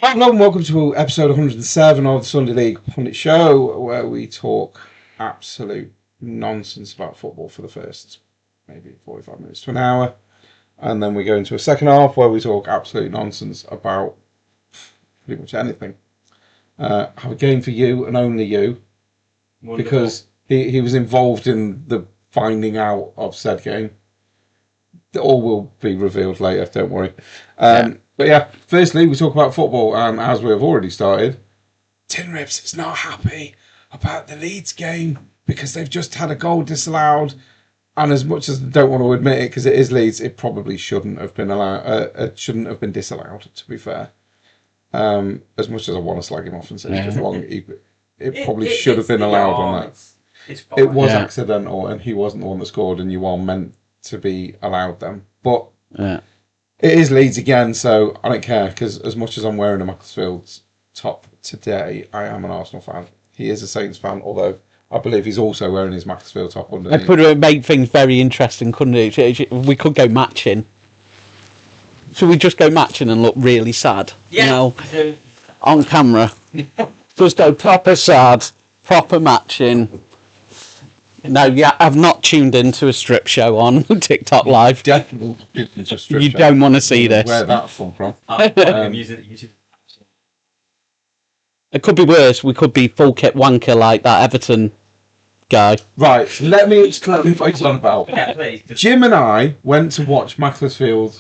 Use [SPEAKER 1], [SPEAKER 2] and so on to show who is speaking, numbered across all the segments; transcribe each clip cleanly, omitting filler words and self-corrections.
[SPEAKER 1] Hello and welcome to episode 107 of the Sunday League Pundit Show, where we talk absolute nonsense about football for the first maybe 45 minutes to an hour, and then we go into a second half where we talk absolute nonsense about pretty much anything. I have a game for you and only you. Wonderful. Because he was involved in the finding out of said game. All will be revealed later, don't worry. But yeah, firstly, we talk about football, and as we have already started, Tin Rips is not happy about the Leeds game because they've just had a goal disallowed. And as much as I don't want to admit it, because it is Leeds, it probably shouldn't have been shouldn't have been disallowed. To be fair, as much as I want to slag him off and say it's just wrong, it probably should have been allowed on that. It was accidental, and he wasn't the one that scored, and you are meant to be allowed them. But it is Leeds again, so I don't care, because as much as I'm wearing a Macclesfield top today, I am an Arsenal fan. He is a Saints fan, although I believe he's also wearing his Macclesfield top underneath.
[SPEAKER 2] It could have made things very interesting, couldn't it? We could go matching. Should we just go matching and look really sad?
[SPEAKER 3] Yeah.
[SPEAKER 2] You know, on camera. Just go proper sad, proper matching. No, I've not tuned into a strip show on TikTok Live.
[SPEAKER 1] Definitely into a strip
[SPEAKER 2] you
[SPEAKER 1] show.
[SPEAKER 2] Don't want to see this.
[SPEAKER 1] Where that's come from.
[SPEAKER 2] It could be worse. We could be full kit wanker like that Everton guy.
[SPEAKER 1] Right, let me explain what he's on about.
[SPEAKER 3] Yeah, please.
[SPEAKER 1] Jim and I went to watch Macclesfield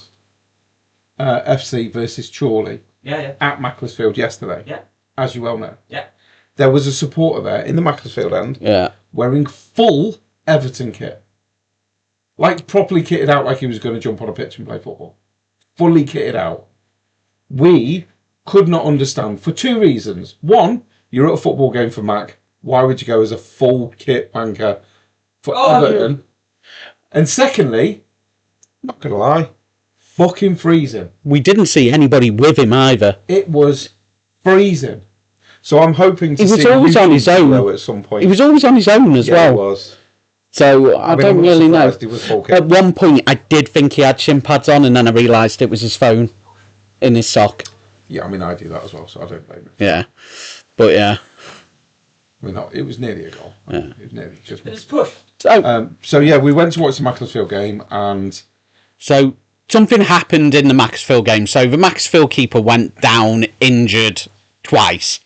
[SPEAKER 1] FC versus Chorley at Macclesfield yesterday.
[SPEAKER 3] Yeah.
[SPEAKER 1] As you well know.
[SPEAKER 3] Yeah.
[SPEAKER 1] There was a supporter there in the Macclesfield end wearing full Everton kit. Like properly kitted out like he was going to jump on a pitch and play football. Fully kitted out. We could not understand for two reasons. One, you're at a football game for Mac. Why would you go as a full kit wanker for Everton? And secondly, not going to lie, fucking freezing.
[SPEAKER 2] We didn't see anybody with him either.
[SPEAKER 1] It was freezing. So I'm hoping to see
[SPEAKER 2] he was always on his own
[SPEAKER 1] at some point.
[SPEAKER 2] He was always on his own as well.
[SPEAKER 1] He was.
[SPEAKER 2] So I don't really know.
[SPEAKER 1] He was full kit.
[SPEAKER 2] At one point, I did think he had shin pads on, and then I realised it was his phone in his sock.
[SPEAKER 1] Yeah, I mean, I do that as well, so I don't blame him.
[SPEAKER 2] Yeah, but yeah.
[SPEAKER 1] I mean, it was nearly a goal.
[SPEAKER 2] Yeah.
[SPEAKER 1] It was nearly just.
[SPEAKER 3] It's pushed.
[SPEAKER 1] So yeah, we went to watch the Macclesfield game, and
[SPEAKER 2] so something happened in the Macclesfield game. So the Macclesfield keeper went down injured twice.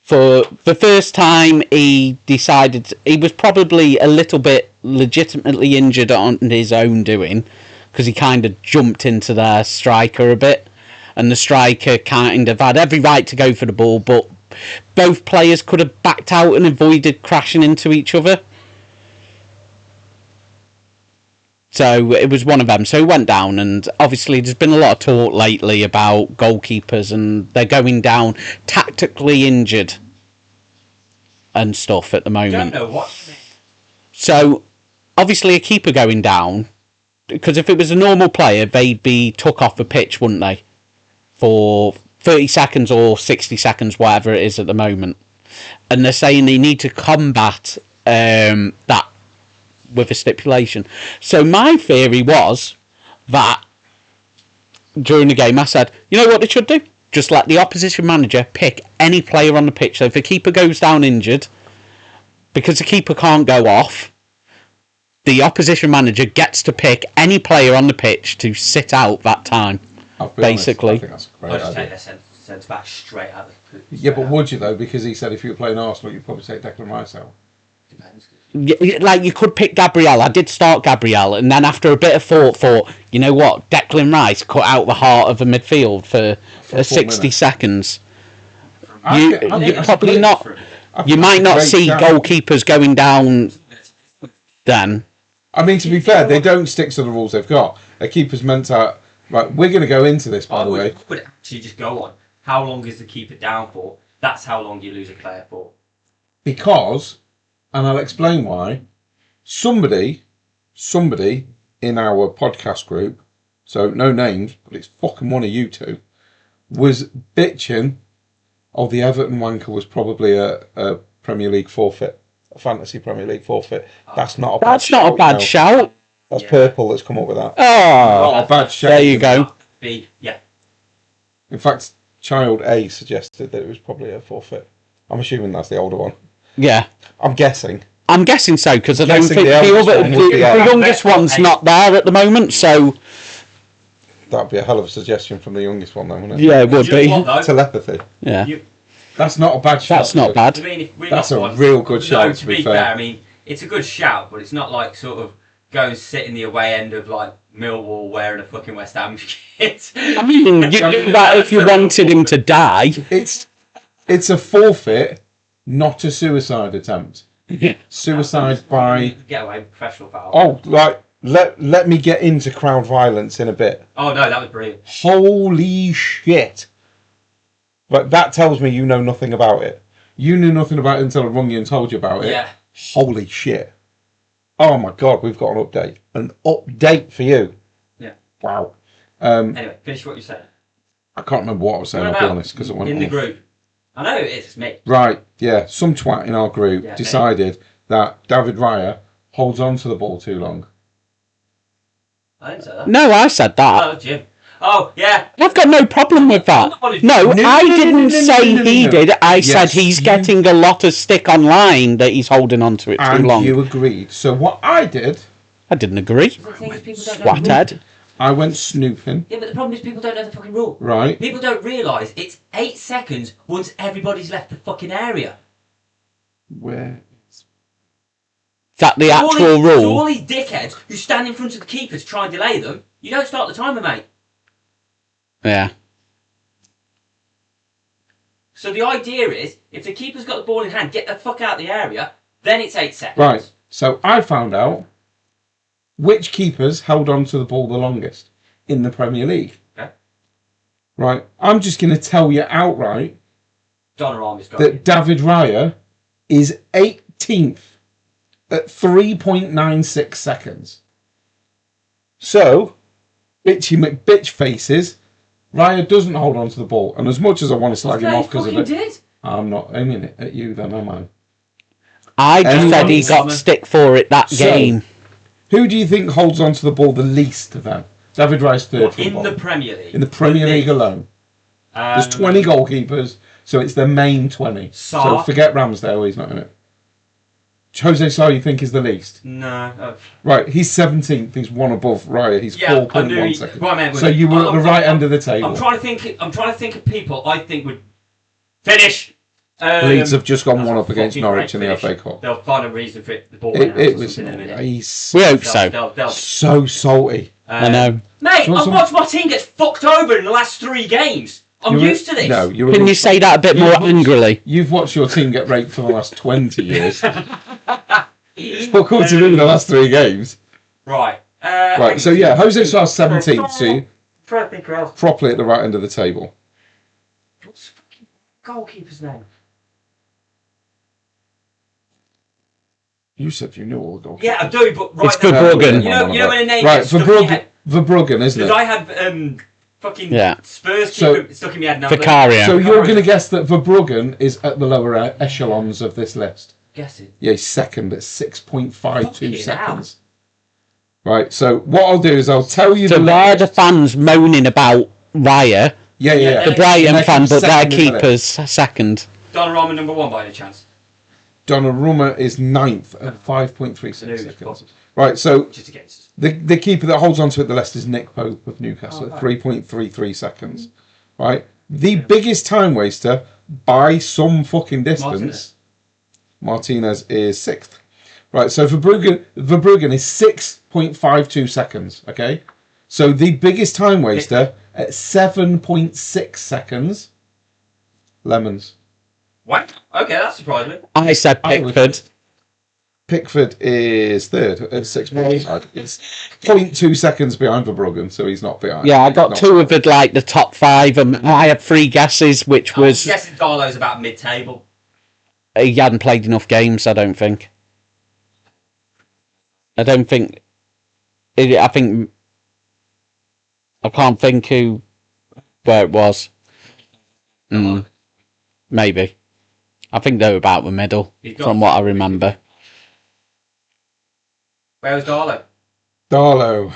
[SPEAKER 2] For the first time, he decided he was probably a little bit legitimately injured on his own doing, because he kind of jumped into their striker a bit, and the striker kind of had every right to go for the ball, but both players could have backed out and avoided crashing into each other. So it was one of them. So he went down, and obviously there's been a lot of talk lately about goalkeepers, and they're going down tactically injured and stuff at the moment.
[SPEAKER 3] Don't know what you mean.
[SPEAKER 2] So obviously a keeper going down, because if it was a normal player, they'd be took off the pitch, wouldn't they? For 30 seconds or 60 seconds, whatever it is at the moment. And they're saying they need to combat that with a stipulation. So my theory was that during the game I said, you know what they should do? Just let the opposition manager pick any player on the pitch. So if the keeper goes down injured, because the keeper can't go off, the opposition manager gets to pick any player on the pitch to sit out that time. Basically.
[SPEAKER 1] I think that's a great idea.
[SPEAKER 3] I'd just take their centre back straight out of the...
[SPEAKER 1] Yeah, but would you though? Because he said if you were playing Arsenal, you'd probably take Declan Rice out.
[SPEAKER 3] Depends.
[SPEAKER 2] Like, you could pick Gabriel. I did start Gabriel, and then after a bit of thought, you know what? Declan Rice cut out the heart of the midfield for 60 seconds. You probably not. You might not see goalkeepers going down then.
[SPEAKER 1] I mean, to be fair, they don't stick to the rules they've got. A keeper's meant to... Right, we're going to go into this, by the way.
[SPEAKER 3] I would actually just go on. How long is the keeper down for? That's how long you lose a player for.
[SPEAKER 1] Because, and I'll explain why, somebody in our podcast group, so no names, but it's fucking one of you two, was bitching, the Everton wanker was probably a Premier League forfeit, a fantasy Premier League forfeit. That's not a bad shout.
[SPEAKER 2] That's not a bad shout.
[SPEAKER 1] That's Purple that's come up with that.
[SPEAKER 2] Oh,
[SPEAKER 1] not a bad shout.
[SPEAKER 2] There you go.
[SPEAKER 3] Yeah.
[SPEAKER 1] In fact, Child A suggested that it was probably a forfeit. I'm assuming that's the older one.
[SPEAKER 2] Yeah.
[SPEAKER 1] I'm guessing.
[SPEAKER 2] I'm guessing so, because I don't
[SPEAKER 1] Guessing
[SPEAKER 2] think
[SPEAKER 1] the eldest one would be
[SPEAKER 2] the
[SPEAKER 1] out.
[SPEAKER 2] youngest one's not there at the moment, so
[SPEAKER 1] That'd be a hell of a suggestion from the youngest one, though, wouldn't it?
[SPEAKER 2] yeah, it would
[SPEAKER 3] You know
[SPEAKER 2] be.
[SPEAKER 3] what, though?
[SPEAKER 1] Telepathy.
[SPEAKER 2] Yeah.
[SPEAKER 3] You-
[SPEAKER 1] That's not a bad shout.
[SPEAKER 2] That's not
[SPEAKER 1] though.
[SPEAKER 2] bad.
[SPEAKER 3] I mean, if we're
[SPEAKER 1] That's
[SPEAKER 3] not
[SPEAKER 1] a
[SPEAKER 3] one-
[SPEAKER 1] real good shout,
[SPEAKER 3] No,
[SPEAKER 1] to be fair.
[SPEAKER 3] I mean, it's a good shout, but it's not like sort of go and sit in the away end of like Millwall wearing a fucking West Ham kit.
[SPEAKER 2] I mean, you do that if you wanted him to die.
[SPEAKER 1] It's a forfeit, not a suicide attempt. Suicide by...
[SPEAKER 3] Get away, professional foul.
[SPEAKER 1] Oh, like, let me get into crowd violence in a bit.
[SPEAKER 3] Oh no, that was brilliant.
[SPEAKER 1] Holy shit. Like, that tells me you know nothing about it. You knew nothing about it until I rung you and told you about it.
[SPEAKER 3] Yeah.
[SPEAKER 1] Holy shit. Oh my god, we've got an update. An update for you.
[SPEAKER 3] Yeah.
[SPEAKER 1] Wow.
[SPEAKER 3] Anyway, finish what you're saying.
[SPEAKER 1] I can't remember what I was saying,
[SPEAKER 3] What
[SPEAKER 1] I'll be
[SPEAKER 3] about
[SPEAKER 1] honest, because I went
[SPEAKER 3] in the
[SPEAKER 1] off.
[SPEAKER 3] group. I know it's me.
[SPEAKER 1] Right, yeah. Some twat in our group
[SPEAKER 3] Yeah,
[SPEAKER 1] decided that David Raya holds on to the ball too long.
[SPEAKER 3] I didn't say that.
[SPEAKER 2] No, I said that.
[SPEAKER 3] Oh, Jim. Oh, yeah.
[SPEAKER 2] I've got no problem with that. No, I didn't say he did. I said he's getting a lot of stick online that he's holding on to it too
[SPEAKER 1] And
[SPEAKER 2] long.
[SPEAKER 1] you agreed. So what I did,
[SPEAKER 2] I didn't agree.
[SPEAKER 3] The thing is, people don't know the rule.
[SPEAKER 2] Swathead.
[SPEAKER 1] I went snooping,
[SPEAKER 3] Yeah, but the problem is people don't know the fucking rule.
[SPEAKER 1] right?
[SPEAKER 3] People don't realise it's 8 seconds once everybody's left the fucking area.
[SPEAKER 1] Where?
[SPEAKER 2] Is that the
[SPEAKER 3] So
[SPEAKER 2] actual
[SPEAKER 3] all
[SPEAKER 2] rule?
[SPEAKER 3] these dickheads who stand in front of the keeper to try and delay them, you don't start the timer, mate.
[SPEAKER 2] Yeah.
[SPEAKER 3] So the idea is, if the keeper's got the ball in hand, get the fuck out of the area, then it's 8 seconds.
[SPEAKER 1] Right. So I found out which keepers held on to the ball the longest in the Premier League.
[SPEAKER 3] Okay.
[SPEAKER 1] Right. I'm just going to tell you outright
[SPEAKER 3] Donnarumma's got
[SPEAKER 1] that
[SPEAKER 3] it.
[SPEAKER 1] David Raya is 18th at 3.96 seconds. So, bitchy McBitch faces, Raya doesn't hold on to the ball. And as much as I want to slag him off because of it,
[SPEAKER 3] did.
[SPEAKER 1] I'm not aiming it at you then, am I?
[SPEAKER 2] I just
[SPEAKER 1] Anyone
[SPEAKER 2] said he
[SPEAKER 1] else?
[SPEAKER 2] got stick for it that
[SPEAKER 1] So,
[SPEAKER 2] game.
[SPEAKER 1] Who do you think holds on to the ball the least then? David Raya's third
[SPEAKER 3] What, in
[SPEAKER 1] football.
[SPEAKER 3] the Premier League?
[SPEAKER 1] In the Premier League alone. There's 20 goalkeepers, so it's the main 20. So
[SPEAKER 3] Sarr.
[SPEAKER 1] forget Ramsdale, he's not in it. Jose Sarr, you think is the least?
[SPEAKER 3] No.
[SPEAKER 1] Right, he's 17th. He's one above Raya. He's
[SPEAKER 3] Yeah, I knew
[SPEAKER 1] 4.1
[SPEAKER 3] he-
[SPEAKER 1] seconds.
[SPEAKER 3] what I meant was-
[SPEAKER 1] So you were at the
[SPEAKER 3] I'm-
[SPEAKER 1] right end of the table.
[SPEAKER 3] I'm trying to think of people I think would finish.
[SPEAKER 1] Leeds have just gone one up
[SPEAKER 3] That's
[SPEAKER 1] against
[SPEAKER 3] fucking
[SPEAKER 1] Norwich in the
[SPEAKER 3] great
[SPEAKER 1] FA
[SPEAKER 3] finish.
[SPEAKER 1] Cup.
[SPEAKER 3] They'll find a reason for it. The ball
[SPEAKER 1] It was.
[SPEAKER 3] in a minute.
[SPEAKER 1] He's
[SPEAKER 2] We hope so.
[SPEAKER 3] They'll,
[SPEAKER 1] so salty.
[SPEAKER 2] I know.
[SPEAKER 3] Mate,
[SPEAKER 1] So-
[SPEAKER 3] I've watched my team get fucked over in the last 3 games. I'm
[SPEAKER 1] You're-
[SPEAKER 3] used to this.
[SPEAKER 1] No, you're.
[SPEAKER 2] Can you say that a bit more angrily?
[SPEAKER 1] You've watched your team get raped for the last 20 years. What could to do with the last 3 games?
[SPEAKER 3] Right.
[SPEAKER 1] Right. So yeah, Jose Sarr's 17th. So
[SPEAKER 3] Try to think who else.
[SPEAKER 1] properly at the right end of the table.
[SPEAKER 3] What's the fucking goalkeeper's name?
[SPEAKER 1] You said you knew all the goalkeepers.
[SPEAKER 3] Yeah, I do, but right
[SPEAKER 2] It's
[SPEAKER 3] now.
[SPEAKER 2] Verbruggen.
[SPEAKER 3] You know when a name
[SPEAKER 1] Right,
[SPEAKER 3] gets stuck in your head.
[SPEAKER 1] Verbruggen, isn't
[SPEAKER 3] Because
[SPEAKER 1] it?
[SPEAKER 3] I had fucking
[SPEAKER 2] Yeah.
[SPEAKER 3] Spurs
[SPEAKER 1] So-
[SPEAKER 3] keeper stuck in my head now.
[SPEAKER 2] Vicario.
[SPEAKER 1] So you're going to guess that Verbruggen is at the lower echelons of this list?
[SPEAKER 3] Guess it.
[SPEAKER 1] Yeah, he's second at 6.52
[SPEAKER 3] Fucking
[SPEAKER 1] seconds. Right, so what I'll do is I'll tell you
[SPEAKER 2] So
[SPEAKER 1] the
[SPEAKER 2] why are
[SPEAKER 1] list.
[SPEAKER 2] the fans moaning about Raya,
[SPEAKER 1] Yeah.
[SPEAKER 2] the Brighton
[SPEAKER 1] And
[SPEAKER 2] fan,
[SPEAKER 1] he's
[SPEAKER 2] but their
[SPEAKER 1] second, isn't it?
[SPEAKER 2] keeper's second?
[SPEAKER 3] Donnarumma number 1 by any chance?
[SPEAKER 1] Donnarumma is 9th at 5.36
[SPEAKER 3] News,
[SPEAKER 1] seconds. Right, so
[SPEAKER 3] Just against.
[SPEAKER 1] the keeper that holds on to it the least is Nick Pope of Newcastle
[SPEAKER 3] Oh,
[SPEAKER 1] at
[SPEAKER 3] right.
[SPEAKER 1] 3.33 seconds. Right, the biggest time waster by some fucking distance, Martinez is 6th. Right, so Verbruggen is 6.52 seconds. Okay, so the biggest time waster at 7.6 seconds, Lemons.
[SPEAKER 3] What? Okay, that surprised me.
[SPEAKER 2] I said
[SPEAKER 1] I would-
[SPEAKER 2] Pickford.
[SPEAKER 1] Pickford is 3rd at 6.5. It's 0.2 seconds behind Verbruggen, so he's not behind.
[SPEAKER 2] Yeah, I got
[SPEAKER 1] Not-
[SPEAKER 2] 2 of the the top 5, and I had 3 guesses, which
[SPEAKER 3] I'm
[SPEAKER 2] was
[SPEAKER 3] guessing Darlow's about mid-table.
[SPEAKER 2] he hadn't played enough games. I don't think. I don't think. I think. I can't think where it was. Maybe. I think they were about the middle,
[SPEAKER 3] He's got-
[SPEAKER 2] from what I remember.
[SPEAKER 3] Where was Darlow?
[SPEAKER 1] Darlow.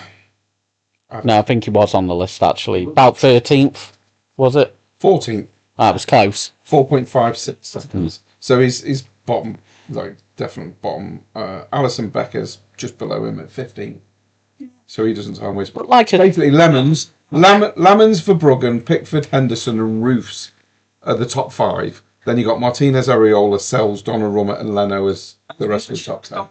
[SPEAKER 2] No, I think he was on the list actually. About 13th, was it?
[SPEAKER 1] 14th.
[SPEAKER 2] That was close.
[SPEAKER 1] 4.56 seconds. So he's bottom, like definitely bottom. Alison Becker's just below him at 15. So he doesn't time waste.
[SPEAKER 2] But like
[SPEAKER 1] Basically, Lemons, Verbruggen, Pickford, Henderson, and Roofs are the top 5. Then you got Martinez, Areola, Sells, Donnarumma, and Leno as the rest of the top 10.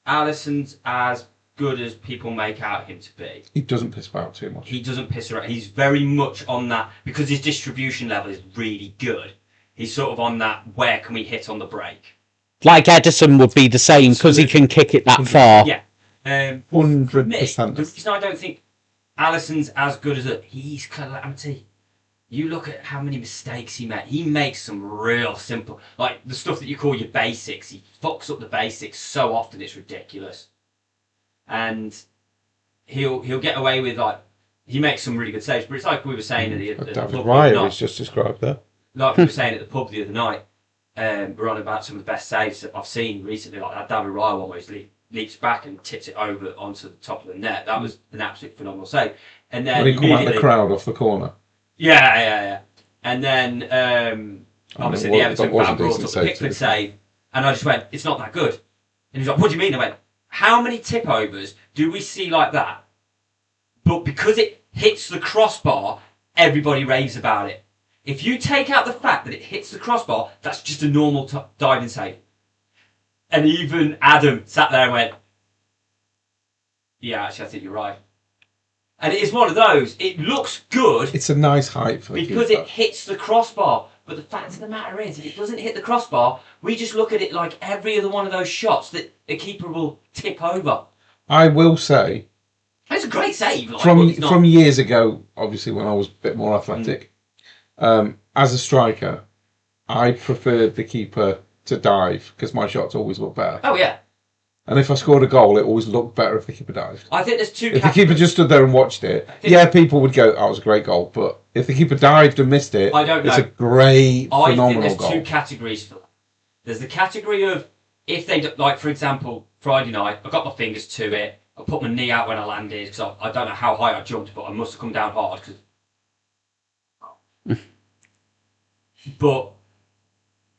[SPEAKER 3] Alison's as good as people make out him to be.
[SPEAKER 1] He doesn't piss about too much.
[SPEAKER 3] He doesn't piss around. He's very much on that, because his distribution level is really good. He's sort of on that, where can we hit on the break?
[SPEAKER 2] Like Edison would be the same, because he can kick it that far.
[SPEAKER 3] Yeah.
[SPEAKER 1] 100%.
[SPEAKER 3] The reason I don't think Alison's as good as he's calamity. You look at how many mistakes he makes. He makes some real simple, like the stuff that you call your basics. He fucks up the basics so often it's ridiculous. And he'll get away with, like, he makes some really good saves. But it's like we were saying at the
[SPEAKER 1] David
[SPEAKER 3] pub
[SPEAKER 1] Raya
[SPEAKER 3] the
[SPEAKER 1] was just described there.
[SPEAKER 3] like we were saying at the pub the other night. We're on about some of the best saves that I've seen recently. Like that David Raya one where he leaps back and tips it over onto the top of the net. That was an absolute phenomenal save. And then
[SPEAKER 1] When he come out of the crowd off the corner.
[SPEAKER 3] Yeah. And then obviously the Everton fan brought up the Pickford save, and I just went, it's not that good. And he's like, what do you mean? I went, how many tip overs do we see like that? But because it hits the crossbar, everybody raves about it. If you take out the fact that it hits the crossbar, that's just a normal diving save. And even Adam sat there and went, yeah, actually, I think you're right. And it is one of those, it looks good.
[SPEAKER 1] It's a nice height for the
[SPEAKER 3] because
[SPEAKER 1] keeper.
[SPEAKER 3] it hits the crossbar. But the fact of the matter is, if it doesn't hit the crossbar, we just look at it like every other one of those shots that a keeper will tip over.
[SPEAKER 1] I will say,
[SPEAKER 3] it's a great save. Like,
[SPEAKER 1] from years ago, obviously when I was a bit more athletic, as a striker, I preferred the keeper to dive because my shots always look better.
[SPEAKER 3] Oh yeah.
[SPEAKER 1] And if I scored a goal, it always looked better if the keeper dived.
[SPEAKER 3] I think there's two.
[SPEAKER 1] If the keeper just stood there and watched it, yeah, people would go, "Oh, that was a great goal." But if the keeper dived and missed it,
[SPEAKER 3] I don't know.
[SPEAKER 1] It's a great, phenomenal
[SPEAKER 3] I think there's
[SPEAKER 1] goal.
[SPEAKER 3] 2 categories for that. There's the category of if they like, for example, Friday night, I got my fingers to it. I put my knee out when I landed because I don't know how high I jumped, but I must have come down hard. But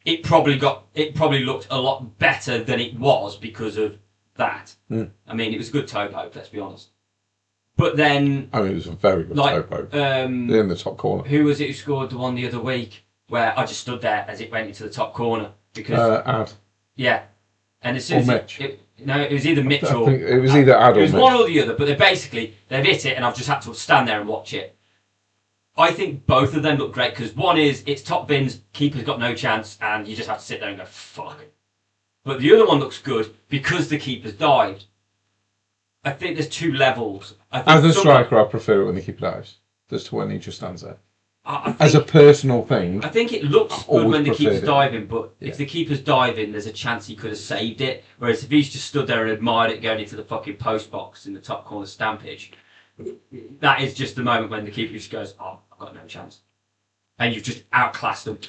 [SPEAKER 3] it probably looked a lot better than it was because of that. I mean, it was a good toe poke, let's be honest. But then,
[SPEAKER 1] I mean, it was a very good toe poke. In the top corner.
[SPEAKER 3] Who was it who scored the one the other week where I just stood there as it went into the top corner because
[SPEAKER 1] Ad.
[SPEAKER 3] Yeah, and as soon as
[SPEAKER 1] Mitch.
[SPEAKER 3] it was either Mitch or
[SPEAKER 1] it was either Ad or
[SPEAKER 3] it was
[SPEAKER 1] Mitch.
[SPEAKER 3] one or the other. But they've hit it, and I've just had to stand there and watch it. I think both of them look great because one is it's top bins, keeper's got no chance, and you just have to sit there and go fuck. But the other one looks good because the keeper's dived. I think there's 2 levels.
[SPEAKER 1] As a striker, I prefer it when the keeper dives. As to when he just stands there. As a personal thing,
[SPEAKER 3] I think it looks good when the keeper's
[SPEAKER 1] it.
[SPEAKER 3] diving, but if the keeper's diving, there's a chance he could have saved it. Whereas if he's just stood there and admired it going into the fucking post box in the top corner stampage, that is just the moment when the keeper just goes, "Oh, I've got no chance," and you've just outclassed them.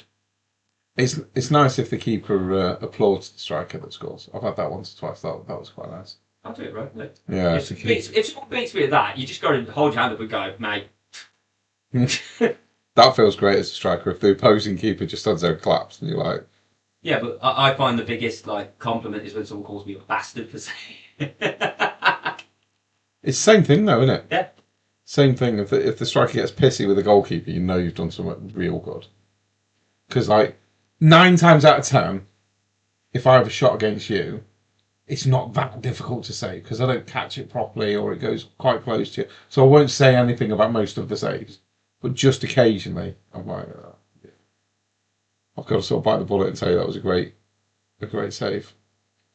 [SPEAKER 1] It's nice if the keeper applauds the striker that scores. I've had that once or twice. That was quite nice.
[SPEAKER 3] I'll do it right. Mate.
[SPEAKER 1] Yeah.
[SPEAKER 3] If someone beats me at that, you just got to hold your hand up and go, "Mate."
[SPEAKER 1] That feels great as a striker. If the opposing keeper just stands there and claps, and you're like,
[SPEAKER 3] yeah, but I find the biggest compliment is when someone calls me a bastard for saying.
[SPEAKER 1] It's the same thing though, isn't it?
[SPEAKER 3] Yeah.
[SPEAKER 1] Same thing. If the striker gets pissy with the goalkeeper, you know you've done something real good. Because 9 times out of 10, if I have a shot against you, it's not that difficult to say because I don't catch it properly or it goes quite close to you. So I won't say anything about most of the saves. But just occasionally, I'm like, yeah. I've got to sort of bite the bullet and say that was a great save.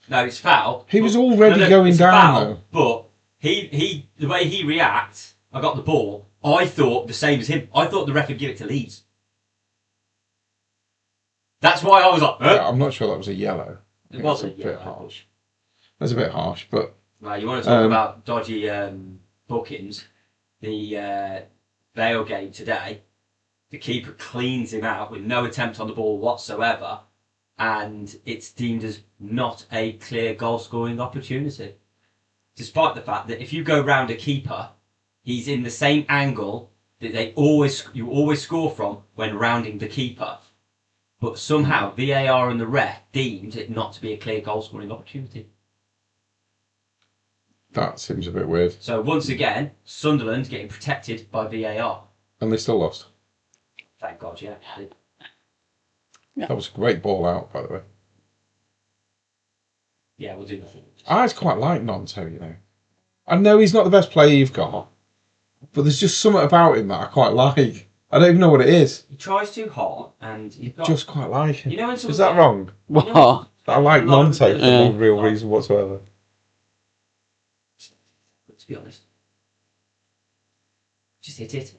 [SPEAKER 3] No, it's foul.
[SPEAKER 1] He was already going down
[SPEAKER 3] foul,
[SPEAKER 1] though.
[SPEAKER 3] But he the way he reacts, I got the ball. I thought the same as him. I thought the ref would give it to Leeds. That's why I was like,
[SPEAKER 1] Yeah, I'm not sure that was a yellow.
[SPEAKER 3] It was a
[SPEAKER 1] bit harsh. That's a bit harsh, but
[SPEAKER 3] right, you want to talk about dodgy bookings? The Vale game today, the keeper cleans him out with no attempt on the ball whatsoever, and it's deemed as not a clear goal-scoring opportunity. Despite the fact that if you go round a keeper, he's in the same angle that you always score from when rounding the keeper. But somehow VAR and the ref deemed it not to be a clear goal scoring opportunity.
[SPEAKER 1] That seems a bit weird.
[SPEAKER 3] So once again, Sunderland getting protected by VAR.
[SPEAKER 1] And they still lost.
[SPEAKER 3] Thank God, yeah.
[SPEAKER 1] That was a great ball out, by the way.
[SPEAKER 3] Yeah, we'll do nothing.
[SPEAKER 1] I quite like Nonto, you know. I know he's not the best player you've got, but there's just something about him that I quite like. I don't even know what it is.
[SPEAKER 3] He tries too hard, and you've got...
[SPEAKER 1] Just quite like him.
[SPEAKER 3] You know,
[SPEAKER 1] is that wrong?
[SPEAKER 2] What?
[SPEAKER 1] I like Nonto for no real reason whatsoever.
[SPEAKER 3] To be honest. Just hit it.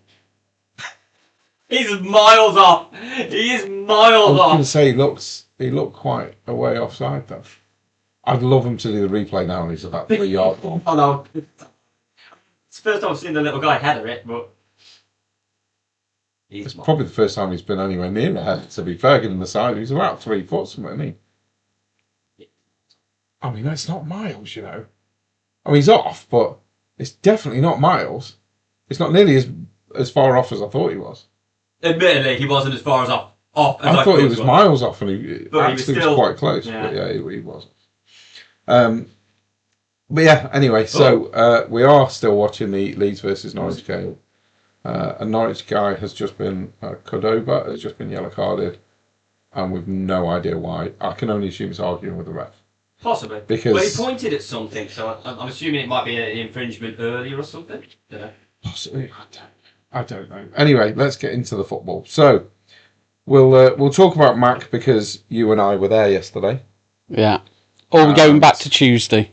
[SPEAKER 3] He's miles off. He is miles off.
[SPEAKER 1] I was going to say he looked quite a way offside though. I'd love him to do the replay now and he's about 3 yards long.
[SPEAKER 3] Oh no. It's the first time I've seen the little guy header it, but
[SPEAKER 1] it's probably the first time he's been anywhere near the head, to be fair, given the side. He's about 3 foot something, isn't he? I mean, that's not miles, you know. I mean, he's off, but it's definitely not miles. It's not nearly as far off as I thought he was.
[SPEAKER 3] Admittedly, he wasn't as far as off as
[SPEAKER 1] I thought he was miles off, and he actually was quite close.
[SPEAKER 3] Yeah.
[SPEAKER 1] But yeah, he was. But yeah, anyway, so we are still watching the Leeds versus Norwich game. A Norwich guy has just been Cordoba has just been yellow carded, and we've no idea why. I can only assume it's arguing with the ref.
[SPEAKER 3] Possibly.
[SPEAKER 1] Because
[SPEAKER 3] he pointed at something, so I'm assuming it might be an infringement earlier or something.
[SPEAKER 1] Possibly. I don't know. Anyway, let's get into the football. So we'll talk about Mac because you and I were there yesterday.
[SPEAKER 2] Yeah. Or we're going back to Tuesday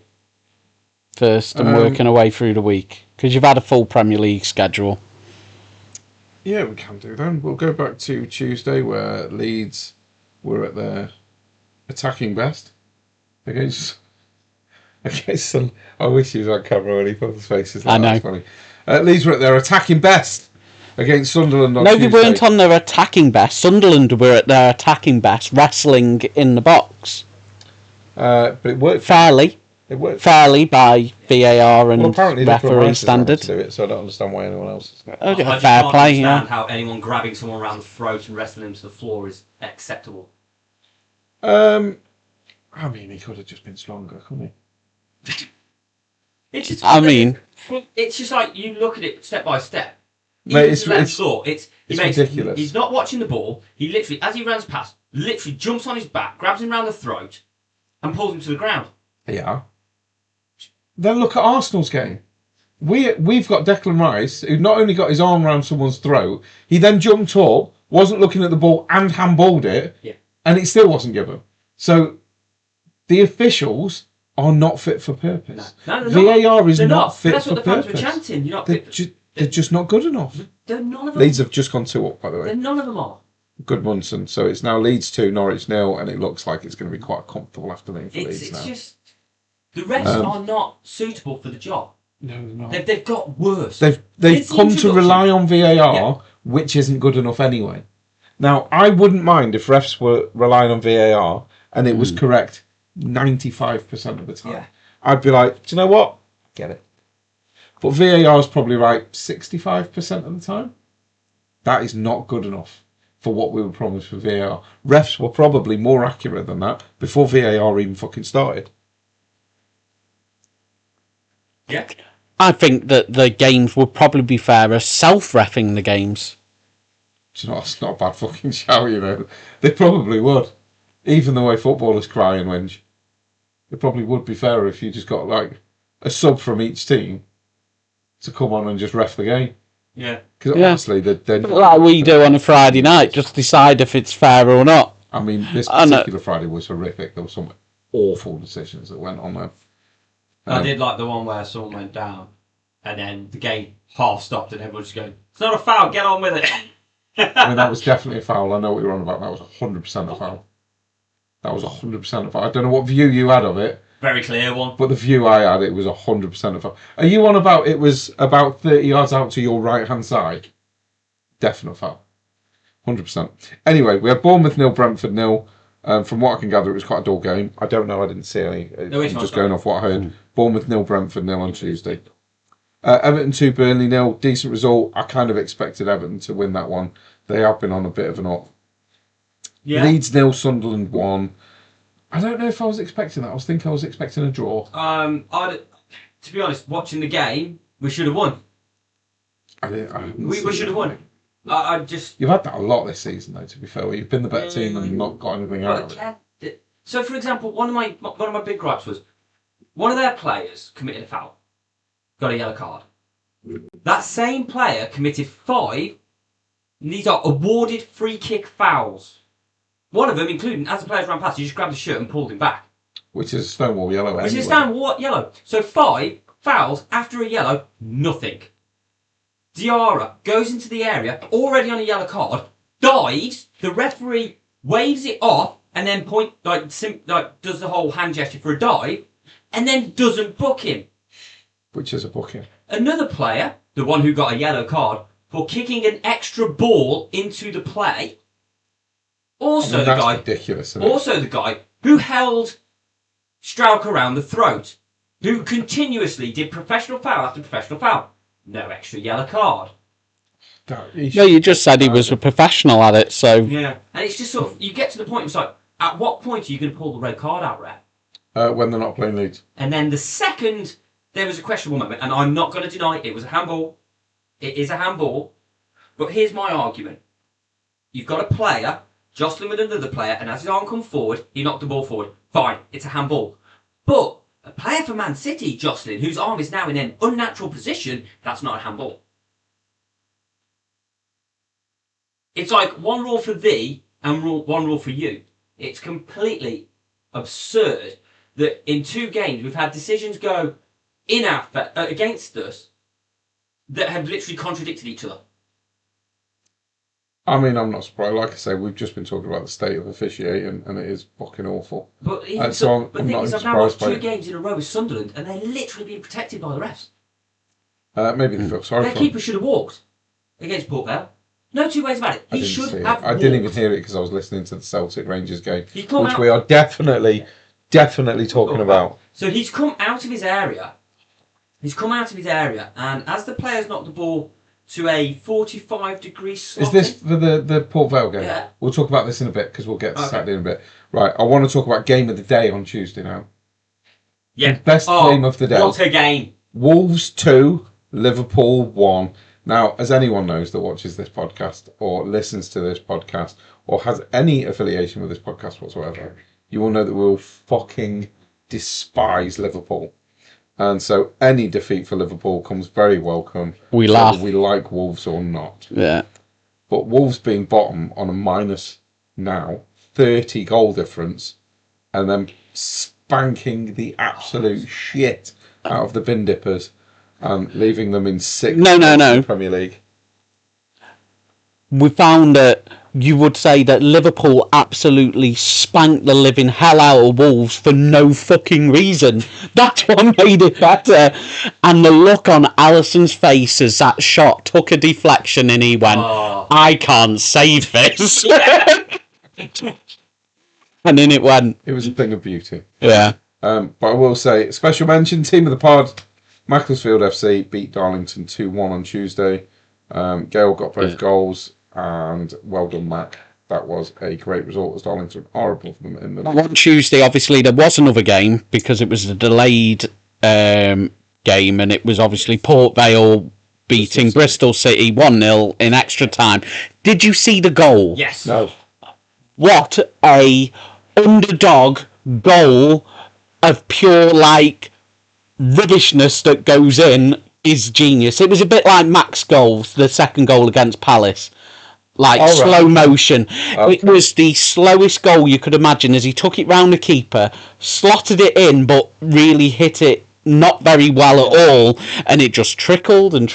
[SPEAKER 2] first and working away through the week because you've had a full Premier League schedule.
[SPEAKER 1] Yeah, we can do then. We'll go back to Tuesday where Leeds were at their attacking best against some. I wish he was on camera when he put his faces. Like, I know. That's funny. Leeds were at their attacking best against Sunderland on Tuesday.
[SPEAKER 2] No, they weren't on their attacking best. Sunderland were at their attacking best, wrestling in the box.
[SPEAKER 1] But it worked
[SPEAKER 2] fairly.
[SPEAKER 1] It worked
[SPEAKER 2] fairly by VAR and referee standard.
[SPEAKER 1] To do it, so I don't understand why anyone else is.
[SPEAKER 2] I
[SPEAKER 3] just can't understand how anyone grabbing someone around the throat and wrestling them to the floor is acceptable.
[SPEAKER 1] I mean, he could have just been stronger, couldn't he?
[SPEAKER 3] It's just like you look at it step by step.
[SPEAKER 1] Mate,
[SPEAKER 3] it's
[SPEAKER 1] ridiculous.
[SPEAKER 3] He's not watching the ball. He literally, as he runs past, literally jumps on his back, grabs him round the throat, and pulls him to the ground.
[SPEAKER 1] Yeah. Then look at Arsenal's game. We've got Declan Rice, who not only got his arm around someone's throat, he then jumped up, wasn't looking at the ball, and handballed it, and it still wasn't given. So the officials are not fit for purpose.
[SPEAKER 3] No,
[SPEAKER 1] VAR is not fit
[SPEAKER 3] That's
[SPEAKER 1] for
[SPEAKER 3] what the fans
[SPEAKER 1] purpose.
[SPEAKER 3] were chanting. You're not
[SPEAKER 1] they're just not good enough.
[SPEAKER 3] None of them.
[SPEAKER 1] Leeds have just gone 2 up, by the way.
[SPEAKER 3] None of them are.
[SPEAKER 1] Good Munson. So it's now Leeds 2, Norwich 0, and it looks like it's going to be quite a comfortable afternoon for Leeds now.
[SPEAKER 3] It's just the refs are not suitable for the job.
[SPEAKER 1] No, they're not.
[SPEAKER 3] They've got worse.
[SPEAKER 1] They've come to rely on VAR, which isn't good enough anyway. Now, I wouldn't mind if refs were relying on VAR and it was correct 95% of the time.
[SPEAKER 3] Yeah.
[SPEAKER 1] I'd be like, do you know what? Get it. But VAR is probably right 65% of the time. That is not good enough for what we were promised for VAR. Refs were probably more accurate than that before VAR even fucking started.
[SPEAKER 3] Yeah.
[SPEAKER 2] I think that the games would probably be fairer self-reffing the games.
[SPEAKER 1] Do you know, it's not a bad fucking shout, you know. They probably would. Even the way footballers cry and whinge. It probably would be fairer if you just got like a sub from each team to come on and just ref the game.
[SPEAKER 3] Yeah.
[SPEAKER 1] Because honestly, they're
[SPEAKER 2] like we do on a Friday night, just decide if it's fair or not.
[SPEAKER 1] I mean, this particular Friday was horrific. There were some awful decisions that went on there.
[SPEAKER 3] I did like the one where someone went down and then the game half stopped and everyone just going, it's not a foul, get on with it.
[SPEAKER 1] I mean, that was definitely a foul. I know what you're on about. That was 100% a foul. That was 100% a foul. I don't know what view you had of it.
[SPEAKER 3] Very clear one.
[SPEAKER 1] But the view I had, it was 100% a foul. Are you on about it was about 30 yards out to your right-hand side? Definite foul. 100%. Anyway, we had Bournemouth 0, Brentford 0. From what I can gather, it was quite a dull game. I don't know. I didn't see any. I'm just going off what I heard. Bournemouth 0, Brentford 0 on Tuesday. Everton 2, Burnley 0. Decent result. I kind of expected Everton to win that one. They have been on a bit of an up.
[SPEAKER 3] Yeah.
[SPEAKER 1] Leeds 0, Sunderland 1. I don't know if I was expecting that. I was expecting a draw.
[SPEAKER 3] To be honest, watching the game, we should have won. We should have won.
[SPEAKER 1] You've had that a lot this season, though. To be fair, where you've been the better team and not got anything out of it.
[SPEAKER 3] So, for example, one of my big gripes was one of their players committed a foul, got a yellow card. That same player committed 5. And these are awarded free kick fouls. One of them, including as the players ran past, he just grabbed his shirt and pulled him back.
[SPEAKER 1] Which is a Stonewall yellow.
[SPEAKER 3] Which is a Stonewall yellow. So 5 fouls after a yellow, nothing. Diarra goes into the area, already on a yellow card, dives, the referee waves it off, and then does the whole hand gesture for a dive, and then doesn't book him.
[SPEAKER 1] Which is a booking.
[SPEAKER 3] Another player, the one who got a yellow card, for kicking an extra ball into the play. Also
[SPEAKER 1] ridiculous, isn't it?
[SPEAKER 3] Also the guy who held Strauch around the throat, who continuously did professional foul after professional foul. No extra yellow card.
[SPEAKER 2] No, you just said he was a professional at it, so...
[SPEAKER 3] Yeah, and it's just sort of, you get to the point, it's like, at what point are you going to pull the red card out, Ref?
[SPEAKER 1] When they're not playing Leeds.
[SPEAKER 3] And then the second there was a questionable moment, and I'm not going to deny it was a handball. It is a handball. But here's my argument. You've got a player jostling with another player, and as his arm comes forward, he knocked the ball forward. Fine, it's a handball. But a player for Man City jostling, whose arm is now in an unnatural position, that's not a handball. It's like one rule for thee and one rule for you. It's completely absurd that in 2 games we've had decisions go in our against us that have literally contradicted each other.
[SPEAKER 1] I mean, I'm not surprised. Like I say, we've just been talking about the state of officiating, and it is fucking awful.
[SPEAKER 3] But the thing is, I've now watched 2 games in a row with Sunderland, and they're literally being protected by the refs.
[SPEAKER 1] Maybe they feel sorry for him.
[SPEAKER 3] Their keeper should have walked against Port Vale. No 2 ways about it. He should have walked.
[SPEAKER 1] I didn't even hear it because I was listening to the Celtic Rangers game, which we are definitely talking about.
[SPEAKER 3] So he's come out of his area. And as the players knocked the ball to a 45-degree slot.
[SPEAKER 1] Is this for the Port Vale game?
[SPEAKER 3] Yeah.
[SPEAKER 1] We'll talk about this in a bit because we'll get to Saturday in a bit. Right, I want to talk about game of the day on Tuesday now.
[SPEAKER 3] Yeah.
[SPEAKER 1] The best game of the day.
[SPEAKER 3] What a game.
[SPEAKER 1] Wolves 2, Liverpool 1. Now, as anyone knows that watches this podcast or listens to this podcast or has any affiliation with this podcast whatsoever, you will know that we'll fucking despise Liverpool. And so any defeat for Liverpool comes very welcome.
[SPEAKER 2] We laugh.
[SPEAKER 1] Whether we like Wolves or not.
[SPEAKER 2] Yeah.
[SPEAKER 1] But Wolves being bottom on a minus now 30 goal difference and then spanking the absolute shit out of the bin dippers and leaving them in 6th
[SPEAKER 2] No.
[SPEAKER 1] in the Premier League.
[SPEAKER 2] We found that you would say that Liverpool absolutely spanked the living hell out of Wolves for no fucking reason. That's what made it better. And the look on Alisson's face as that shot took a deflection and he went, I can't save this. And then it went.
[SPEAKER 1] It was a thing of beauty.
[SPEAKER 2] Yeah.
[SPEAKER 1] But I will say, special mention, team of the pod, Macclesfield FC beat Darlington 2-1 on Tuesday. Gale got both goals. And well done, Mac. That was a great result as Darlington are above them in the...
[SPEAKER 2] On Tuesday, obviously, there was another game because it was a delayed game and it was obviously Port Vale beating Bristol City 1-0 in extra time. Did you see the goal?
[SPEAKER 3] Yes.
[SPEAKER 1] No.
[SPEAKER 2] What a underdog goal of pure, rubbishness that goes in is genius. It was a bit like Mac's goal, the second goal against Palace. Slow motion. Okay. It was the slowest goal you could imagine as he took it round the keeper, slotted it in, but really hit it not very well at all, and it just trickled, and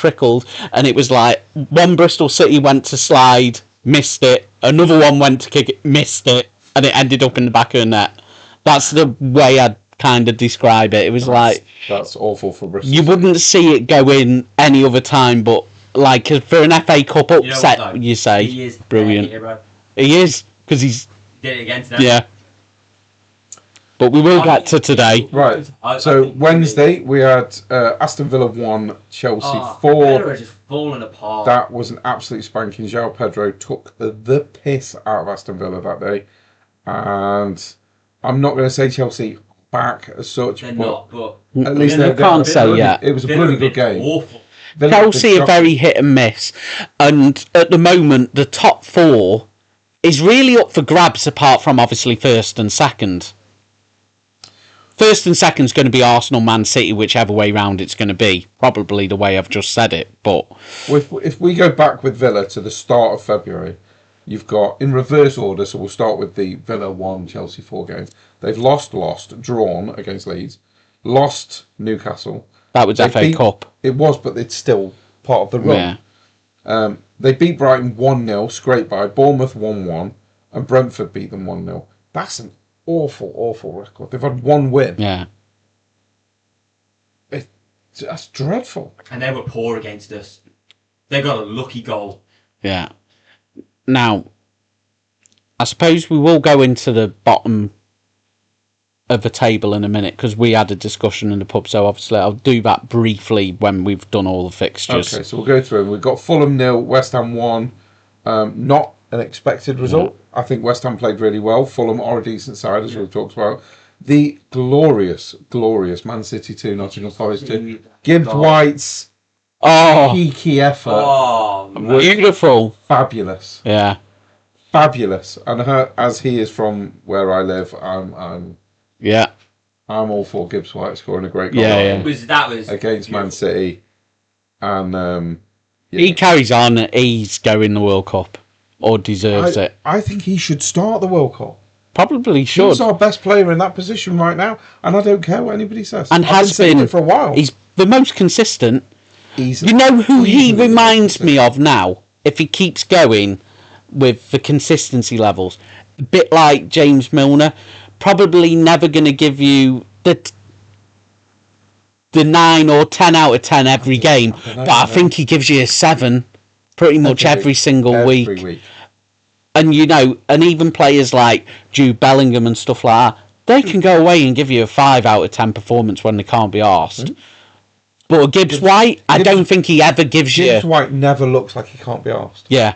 [SPEAKER 2] it was like one Bristol City went to slide, missed it, another one went to kick it, missed it, and it ended up in the back of the net. That's the way I'd kind of describe it. It was
[SPEAKER 1] that's awful for Bristol.
[SPEAKER 2] You wouldn't see it go in any other time, but for an FA Cup upset, you say,
[SPEAKER 3] he is
[SPEAKER 2] brilliant.
[SPEAKER 3] Hero.
[SPEAKER 2] He is, because he's...
[SPEAKER 3] Did it again today.
[SPEAKER 2] Yeah. But we will get to today.
[SPEAKER 1] Right. So Wednesday we had Aston Villa 1, Chelsea 4.
[SPEAKER 3] Villa are just falling apart.
[SPEAKER 1] That was an absolute spanking. João Pedro took the piss out of Aston Villa that day, and I'm not going to say Chelsea back as such,
[SPEAKER 3] They're
[SPEAKER 1] but
[SPEAKER 3] not, but
[SPEAKER 1] at least
[SPEAKER 2] they can't say yet.
[SPEAKER 1] It was a bloody good game.
[SPEAKER 3] Awful.
[SPEAKER 2] Chelsea are very hit and miss, and at the moment the top 4 is really up for grabs, apart from obviously first and second. First and second is going to be Arsenal, Man City, whichever way round it's going to be. Probably the way I've just said it, but
[SPEAKER 1] if we go back with Villa to the start of February, you've got in reverse order. So we'll start with the Villa 1, Chelsea 4 game. They've lost, drawn against Leeds, lost Newcastle.
[SPEAKER 2] That was FA Cup.
[SPEAKER 1] It was, but it's still part of the run. Yeah. They beat Brighton 1-0, scraped by. Bournemouth 1-1, and Brentford beat them 1-0. That's an awful record. They've had one win.
[SPEAKER 2] Yeah.
[SPEAKER 1] That's dreadful.
[SPEAKER 3] And they were poor against us. They got a lucky goal.
[SPEAKER 2] Yeah. Now, I suppose we will go into the bottom of the table in a minute, because we had a discussion in the pub, so obviously I'll do that briefly when we've done all the fixtures.
[SPEAKER 1] Okay, so we'll go through them. We've got Fulham 0, West Ham 1. Not an expected result. I think West Ham played really well. Fulham are a decent side, as we've talked about. The glorious Man City 2, Nottingham Forest 2. Gibbs White's cheeky effort.
[SPEAKER 3] Oh, man.
[SPEAKER 2] Beautiful.
[SPEAKER 1] Fabulous.
[SPEAKER 2] Yeah.
[SPEAKER 1] Fabulous. And as he is from where I live, I'm all for Gibbs White scoring a great goal.
[SPEAKER 2] Yeah.
[SPEAKER 3] That was
[SPEAKER 1] against Man City. And
[SPEAKER 2] he carries on. He's going the World Cup, or deserves it.
[SPEAKER 1] I think he should start the World Cup.
[SPEAKER 2] Probably should.
[SPEAKER 1] He's our best player in that position right now, and I don't care what anybody says.
[SPEAKER 2] And
[SPEAKER 1] I've been it for a while.
[SPEAKER 2] He's the most consistent.
[SPEAKER 1] Easily.
[SPEAKER 2] You know who he reminds me of now? If he keeps going with the consistency levels, a bit like James Milner. Probably never going to give you the 9 or 10 out of 10 every game, but I think he gives you a 7 pretty much every single week. And and even players like Jude Bellingham and stuff like that, they can go away and give you a 5 out of 10 performance when they can't be arsed. Mm-hmm. But Gibbs White, I don't think he ever gives you...
[SPEAKER 1] Gibbs White never looks like he can't be arsed.
[SPEAKER 2] Yeah.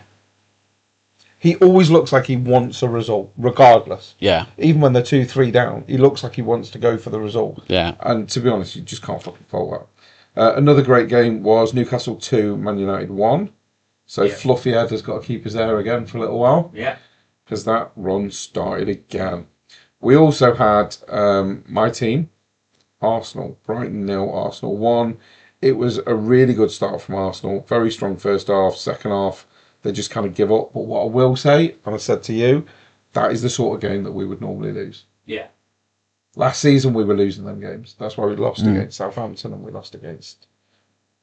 [SPEAKER 1] He always looks like he wants a result, regardless.
[SPEAKER 2] Yeah.
[SPEAKER 1] Even when they're 2-3 down, he looks like he wants to go for the result.
[SPEAKER 2] Yeah.
[SPEAKER 1] And to be honest, you just can't fucking fault that. Another great game was Newcastle 2, Man United 1. So Fluffy Head has got to keep us there again for a little while.
[SPEAKER 3] Yeah.
[SPEAKER 1] Because that run started again. We also had my team, Arsenal. Brighton 0, Arsenal 1. It was a really good start from Arsenal. Very strong first half, second half. They just kind of give up. But what I will say, and I said to you, that is the sort of game that we would normally lose.
[SPEAKER 3] Yeah.
[SPEAKER 1] Last season we were losing them games. That's why we lost against Southampton and we lost against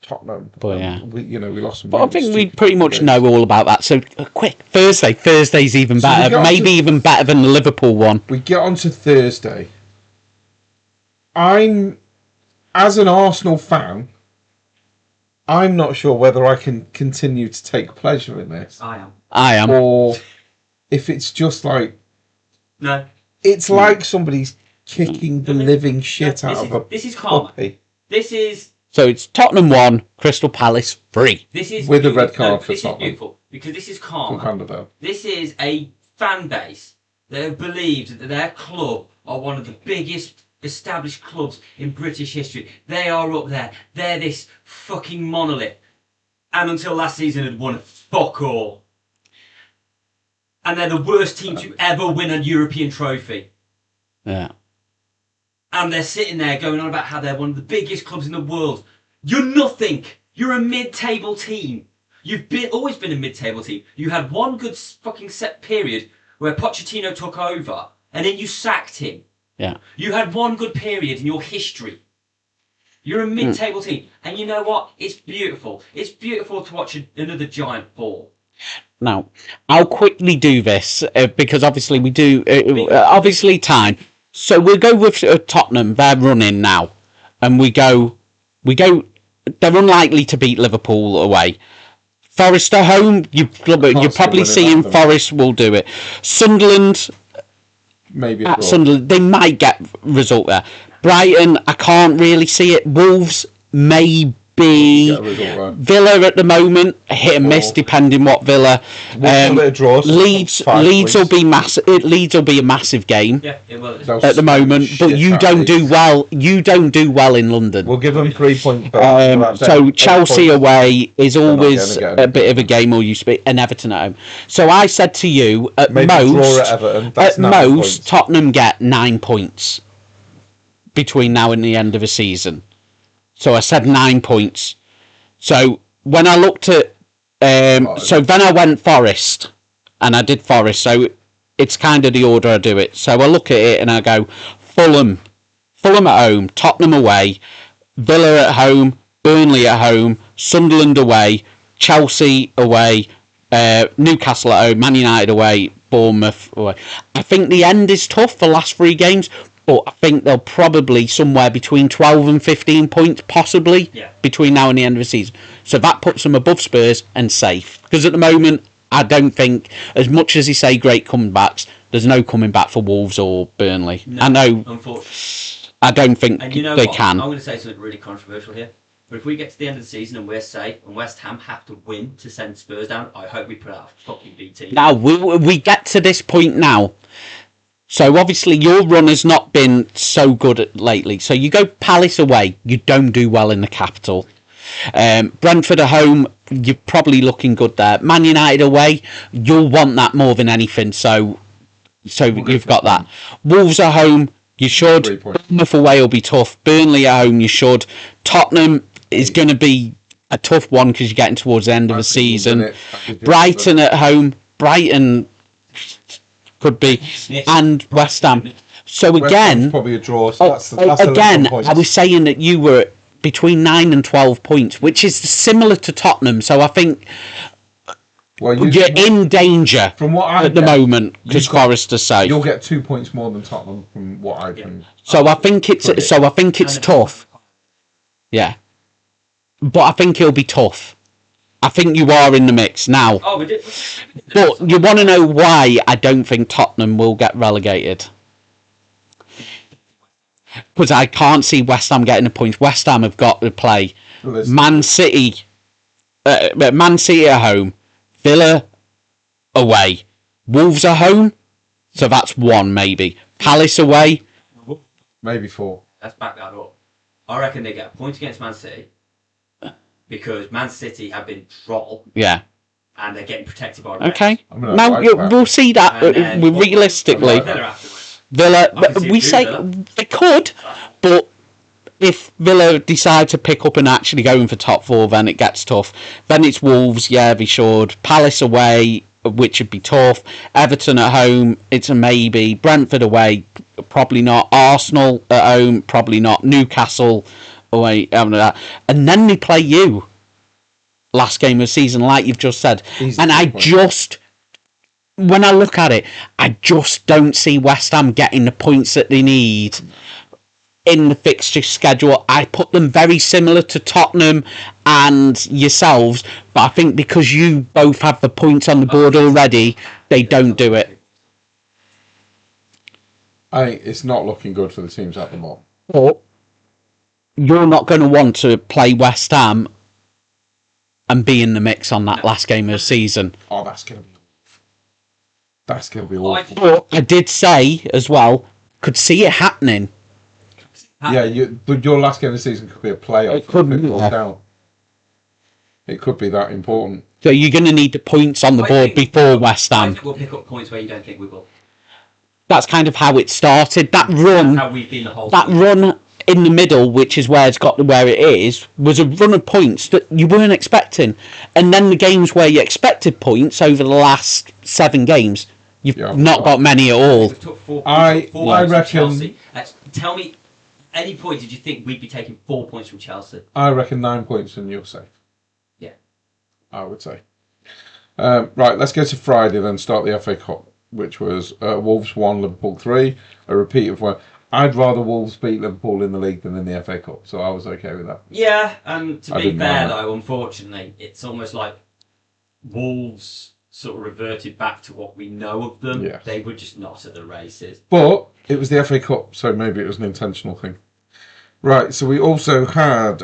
[SPEAKER 1] Tottenham.
[SPEAKER 2] But
[SPEAKER 1] we lost them.
[SPEAKER 2] But I think we pretty much know all about that. So quick, Thursday's even better. Maybe even better than the Liverpool one.
[SPEAKER 1] We get on to Thursday. As an Arsenal fan, I'm not sure whether I can continue to take pleasure in this.
[SPEAKER 3] I
[SPEAKER 2] am.
[SPEAKER 1] Or if it's just like...
[SPEAKER 3] No.
[SPEAKER 1] It's like somebody's kicking the living shit out of a
[SPEAKER 3] This is calm.
[SPEAKER 1] puppy.
[SPEAKER 3] This is...
[SPEAKER 2] So it's Tottenham 1, Crystal Palace 3.
[SPEAKER 3] This is
[SPEAKER 1] with a red card for Tottenham.
[SPEAKER 3] This is beautiful, because this is calm.
[SPEAKER 1] Canada.
[SPEAKER 3] This is a fan base that have believed that their club are one of the biggest established clubs in British history. They are up there. They're this fucking monolith. And until last season had won fuck all. And they're the worst team to ever win a European trophy.
[SPEAKER 2] Yeah.
[SPEAKER 3] And they're sitting there going on about how they're one of the biggest clubs in the world. You're nothing. You're a mid-table team. You've always been a mid-table team. You had one good fucking set period where Pochettino took over and then you sacked him.
[SPEAKER 2] Yeah.
[SPEAKER 3] You had one good period in your history. You're a mid-table team. And you know what? It's beautiful. It's beautiful to watch another giant fall.
[SPEAKER 2] Now, I'll quickly do this because obviously we do... obviously time. So we'll go with Tottenham. They're running now. And we go... They're unlikely to beat Liverpool away. Forest at home, you're probably seeing Forest will do it. Sunderland...
[SPEAKER 1] maybe
[SPEAKER 2] at Sunderland. They might get result there. Brighton, I can't really see it. Wolves, maybe. Villa at the moment, hit and miss depending what Villa. Leeds will be massive. Leeds will be a massive game.
[SPEAKER 3] Yeah, it will.
[SPEAKER 2] At the moment, but you don't do well. You don't do well in London.
[SPEAKER 4] We'll give them 3 points.
[SPEAKER 2] So Chelsea away is always a bit of a game, or used to be, and Everton at home. So I said to you, at most, Tottenham get 9 points between now and the end of the season. So I said 9 points. So when I looked at, so then I went Forest, and I did Forest. So it's kind of the order I do it. So I look at it and I go Fulham at home, Tottenham away, Villa at home, Burnley at home, Sunderland away, Chelsea away, Newcastle at home, Man United away, Bournemouth away. I think the end is tough, the last 3 games. But I think they'll probably somewhere between 12 and 15 points, possibly, between now and the end of the season. So that puts them above Spurs and safe. Because at the moment, I don't think, as much as you say great comebacks, there's no coming back for Wolves or Burnley.
[SPEAKER 3] No,
[SPEAKER 2] I know.
[SPEAKER 3] Unfortunately.
[SPEAKER 2] I don't think they can.
[SPEAKER 3] I'm going to say something really controversial here. But if we get to the end of the season and we're safe, and West Ham have to win to send Spurs down, I hope we put out a fucking BT.
[SPEAKER 2] Now, we get to this point now. So obviously your run has not been so good lately. So you go Palace away, you don't do well in the capital. Brentford at home, you're probably looking good there. Man United away, you'll want that more than anything. So you've got that. Wolves at home, you should. Bournemouth away will be tough. Burnley at home, you should. Tottenham is going to be a tough one because you're getting towards the end of the season. Brighton at home, Brighton could be, and West Ham. So again,
[SPEAKER 4] probably a draw. So that's
[SPEAKER 2] again, I was saying that you were between 9 and 12 points, which is similar to Tottenham. So I think you're in danger
[SPEAKER 1] from what
[SPEAKER 2] at the moment, because Forest are safe.
[SPEAKER 1] You'll get 2 points more than Tottenham from what I can.
[SPEAKER 2] So I think it's tough. Yeah, but I think it'll be tough. I think you are in the mix now.
[SPEAKER 3] Oh, we did.
[SPEAKER 2] But you want to know why I don't think Tottenham will get relegated? Because I can't see West Ham getting the points. West Ham have got to play Man City at home, Villa away, Wolves at home. So that's 1 maybe. Palace away,
[SPEAKER 1] maybe 4.
[SPEAKER 3] Let's back that up. I reckon they get a point against Man City. Because Man City have been droll.
[SPEAKER 2] Yeah.
[SPEAKER 3] And they're getting protected by
[SPEAKER 2] Okay. Now, we'll see that realistically. Villa, we say they could, but if Villa decide to pick up and actually go in for top 4, then it gets tough. Then it's Wolves, yeah, they should. Palace away, which would be tough. Everton at home, it's a maybe. Brentford away, probably not. Arsenal at home, probably not. Newcastle away, and then they play you last game of the season, like you've just said. And when I look at it, I just don't see West Ham getting the points that they need in the fixture schedule. I put them very similar to Tottenham and yourselves, but I think because you both have the points on the board already, they don't do it.
[SPEAKER 1] I think it's not looking good for the teams at the moment.
[SPEAKER 2] But you're not going to want to play West Ham and be in the mix on that last game of the season.
[SPEAKER 1] Oh, that's going to be awful.
[SPEAKER 2] But I did say as well, could see it happening.
[SPEAKER 1] Yeah, but your last game of the season could be a playoff. It could be down. It could be that important.
[SPEAKER 2] So you're going to need the points on the board before West Ham.
[SPEAKER 3] I think we'll pick up points where you don't think we will.
[SPEAKER 2] That's kind of how it started. That run.
[SPEAKER 3] That's how we've been the whole
[SPEAKER 2] that
[SPEAKER 3] season.
[SPEAKER 2] Run in the middle, which is where it's got to where it is, was a run of points that you weren't expecting. And then the games where you expected points over the last 7 games, you've not got many at all.
[SPEAKER 3] We took 4
[SPEAKER 1] I reckon.
[SPEAKER 3] Tell me, any point did you think we'd be taking 4 points from Chelsea?
[SPEAKER 1] I reckon 9 points and you're safe.
[SPEAKER 3] Yeah.
[SPEAKER 1] I would say. Right, let's go to Friday then, start the FA Cup, which was Wolves 1, Liverpool 3, a repeat of one. I'd rather Wolves beat Liverpool in the league than in the FA Cup, so I was okay with that.
[SPEAKER 3] Yeah, and to be fair though, unfortunately, it's almost like Wolves sort of reverted back to what we know of them.
[SPEAKER 1] Yes.
[SPEAKER 3] They were just not at the races.
[SPEAKER 1] But it was the FA Cup, so maybe it was an intentional thing. Right, so we also had,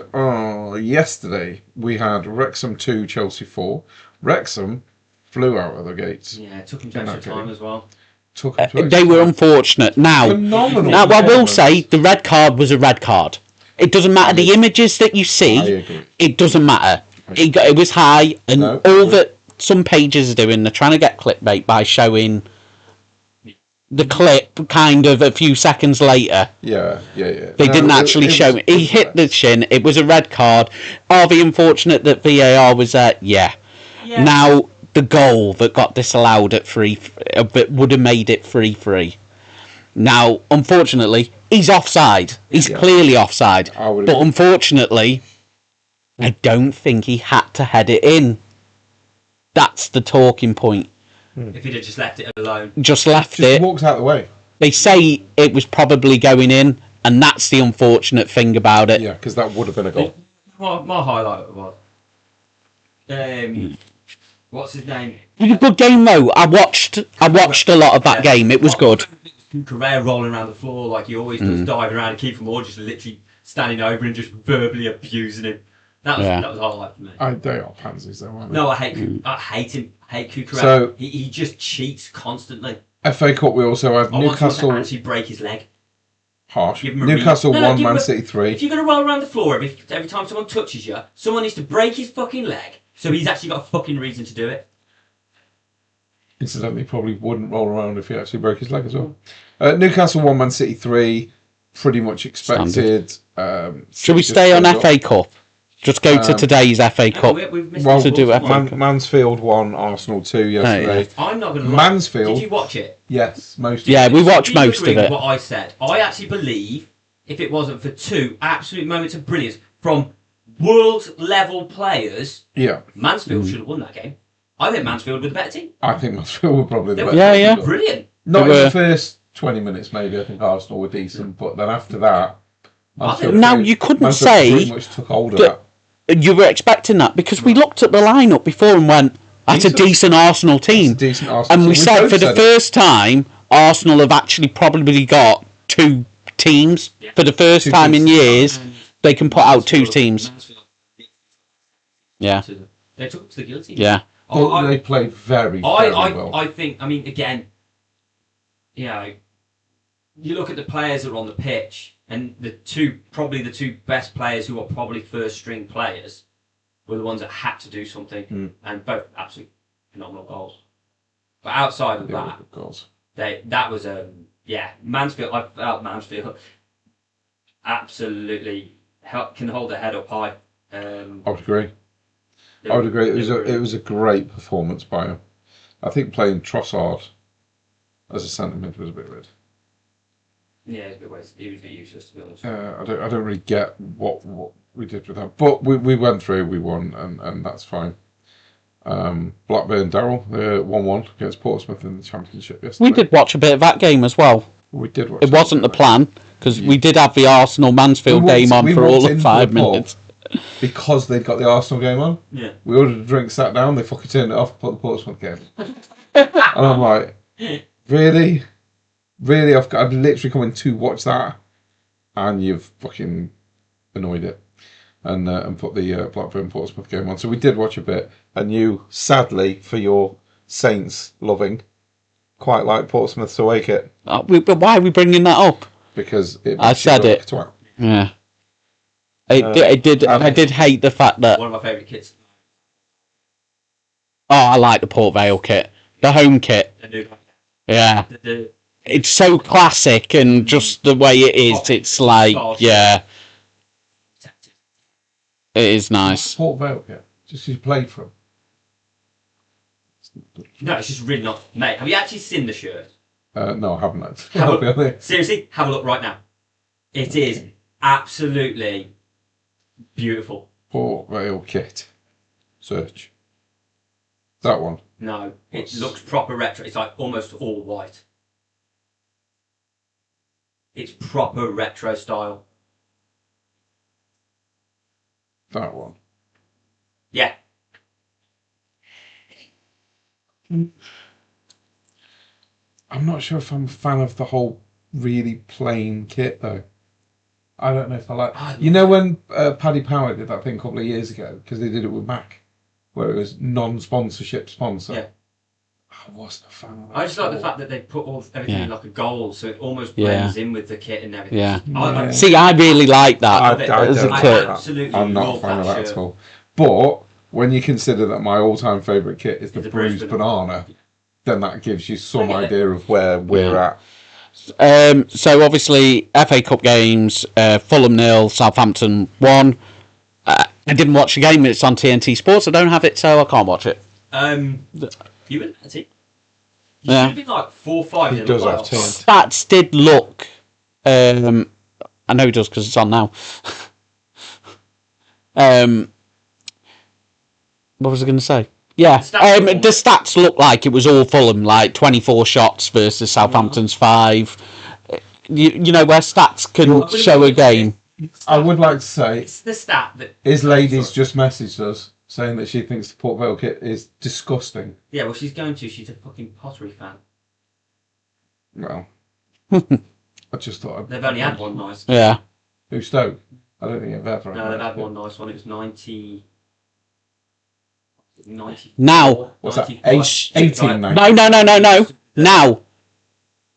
[SPEAKER 1] yesterday, we had Wrexham 2, Chelsea 4. Wrexham flew out of the gates.
[SPEAKER 3] Yeah, it took them to extra time as well.
[SPEAKER 1] Took them to
[SPEAKER 2] They
[SPEAKER 1] extra
[SPEAKER 2] were
[SPEAKER 1] time.
[SPEAKER 2] unfortunate. Now,
[SPEAKER 1] Phenomenal
[SPEAKER 2] I will
[SPEAKER 1] performance.
[SPEAKER 2] say the red card was a red card. It doesn't matter the images that you
[SPEAKER 1] I
[SPEAKER 2] see.
[SPEAKER 1] agree.
[SPEAKER 2] It doesn't matter. It was high, and
[SPEAKER 1] No,
[SPEAKER 2] all that some pages are doing, they're trying to get clickbait by showing the clip kind of a few seconds later.
[SPEAKER 1] Yeah.
[SPEAKER 2] They didn't actually show it. He hit the chin. It was a red card. Are we unfortunate that VAR was there? Yeah. Now, the goal that got disallowed at would have made it 3-3. Now, unfortunately, he's offside. He's clearly offside. But unfortunately, I don't think he had to head it in. That's the talking point.
[SPEAKER 3] If he'd have just left it alone.
[SPEAKER 2] Just left
[SPEAKER 1] Just
[SPEAKER 2] it.
[SPEAKER 1] walked out of the way.
[SPEAKER 2] They say it was probably going in, and that's the unfortunate thing about it.
[SPEAKER 1] Yeah, because that would have been a goal.
[SPEAKER 3] My highlight was... what's his name?
[SPEAKER 2] It was a good game though. I watched a lot of that game. It was good.
[SPEAKER 3] Correa rolling around the floor like he always does, diving around, and Keith Moore just literally standing over and just verbally abusing him. That was a highlight for me.
[SPEAKER 1] They are pansies though, aren't they?
[SPEAKER 3] No, I hate him. I hate Kukurea.
[SPEAKER 1] So-
[SPEAKER 3] he just cheats constantly.
[SPEAKER 1] FA Cup, we also had
[SPEAKER 3] I want him
[SPEAKER 1] Newcastle.
[SPEAKER 3] to actually break his leg.
[SPEAKER 1] Harsh.
[SPEAKER 3] Give him a
[SPEAKER 1] Newcastle
[SPEAKER 3] read. No,
[SPEAKER 1] 1,
[SPEAKER 3] give him
[SPEAKER 1] Man
[SPEAKER 3] a-
[SPEAKER 1] City 3.
[SPEAKER 3] If you're going to roll around the floor every time someone touches you, someone needs to break his fucking leg so he's actually got a fucking reason to do it.
[SPEAKER 1] Incidentally, probably wouldn't roll around if he actually broke his leg as well. Newcastle 1, Man City 3. Pretty much expected.
[SPEAKER 2] Should we stay on FA Cup? Just go to today's FA Cup.
[SPEAKER 3] We've missed
[SPEAKER 1] Well,
[SPEAKER 2] to do
[SPEAKER 3] one.
[SPEAKER 2] FA
[SPEAKER 1] Mansfield 1, Arsenal 2 yesterday.
[SPEAKER 3] I'm not going to lie.
[SPEAKER 1] Mansfield.
[SPEAKER 3] Did you watch it?
[SPEAKER 1] Yes, most.
[SPEAKER 2] Yeah, we watched
[SPEAKER 3] Do you
[SPEAKER 2] most
[SPEAKER 3] agree
[SPEAKER 2] of
[SPEAKER 3] with
[SPEAKER 2] it.
[SPEAKER 3] what I said? I actually believe if it wasn't for two absolute moments of brilliance from world level players,
[SPEAKER 1] Yeah,
[SPEAKER 3] Mansfield should have won that game. I think Mansfield were the better team.
[SPEAKER 1] I think Mansfield were probably the best.
[SPEAKER 2] Yeah.
[SPEAKER 3] Brilliant.
[SPEAKER 1] Not in
[SPEAKER 2] They were-
[SPEAKER 1] the first 20 minutes, maybe. I think Arsenal were decent, but then after that, Mansfield
[SPEAKER 2] Now,
[SPEAKER 1] pretty-
[SPEAKER 2] you couldn't
[SPEAKER 1] Mansfield
[SPEAKER 2] say
[SPEAKER 1] pretty much took hold of
[SPEAKER 2] that-
[SPEAKER 1] that.
[SPEAKER 2] You were expecting that because we looked at the lineup before and went, that's a decent Arsenal team.
[SPEAKER 1] That's a decent Arsenal
[SPEAKER 2] And we
[SPEAKER 1] team.
[SPEAKER 2] said
[SPEAKER 1] both
[SPEAKER 2] for the
[SPEAKER 1] said it.
[SPEAKER 2] first time, Arsenal have actually probably got two teams. For the first
[SPEAKER 1] Two
[SPEAKER 2] time in
[SPEAKER 1] teams.
[SPEAKER 2] years, they can put out two teams. Yeah.
[SPEAKER 3] They took it to the guillotine.
[SPEAKER 2] Yeah.
[SPEAKER 1] But they played very well.
[SPEAKER 3] I think, I mean, again, you know, you look at the players that are on the pitch, and probably the two best players who are probably first string players were the ones that had to do something, and both absolutely phenomenal goals. But outside of
[SPEAKER 1] They were
[SPEAKER 3] that,
[SPEAKER 1] good goals.
[SPEAKER 3] that was Mansfield. I felt Mansfield absolutely can hold their head up high.
[SPEAKER 1] I would agree. It was a great performance by him. I think playing Trossard as a centre mid was a bit weird.
[SPEAKER 3] Yeah, it's a bit waste. He was a bit useless, to be honest.
[SPEAKER 1] I don't really get what we did with that, but we went through, we won, and that's fine. Blackburn Darrell 1-1 against Portsmouth in the Championship yesterday.
[SPEAKER 2] We did watch a bit of that game as well.
[SPEAKER 1] We did watch
[SPEAKER 2] It wasn't the plan because we did have the Arsenal Mansfield game on for all of 5 minutes.
[SPEAKER 1] Because they'd got the Arsenal game on.
[SPEAKER 3] Yeah.
[SPEAKER 1] We ordered a drink, sat down, they fucking turned it off, put the Portsmouth game. And I'm like, really? Really? I've literally come in to watch that, and you've fucking annoyed it. And put the Blackburn Portsmouth game on. So we did watch a bit, and you, sadly, for your Saints loving, quite like Portsmouth's away kit.
[SPEAKER 2] But why are we bringing that up?
[SPEAKER 1] Because
[SPEAKER 2] I said it.
[SPEAKER 1] Twat.
[SPEAKER 2] Yeah. I did hate the fact that...
[SPEAKER 3] One of my favourite kits.
[SPEAKER 2] Oh, I like the Port Vale kit. The home kit.
[SPEAKER 3] The new
[SPEAKER 2] Yeah.
[SPEAKER 3] the
[SPEAKER 2] It's so classic and just the way it is, it's like, yeah. It is nice.
[SPEAKER 1] Port Vale kit. Just 'cause you played for 'em.
[SPEAKER 3] No, it's just really not. Mate, have you actually seen the shirt?
[SPEAKER 1] No, I haven't. Actually.
[SPEAKER 3] Have
[SPEAKER 1] I'll be
[SPEAKER 3] a,
[SPEAKER 1] honest.
[SPEAKER 3] seriously, have a look right now. It is absolutely beautiful.
[SPEAKER 1] Port Vale kit. Search. That one.
[SPEAKER 3] No, it looks proper retro. It's like almost all white. It's proper retro style.
[SPEAKER 1] That one.
[SPEAKER 3] Yeah.
[SPEAKER 1] I'm not sure if I'm a fan of the whole really plain kit though. I don't know if I like. You know when Paddy Power did that thing a couple of years ago because they did it with Mac, where it was non-sponsorship sponsor.
[SPEAKER 3] Yeah.
[SPEAKER 1] I wasn't a fan of that.
[SPEAKER 3] I just like the fact that they put everything in like a gold, so it almost blends in with the kit and everything.
[SPEAKER 2] Yeah. See, I really like that as a kit.
[SPEAKER 3] Absolutely,
[SPEAKER 1] I'm not a fan of that at all. But when you consider that my all-time favourite kit is the bruised banana, then that gives you some idea of where we're at.
[SPEAKER 2] So obviously, FA Cup games, Fulham 0, Southampton 1. I didn't watch the game. It's on TNT Sports. I don't have it, so I can't watch it.
[SPEAKER 3] You would, that's it. You should have been like 4-5 in the playoffs.
[SPEAKER 2] Stats did look. I know it does because it's on now. What was I going to say? Yeah, the stats look like it was all Fulham, like 24 shots versus Southampton's 5. You know where stats can show a game.
[SPEAKER 1] I would like to say
[SPEAKER 3] it's the stat that
[SPEAKER 1] his lady's just messaged us saying that she thinks the Port Vale kit is disgusting.
[SPEAKER 3] Yeah, well, she's going to. She's a fucking Pottery fan.
[SPEAKER 1] Well, I just thought
[SPEAKER 3] they've only had one nice.
[SPEAKER 2] Yeah.
[SPEAKER 1] Who, Stoke? I don't think they've ever.
[SPEAKER 3] No, they've had one nice one. It was 90.
[SPEAKER 2] Now,
[SPEAKER 1] what's that? 18.
[SPEAKER 2] No. Now,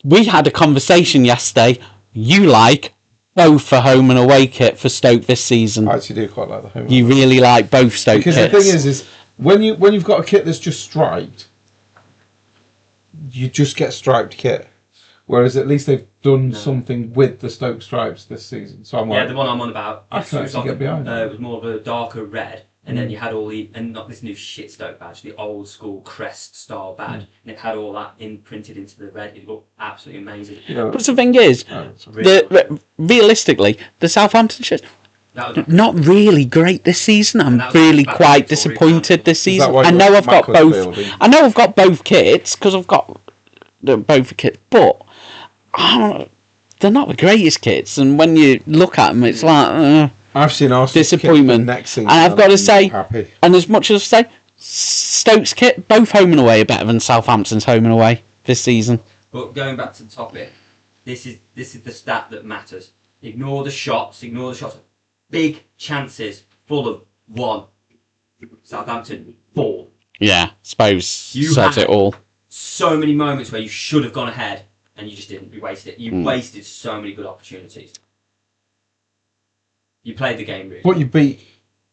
[SPEAKER 2] we had a conversation yesterday. You like both for home and away kit for Stoke this season.
[SPEAKER 1] I actually do quite like the home.
[SPEAKER 2] You really like both Stoke
[SPEAKER 1] because
[SPEAKER 2] kits.
[SPEAKER 1] The thing is when you've got a kit that's just striped, you just get striped kit. Whereas at least they've done something with the Stoke stripes this season. So I'm like,
[SPEAKER 3] the one I'm on about.
[SPEAKER 1] I can actually get behind it.
[SPEAKER 3] It was more of a darker red. And then you had all and not this new shit Stoke badge, the old school crest style badge, and it had all that imprinted into the red. It looked absolutely amazing.
[SPEAKER 2] But the thing is, realistically, the Southampton shirts not really great this season. I'm really quite disappointed this season. I know I've got both. I know I've got both kits because I've got both kits, but they're not the greatest kits. And when you look at them, it's like.
[SPEAKER 1] I've seen Arsenal
[SPEAKER 2] disappointment
[SPEAKER 1] next season,
[SPEAKER 2] and I've got to say,
[SPEAKER 1] happy.
[SPEAKER 2] And as much as I say, Stoke's kit, both home and away, are better than Southampton's home and away this season.
[SPEAKER 3] But going back to the topic, this is the stat that matters. Ignore the shots. Big chances. Fulham 1, Southampton 4.
[SPEAKER 2] Yeah, suppose says it all.
[SPEAKER 3] So many moments where you should have gone ahead and you just didn't. You wasted it. You wasted so many good opportunities. You played the game really.
[SPEAKER 1] But you beat.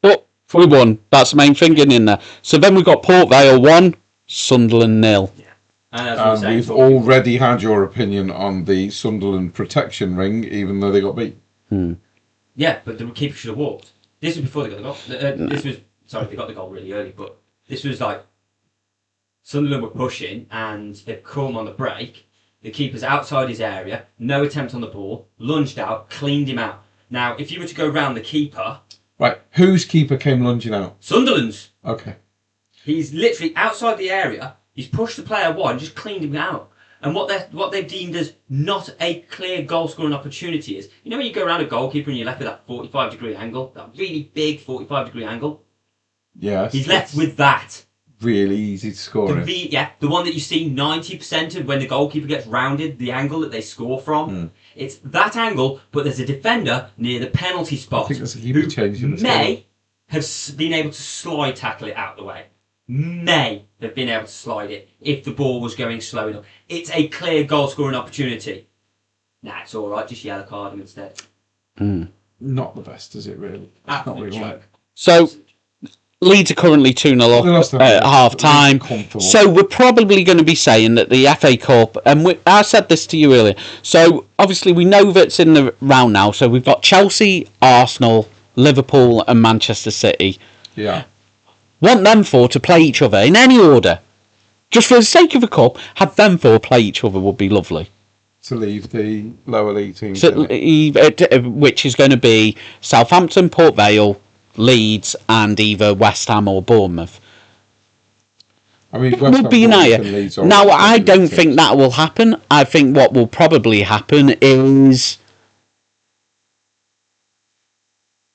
[SPEAKER 2] But we won. That's the main thing in there. So then we got Port Vale 1, Sunderland 0.
[SPEAKER 3] Yeah. And
[SPEAKER 1] we've already had your opinion on the Sunderland protection ring, even though they got beat.
[SPEAKER 3] Yeah, but the keeper should have walked. This was before they got the goal. They got the goal really early, but this was like Sunderland were pushing and they've come on the break. The keeper's outside his area, no attempt on the ball, lunged out, cleaned him out. Now, if you were to go round the keeper...
[SPEAKER 1] Right, whose keeper came lunging out?
[SPEAKER 3] Sunderland's.
[SPEAKER 1] Okay.
[SPEAKER 3] He's literally outside the area, he's pushed the player wide and just cleaned him out. And what they've deemed as not a clear goal-scoring opportunity is... You know when you go around a goalkeeper and you're left with that 45-degree angle? That really big 45-degree angle?
[SPEAKER 1] Yes.
[SPEAKER 3] He's left with that.
[SPEAKER 1] Really easy to score in.
[SPEAKER 3] The one that you see 90% of when the goalkeeper gets rounded, the angle that they score from. It's that angle, but there's a defender near the penalty spot.
[SPEAKER 1] I think that's a keeper change in the
[SPEAKER 3] may have been able to slide tackle it out of the way. May have been able to slide it if the ball was going slow enough. It's a clear goal scoring opportunity. Nah, it's alright, just yellow card him instead.
[SPEAKER 1] Not the best, is it really? Not really
[SPEAKER 3] joke.
[SPEAKER 2] So Leeds are currently 2-0 up at half time. So we're probably going to be saying that the FA Cup, and I said this to you earlier, so obviously we know that's in the round now, so we've got Chelsea, Arsenal, Liverpool and Manchester City.
[SPEAKER 1] Yeah.
[SPEAKER 2] Want them four to play each other in any order. Just for the sake of the cup, have them four play each other would be lovely.
[SPEAKER 1] To leave the lower league teams.
[SPEAKER 2] So, which is going to be Southampton, Port Vale, Leeds and either West Ham or Bournemouth.
[SPEAKER 1] I mean,
[SPEAKER 2] it will be United. Now, I don't think that will happen. I think what will probably happen is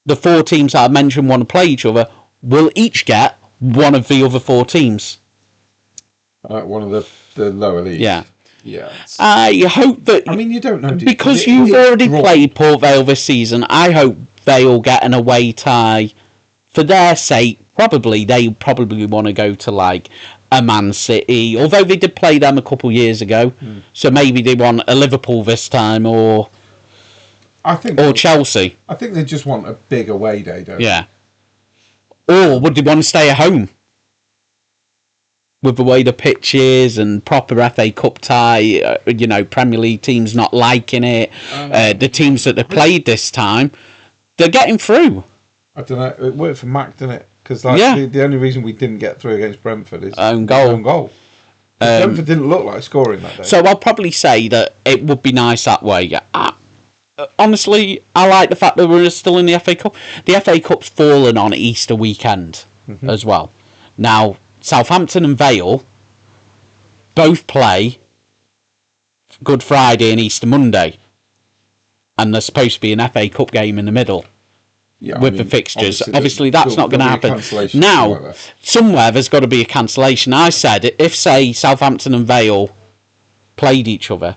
[SPEAKER 2] the four teams that I mentioned want to play each other will each get one of the other four teams.
[SPEAKER 1] One of the lower leagues.
[SPEAKER 2] Yeah.
[SPEAKER 1] Yeah.
[SPEAKER 2] I hope that...
[SPEAKER 1] I mean, you don't know, do you?
[SPEAKER 2] Because you've already played Port Vale this season, I hope they'll get an away tie. For their sake, they probably want to go to, like, a Man City, although they did play them a couple years ago, so maybe they want a Liverpool this time, or Chelsea.
[SPEAKER 1] I think they just want a big away day, don't they?
[SPEAKER 2] Yeah. Or would they want to stay at home? With the way the pitch is and proper FA Cup tie, Premier League teams not liking it, the teams that they played this time, they're getting through.
[SPEAKER 1] I don't know, it worked for Mac, didn't it? Because the only reason we didn't get through against Brentford is
[SPEAKER 2] own goal.
[SPEAKER 1] Brentford didn't look like scoring that day.
[SPEAKER 2] So I'll probably say that it would be nice that way. Honestly, I like the fact that we're still in the FA Cup. The FA Cup's fallen on Easter weekend as well. Now, Southampton and Vale both play Good Friday and Easter Monday. And there's supposed to be an FA Cup game in the middle. Yeah, the fixtures. Obviously that's not going to happen. Now, somewhere there's got to be a cancellation. I said, if, say, Southampton and Vale played each other,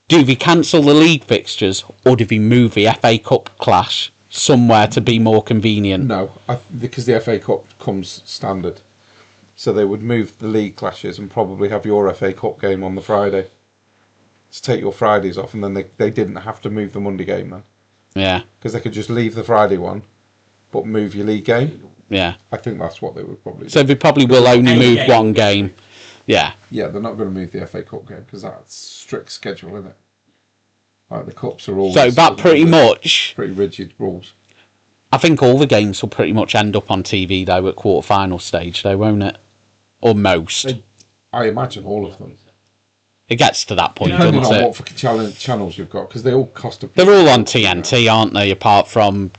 [SPEAKER 2] do we cancel the league fixtures, or do we move the FA Cup clash somewhere to be more convenient?
[SPEAKER 1] No, because the FA Cup comes standard. So they would move the league clashes and probably have your FA Cup game on the Friday. To take your Fridays off, and then they didn't have to move the Monday game then.
[SPEAKER 2] Yeah.
[SPEAKER 1] Because they could just leave the Friday one, but move your league game.
[SPEAKER 2] Yeah.
[SPEAKER 1] I think that's what they would probably do.
[SPEAKER 2] So they probably will only move one game. Yeah.
[SPEAKER 1] Yeah, they're not going to move the FA Cup game, because that's strict schedule, isn't it? Like, the Cups are always...
[SPEAKER 2] So that pretty much...
[SPEAKER 1] Pretty rigid rules.
[SPEAKER 2] I think all the games will pretty much end up on TV, though, at quarter-final stage, though, won't it? Or most.
[SPEAKER 1] I imagine all of them.
[SPEAKER 2] It gets to that point,
[SPEAKER 1] depending
[SPEAKER 2] doesn't
[SPEAKER 1] on
[SPEAKER 2] it?
[SPEAKER 1] what fucking channels you've got, because they all cost a...
[SPEAKER 2] They're all on TNT, aren't they? Apart from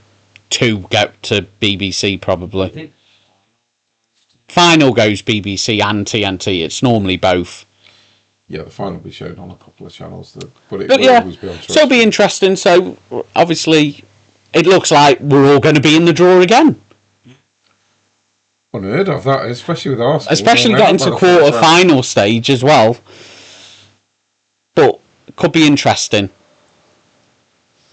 [SPEAKER 2] 2 go to BBC, probably. Final goes BBC and TNT. It's normally both.
[SPEAKER 1] Yeah, the final will be shown on a couple of channels, but it will always be on...
[SPEAKER 2] So it'll be interesting. So, obviously, it looks like we're all going to be in the draw again.
[SPEAKER 1] Unheard of that, especially with Arsenal.
[SPEAKER 2] Especially getting to quarter-final stage as well. But it could be interesting.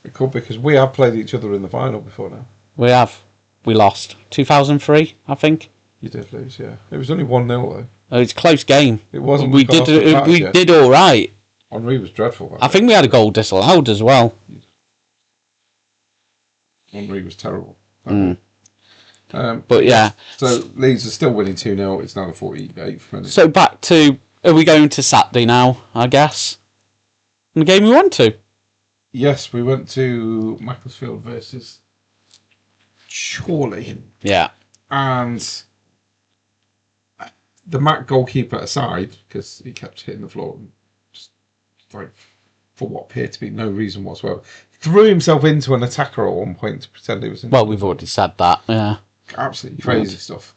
[SPEAKER 1] It could, because we have played each other in the final before now.
[SPEAKER 2] We have. We lost. 2003, I think.
[SPEAKER 1] You did lose, yeah. It was only 1-0 though.
[SPEAKER 2] Oh, it's a close game.
[SPEAKER 1] It wasn't.
[SPEAKER 2] We did all right.
[SPEAKER 1] Henry was dreadful.
[SPEAKER 2] I think we had a goal disallowed as well.
[SPEAKER 1] Henry was terrible.
[SPEAKER 2] But yeah.
[SPEAKER 1] So Leeds are still winning 2-0. It's now the 48th minute.
[SPEAKER 2] So back to... Are we going to Saturday now, I guess? The game we went to?
[SPEAKER 1] Yes, we went to Macclesfield versus Chorley.
[SPEAKER 2] Yeah.
[SPEAKER 1] And the Mac goalkeeper aside, because he kept hitting the floor, and just like for what appeared to be no reason whatsoever, threw himself into an attacker at one point to pretend he was in.
[SPEAKER 2] Well, we've already said that, yeah.
[SPEAKER 1] Absolutely crazy stuff.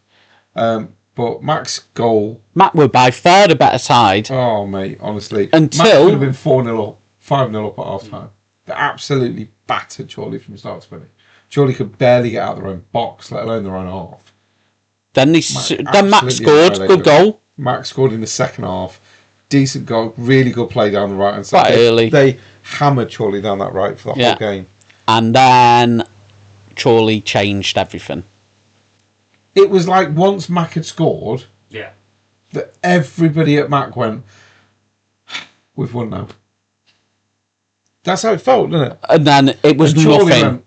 [SPEAKER 1] But Mac's goal...
[SPEAKER 2] Mac were by far the better side.
[SPEAKER 1] Oh, mate, honestly.
[SPEAKER 2] Until...
[SPEAKER 1] Mac could have been 4-0 up, 5-0 up at half-time. They absolutely battered Chorley from start to finish. Chorley could barely get out of their own box, let alone their own half.
[SPEAKER 2] Then Mac scored. Good goal.
[SPEAKER 1] Mac scored in the second half. Decent goal. Really good play down the right-hand side.
[SPEAKER 2] Quite early.
[SPEAKER 1] They hammered Chorley down that right for the whole game.
[SPEAKER 2] And then Chorley changed everything.
[SPEAKER 1] It was like once Mac had scored, that everybody at Mac went, we've won now. That's how it felt, didn't it?
[SPEAKER 2] And then it was nothing.
[SPEAKER 1] Went,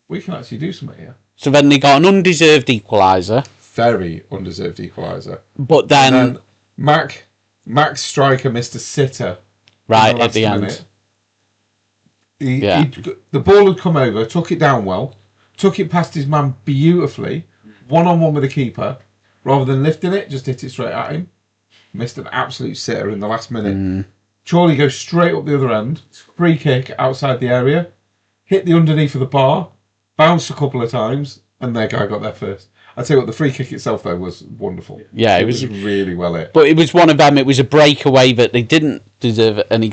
[SPEAKER 1] we can actually do something here.
[SPEAKER 2] So then they got an undeserved equaliser.
[SPEAKER 1] Very undeserved equaliser.
[SPEAKER 2] But then
[SPEAKER 1] Mac's striker missed a sitter.
[SPEAKER 2] Right at the end.
[SPEAKER 1] The ball had come over, took it down well, took it past his man beautifully, one-on-one with the keeper, rather than lifting it, just hit it straight at him. Missed an absolute sitter in the last minute. Chorley goes straight up the other end, free kick outside the area, hit the underneath of the bar, bounced a couple of times, and their guy got there first. I tell you what, the free kick itself though was wonderful.
[SPEAKER 2] Yeah,
[SPEAKER 1] it was really well hit.
[SPEAKER 2] But it was one of them. It was a breakaway that they didn't deserve it, and he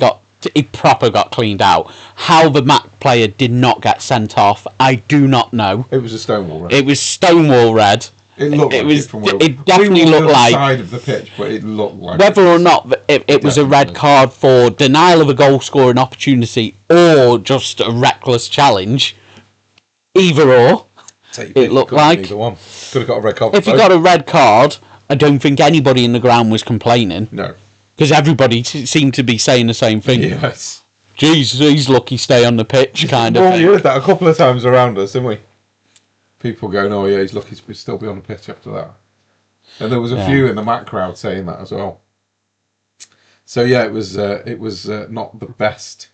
[SPEAKER 2] proper got cleaned out. How the Mac player did not get sent off, I do not know.
[SPEAKER 1] It was a Stonewall red.
[SPEAKER 2] It was Stonewall red,
[SPEAKER 1] It looked like
[SPEAKER 2] was.
[SPEAKER 1] it from where
[SPEAKER 2] It definitely
[SPEAKER 1] we were on
[SPEAKER 2] looked
[SPEAKER 1] the
[SPEAKER 2] like
[SPEAKER 1] side of the pitch, but it looked like
[SPEAKER 2] whether or not it was a red
[SPEAKER 1] Definitely.
[SPEAKER 2] card for denial of a goal scoring opportunity or just a reckless challenge. Either or, it looked like.
[SPEAKER 1] Either one. Could have got a red card.
[SPEAKER 2] If he got a red card, I don't think anybody in the ground was complaining.
[SPEAKER 1] No.
[SPEAKER 2] Because everybody seemed to be saying the same thing.
[SPEAKER 1] Yes.
[SPEAKER 2] Jeez, he's lucky stay on the pitch, kind of
[SPEAKER 1] Well,
[SPEAKER 2] thing.
[SPEAKER 1] we heard that a couple of times around us, didn't we? People going, "Oh yeah, he's lucky to still be on the pitch after that." And there was a few in the Mac crowd saying that as well. So yeah, it was not the best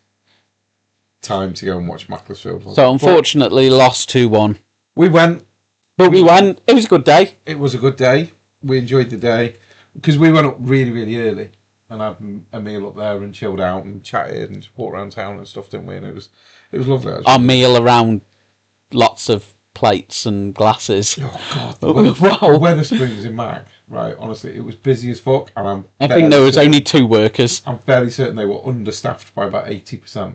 [SPEAKER 1] time to go and watch Macclesfield. Was
[SPEAKER 2] So
[SPEAKER 1] it?
[SPEAKER 2] unfortunately, lost 2-1.
[SPEAKER 1] We went.
[SPEAKER 2] But we went. It was a good day.
[SPEAKER 1] It was a good day. We enjoyed the day because we went up really, really early and had a meal up there and chilled out and chatted and walked around town and stuff, didn't we? And it was lovely. Actually.
[SPEAKER 2] Our meal around lots of plates and glasses.
[SPEAKER 1] Oh God!
[SPEAKER 2] Wow.
[SPEAKER 1] Weatherspoons in Mac, right? Honestly, it was busy as fuck, and
[SPEAKER 2] I think there was only 2 workers.
[SPEAKER 1] I'm fairly certain they were understaffed by about 80%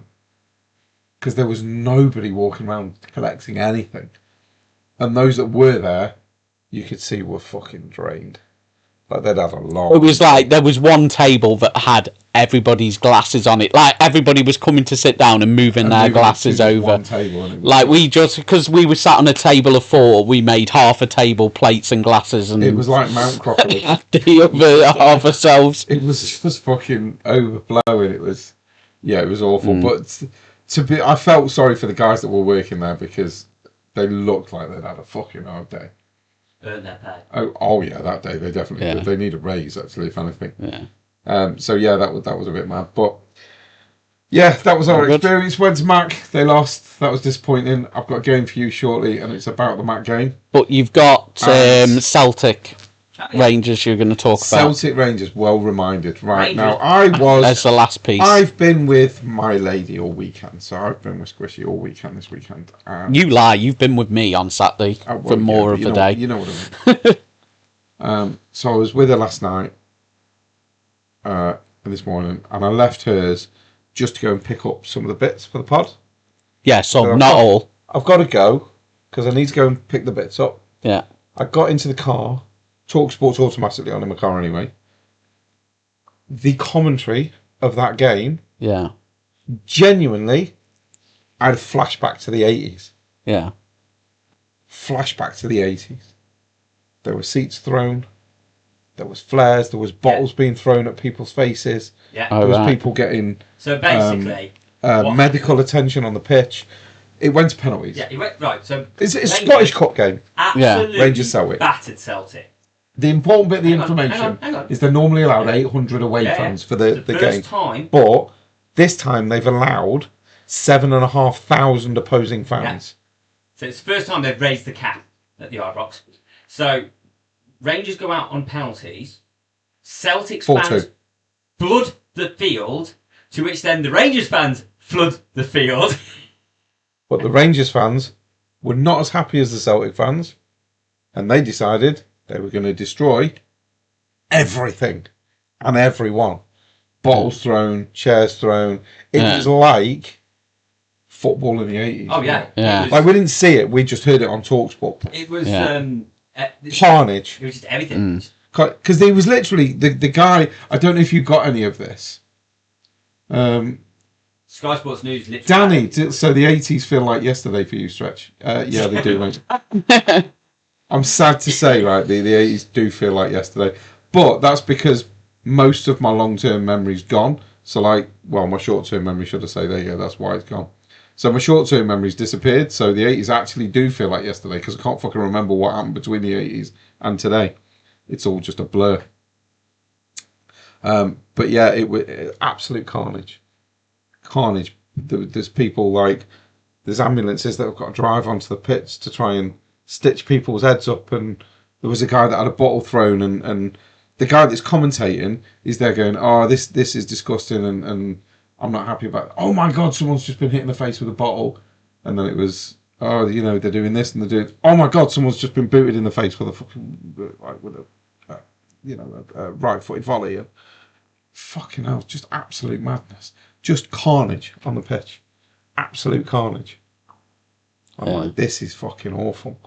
[SPEAKER 1] because there was nobody walking around collecting anything, and those that were there, you could see were fucking drained. Like they'd had a lot.
[SPEAKER 2] It was like there was one table that had everybody's glasses on it. Like everybody was coming to sit down and moving their glasses over.
[SPEAKER 1] One table and it was
[SPEAKER 2] Like we just, because we were sat on a table of 4, we made half a table plates and glasses, and
[SPEAKER 1] it was like Mount Crockett.
[SPEAKER 2] the other half ourselves.
[SPEAKER 1] It was just fucking overflowing. It was awful. But I felt sorry for the guys that were working there because they looked like they'd had a fucking hard day.
[SPEAKER 3] Earn their pay.
[SPEAKER 1] Oh yeah, that day they definitely did. They need a raise actually, if anything.
[SPEAKER 2] Yeah.
[SPEAKER 1] So yeah, that was a bit mad, but yeah, that was our experience. Went to Mac, they lost. That was disappointing. I've got a game for you shortly, and it's about the Mac game.
[SPEAKER 2] But you've got Celtic Rangers you're going to talk about.
[SPEAKER 1] Celtic Rangers, well reminded. Right
[SPEAKER 3] Rangers.
[SPEAKER 1] now,
[SPEAKER 2] That's the last piece.
[SPEAKER 1] I've been with my lady all weekend, so I've been with Squishy all weekend this weekend.
[SPEAKER 2] You lie. You've been with me on Saturday for more of the day.
[SPEAKER 1] You know what I mean. So I was with her last night, and this morning, and I left hers just to go and pick up some of the bits for the pod.
[SPEAKER 2] Yeah, so not all.
[SPEAKER 1] I've got to go because I need to go and pick the bits up.
[SPEAKER 2] Yeah.
[SPEAKER 1] I got into the car. Talk Sports automatically on in my car anyway. The commentary of that game, genuinely, I had a flashback to the 80s.
[SPEAKER 2] Yeah.
[SPEAKER 1] Flashback to the 80s. There were seats thrown. There was flares. There was bottles being thrown at people's faces.
[SPEAKER 3] Yeah.
[SPEAKER 1] There was people getting
[SPEAKER 3] So basically,
[SPEAKER 1] medical attention on the pitch. It went to penalties.
[SPEAKER 3] Yeah, it went right. So
[SPEAKER 1] it's a Scottish Cup game.
[SPEAKER 3] Absolutely
[SPEAKER 1] Rangers Celtic.
[SPEAKER 3] battered Celtic.
[SPEAKER 1] The important bit of the information
[SPEAKER 3] hang on.
[SPEAKER 1] is they're normally allowed 800 away fans for the game.
[SPEAKER 3] Time.
[SPEAKER 1] But this time they've allowed 7,500 opposing fans.
[SPEAKER 3] Yeah. So it's the first time they've raised the cap at the Hard Rocks. So Rangers go out on penalties. Celtic's
[SPEAKER 1] 4-2.
[SPEAKER 3] fans flood the field, to which then the Rangers fans flood the field.
[SPEAKER 1] But the Rangers fans were not as happy as the Celtic fans, and they decided they were going to destroy everything and everyone. Bottles thrown, chairs thrown. It was like football in the 80s.
[SPEAKER 3] Oh, yeah.
[SPEAKER 2] Yeah.
[SPEAKER 1] Like, we didn't see it, we just heard it on TalkSport.
[SPEAKER 3] It was
[SPEAKER 1] Carnage.
[SPEAKER 3] It was just everything.
[SPEAKER 1] Because there was literally the guy. I don't know if you got any of this.
[SPEAKER 3] Sky Sports News literally.
[SPEAKER 1] Danny, so the 80s feel like yesterday for you, Stretch? Yeah, they do, mate. I'm sad to say, right, the 80s do feel like yesterday. But that's because most of my long-term memory's gone. So, my short-term memory, should I say, there you go, that's why it's gone. So my short-term memory's disappeared. So the 80s actually do feel like yesterday because I can't fucking remember what happened between the 80s and today. It's all just a blur. But yeah, it was absolute carnage. Carnage. There's people there's ambulances that have got to drive onto the pitch to try and stitch people's heads up, and there was a guy that had a bottle thrown, and the guy that's commentating is there going, oh, this is disgusting, and I'm not happy about it. Oh my God, someone's just been hit in the face with a bottle. And then it was, oh, they're doing this and they're doing, oh my God, someone's just been booted in the face with a fucking, a right-footed volley. And fucking hell, just absolute madness. Just carnage on the pitch. Absolute carnage. I'm like, this is fucking awful.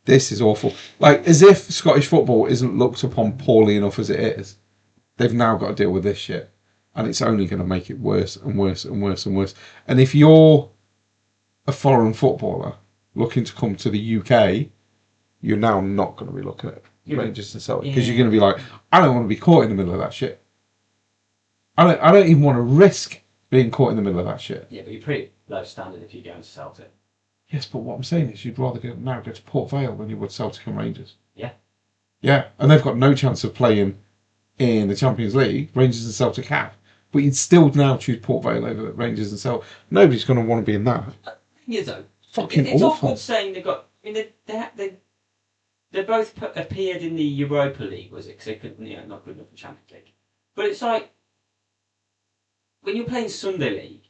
[SPEAKER 1] this is awful. Like, as if Scottish football isn't looked upon poorly enough as it is. They've now got to deal with this shit. And it's only going to make it worse and worse and worse and worse. And if you're a foreign footballer looking to come to the UK, you're now not going to be looking at Rangers and Celtic. Because you're going to be like, I don't want to be caught in the middle of that shit. I don't even want to risk being caught in the middle of that shit.
[SPEAKER 3] Yeah, but you're pretty low standard if you're going to Celtic.
[SPEAKER 1] Yes, but what I'm saying is you'd rather go to Port Vale than you would Celtic and Rangers.
[SPEAKER 3] Yeah.
[SPEAKER 1] Yeah, and they've got no chance of playing in the Champions League. Rangers and Celtic have. But you'd still now choose Port Vale over Rangers and Celtic. Nobody's going to want to be in that.
[SPEAKER 3] Yeah, though.
[SPEAKER 1] Fucking
[SPEAKER 3] it's
[SPEAKER 1] awful.
[SPEAKER 3] awkward saying they've got... I mean, they both appeared in the Europa League, was it? Because they couldn't, not good enough for Champions League. But it's like, when you're playing Sunday League,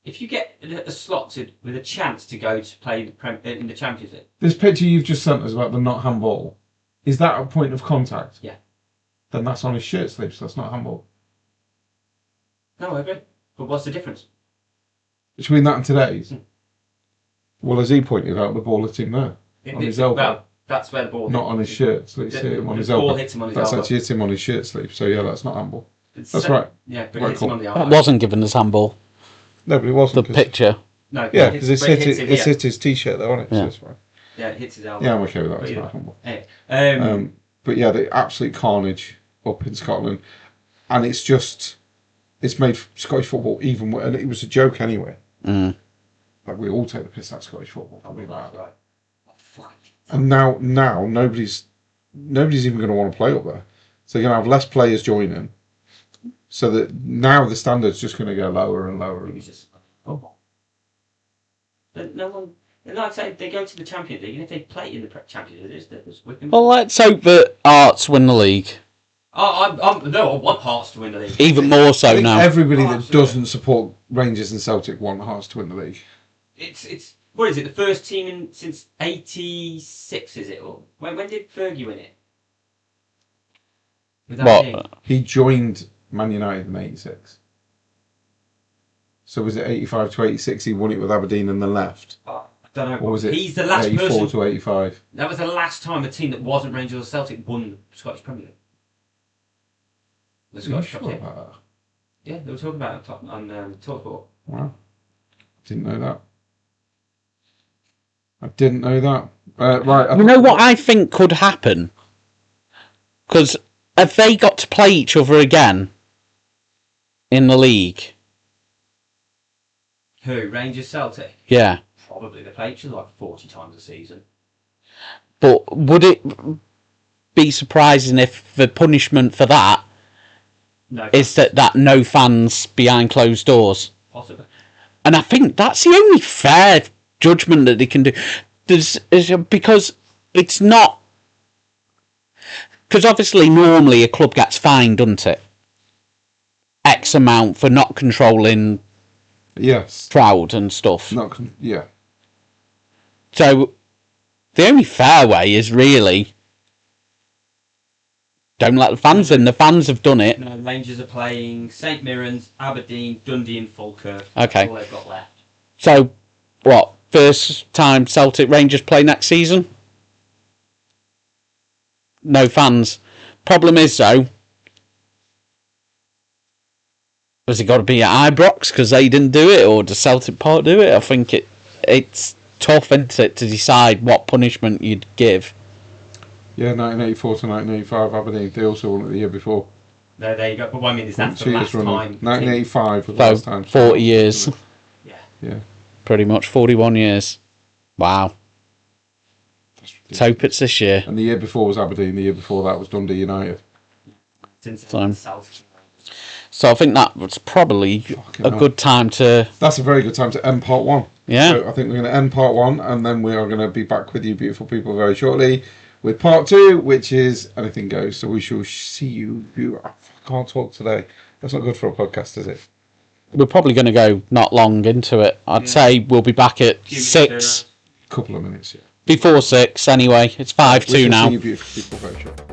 [SPEAKER 3] if you get a slot with a chance to go to play in the Champions League...
[SPEAKER 1] This picture you've just sent us about the not handball, is that a point of contact?
[SPEAKER 3] Yeah.
[SPEAKER 1] Then that's on his shirt sleeve, so that's not handball.
[SPEAKER 3] No, I agree. But what's the difference?
[SPEAKER 1] Between that and today's? Well, as he pointed out, the ball hit him there. On his elbow.
[SPEAKER 3] Well, that's where the ball
[SPEAKER 1] Not on his shirt sleeve. Hit him on his elbow.
[SPEAKER 3] Ball hits him on his
[SPEAKER 1] That's
[SPEAKER 3] elbow.
[SPEAKER 1] actually hit him on his shirt sleeve. So yeah, that's not handball. That's
[SPEAKER 3] So-
[SPEAKER 1] right.
[SPEAKER 3] Yeah, but
[SPEAKER 1] Right
[SPEAKER 3] it hits him
[SPEAKER 1] call.
[SPEAKER 3] on the
[SPEAKER 2] That
[SPEAKER 3] elbow.
[SPEAKER 2] wasn't given as handball.
[SPEAKER 1] No, but it wasn't.
[SPEAKER 2] The picture.
[SPEAKER 3] No,
[SPEAKER 1] Yeah,
[SPEAKER 3] it
[SPEAKER 1] because
[SPEAKER 3] hits-
[SPEAKER 1] it's
[SPEAKER 3] but it
[SPEAKER 1] hit
[SPEAKER 3] hits
[SPEAKER 1] his,
[SPEAKER 3] him
[SPEAKER 1] it's
[SPEAKER 3] here.
[SPEAKER 1] hit his t-shirt though, isn't it?
[SPEAKER 2] Yeah.
[SPEAKER 1] So it's fine.
[SPEAKER 3] Yeah, it hits his elbow.
[SPEAKER 1] Yeah, I'm okay with that.
[SPEAKER 3] But
[SPEAKER 1] It's
[SPEAKER 3] either
[SPEAKER 1] not handball.
[SPEAKER 3] Anyway,
[SPEAKER 1] But yeah, the absolute carnage up in Scotland, and it's made Scottish football even worse. And it was a joke anyway.
[SPEAKER 2] Mm.
[SPEAKER 1] Like we all take the piss out of Scottish football. I mean,
[SPEAKER 3] right. Oh, fuck.
[SPEAKER 1] and now nobody's even going to want to play up there. So you're going to have less players joining. So that now the standard's just going to go lower and lower.
[SPEAKER 3] It was just, But no one... And like I say, they go to the Champions League, and if they play in the Champions League, there's Wickham.
[SPEAKER 2] Well, let's hope that Arts win the league.
[SPEAKER 3] I want Hearts to win the league.
[SPEAKER 2] Even more
[SPEAKER 1] I
[SPEAKER 2] so
[SPEAKER 1] think
[SPEAKER 2] now.
[SPEAKER 1] everybody
[SPEAKER 3] Oh,
[SPEAKER 1] that
[SPEAKER 3] absolutely.
[SPEAKER 1] doesn't support Rangers and Celtic want Hearts to win the league.
[SPEAKER 3] It's what is it? The first team since '86, is it? Or when did Fergie win it? With that team?
[SPEAKER 2] What?
[SPEAKER 1] He joined Man United in '86. So was it 85 to 86? He won it with Aberdeen and then left.
[SPEAKER 3] Oh, I don't know.
[SPEAKER 1] Or was it
[SPEAKER 3] He's the last
[SPEAKER 1] 84
[SPEAKER 3] person.
[SPEAKER 1] to 85?
[SPEAKER 3] That was the last time a team that wasn't Rangers or Celtic won the Scottish Premier League. The Scottish
[SPEAKER 1] Sure
[SPEAKER 3] top team.
[SPEAKER 1] about that?
[SPEAKER 3] Yeah, they were talking about it on Talksport.
[SPEAKER 1] Wow. Didn't know that. I didn't know that. Right.
[SPEAKER 2] You know what I think could happen? Because have they got to play each other again in the league?
[SPEAKER 3] Who? Rangers Celtic?
[SPEAKER 2] Yeah.
[SPEAKER 3] Probably. They play each other like 40 times a season.
[SPEAKER 2] But would it be surprising if the punishment for that
[SPEAKER 3] No.
[SPEAKER 2] is that no fans behind closed doors?
[SPEAKER 3] Possibly.
[SPEAKER 2] And I think that's the only fair judgment that they can do. Because it's not... Because obviously normally a club gets fined, doesn't it? X amount for not controlling
[SPEAKER 1] Yes.
[SPEAKER 2] crowd and stuff.
[SPEAKER 1] Yeah.
[SPEAKER 2] So the only fair way is really don't let the fans in. The fans have done it.
[SPEAKER 3] No, Rangers are playing St Mirren's, Aberdeen, Dundee and Falkirk.
[SPEAKER 2] Okay.
[SPEAKER 3] All they've got left.
[SPEAKER 2] So what? First time Celtic Rangers play next season? No fans. Problem is though, has it got to be at Ibrox because they didn't do it, or does Celtic Park do it? I think it's tough, isn't it, to decide what punishment you'd give.
[SPEAKER 1] Yeah, 1984 to 1985 Aberdeen. They also won it the year before.
[SPEAKER 3] No, there you go. But what I mean is that's the
[SPEAKER 1] 2
[SPEAKER 3] last
[SPEAKER 1] years running.
[SPEAKER 3] time.
[SPEAKER 1] 1985 was the last
[SPEAKER 2] So
[SPEAKER 1] time.
[SPEAKER 2] 40 years,
[SPEAKER 3] Yeah.
[SPEAKER 1] Yeah.
[SPEAKER 2] pretty much 41 years. Wow.
[SPEAKER 1] That's
[SPEAKER 2] Let's hope it's this year.
[SPEAKER 1] And the year before was Aberdeen. The year before that was Dundee United.
[SPEAKER 3] Since
[SPEAKER 2] Time.
[SPEAKER 3] South.
[SPEAKER 2] So I think that was probably
[SPEAKER 1] Fucking
[SPEAKER 2] a
[SPEAKER 1] hell.
[SPEAKER 2] good time to...
[SPEAKER 1] That's a very good time to end part one.
[SPEAKER 2] Yeah.
[SPEAKER 1] So I think we're going to end part one, and then we are going to be back with you, beautiful people, very shortly with part two, which is Anything Goes. So we shall see you. I can't talk today. That's not good for a podcast, is it?
[SPEAKER 2] We're probably going to go not long into it. I'd say we'll be back at 6,
[SPEAKER 1] Couple of minutes, yeah.
[SPEAKER 2] before 6 anyway. It's 5-2
[SPEAKER 1] We shall
[SPEAKER 2] now.
[SPEAKER 1] see you, beautiful people, very shortly.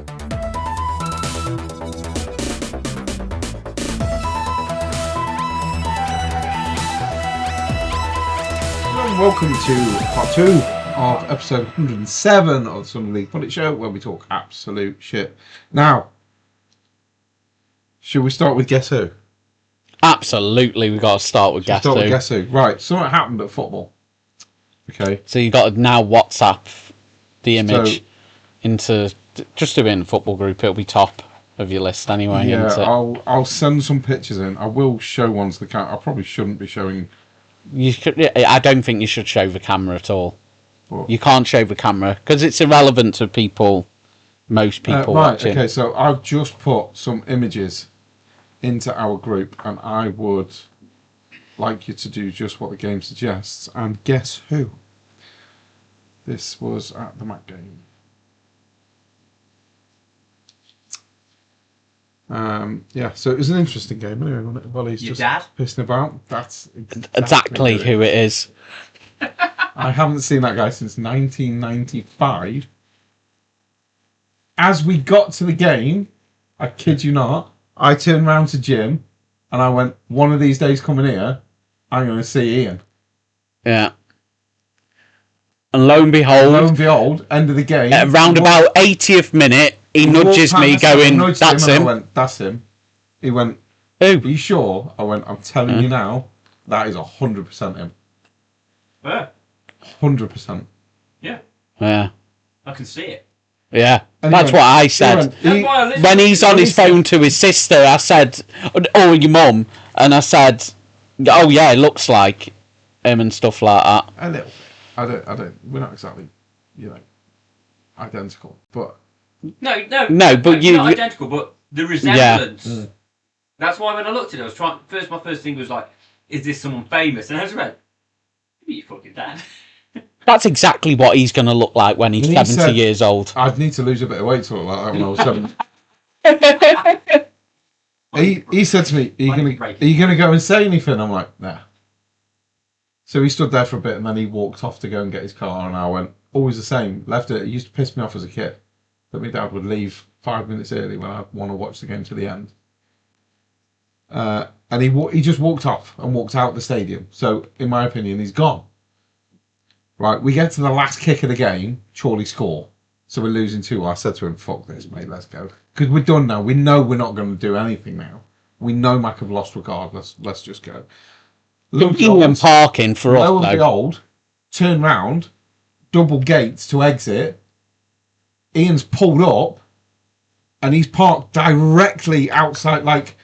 [SPEAKER 1] Welcome to part two of episode 107 of the Sunday League Pundit Show, where we talk absolute shit. Now, should we start with Guess Who?
[SPEAKER 2] Absolutely, we've got to start with Guess Who.
[SPEAKER 1] Guess Who. Right, something happened at football. Okay.
[SPEAKER 2] So you've got to now WhatsApp the image into... Just do it in the football group, it'll be top of your list anyway.
[SPEAKER 1] Yeah, I'll send some pictures in. I will show one to the camera. I probably shouldn't be showing...
[SPEAKER 2] I don't think you should show the camera at all.
[SPEAKER 1] What?
[SPEAKER 2] You can't show the camera, because it's irrelevant to most people watching.
[SPEAKER 1] Okay, so I've just put some images into our group, and I would like you to do just what the game suggests, and guess who? This was at the Mac game. Yeah, so it was an interesting game anyway, wasn't it? Well, he's
[SPEAKER 3] Your
[SPEAKER 1] just
[SPEAKER 3] dad?
[SPEAKER 1] pissing about. That's
[SPEAKER 2] Exactly who it is.
[SPEAKER 1] I haven't seen that guy since 1995. As we got to the game, I kid you not, I turned round to Jim and I went, one of these days coming here, I'm going to see Ian.
[SPEAKER 2] Yeah. And lo and behold,
[SPEAKER 1] end of the game.
[SPEAKER 2] at around about 80th minute, he nudges me going, that's him.
[SPEAKER 1] I went, that's him. He went,
[SPEAKER 2] Who?
[SPEAKER 1] are you sure? I went, I'm telling you now, that is 100% him.
[SPEAKER 3] Where?
[SPEAKER 1] 100%.
[SPEAKER 3] Yeah,
[SPEAKER 2] Yeah.
[SPEAKER 3] I can see it.
[SPEAKER 2] Yeah.
[SPEAKER 1] And
[SPEAKER 2] That's what I said.
[SPEAKER 3] That's why I listened
[SPEAKER 2] When
[SPEAKER 3] to
[SPEAKER 2] he's
[SPEAKER 3] it.
[SPEAKER 2] on his phone to his sister, I said, "Oh, your mum," and I said, "Oh yeah, it looks like him and stuff like that."
[SPEAKER 1] A little bit. I don't. We're not exactly, identical, but
[SPEAKER 3] No,
[SPEAKER 2] but you-
[SPEAKER 3] not identical, but the resemblance. That's why when I looked at it, I was trying. My first thing was like, is this someone famous? And I just went, "Who you fucking dad?"
[SPEAKER 2] That's exactly what he's going to look like when he's
[SPEAKER 1] He
[SPEAKER 2] 70
[SPEAKER 1] said-
[SPEAKER 2] years old.
[SPEAKER 1] I'd need to lose a bit of weight to look like that when I was 7. He said to me, are you gonna go and say anything? I'm like, nah. So he stood there for a bit and then he walked off to go and get his car, and I went, always the same. Left it. It used to piss me off as a kid that my dad would leave 5 minutes early when I want to watch the game to the end. And he just walked off and walked out the stadium. So in my opinion, he's gone. Right, we get to the last kick of the game, Chorley score. So we're losing 2. I said to him, fuck this, mate, let's go. Because we're done now. We know we're not going to do anything now. We know Mac have lost regardless. Let's just go.
[SPEAKER 2] England parking for us,
[SPEAKER 1] Lo and
[SPEAKER 2] though.
[SPEAKER 1] behold, turn round, double gates to exit. Ian's pulled up, and he's parked directly outside, like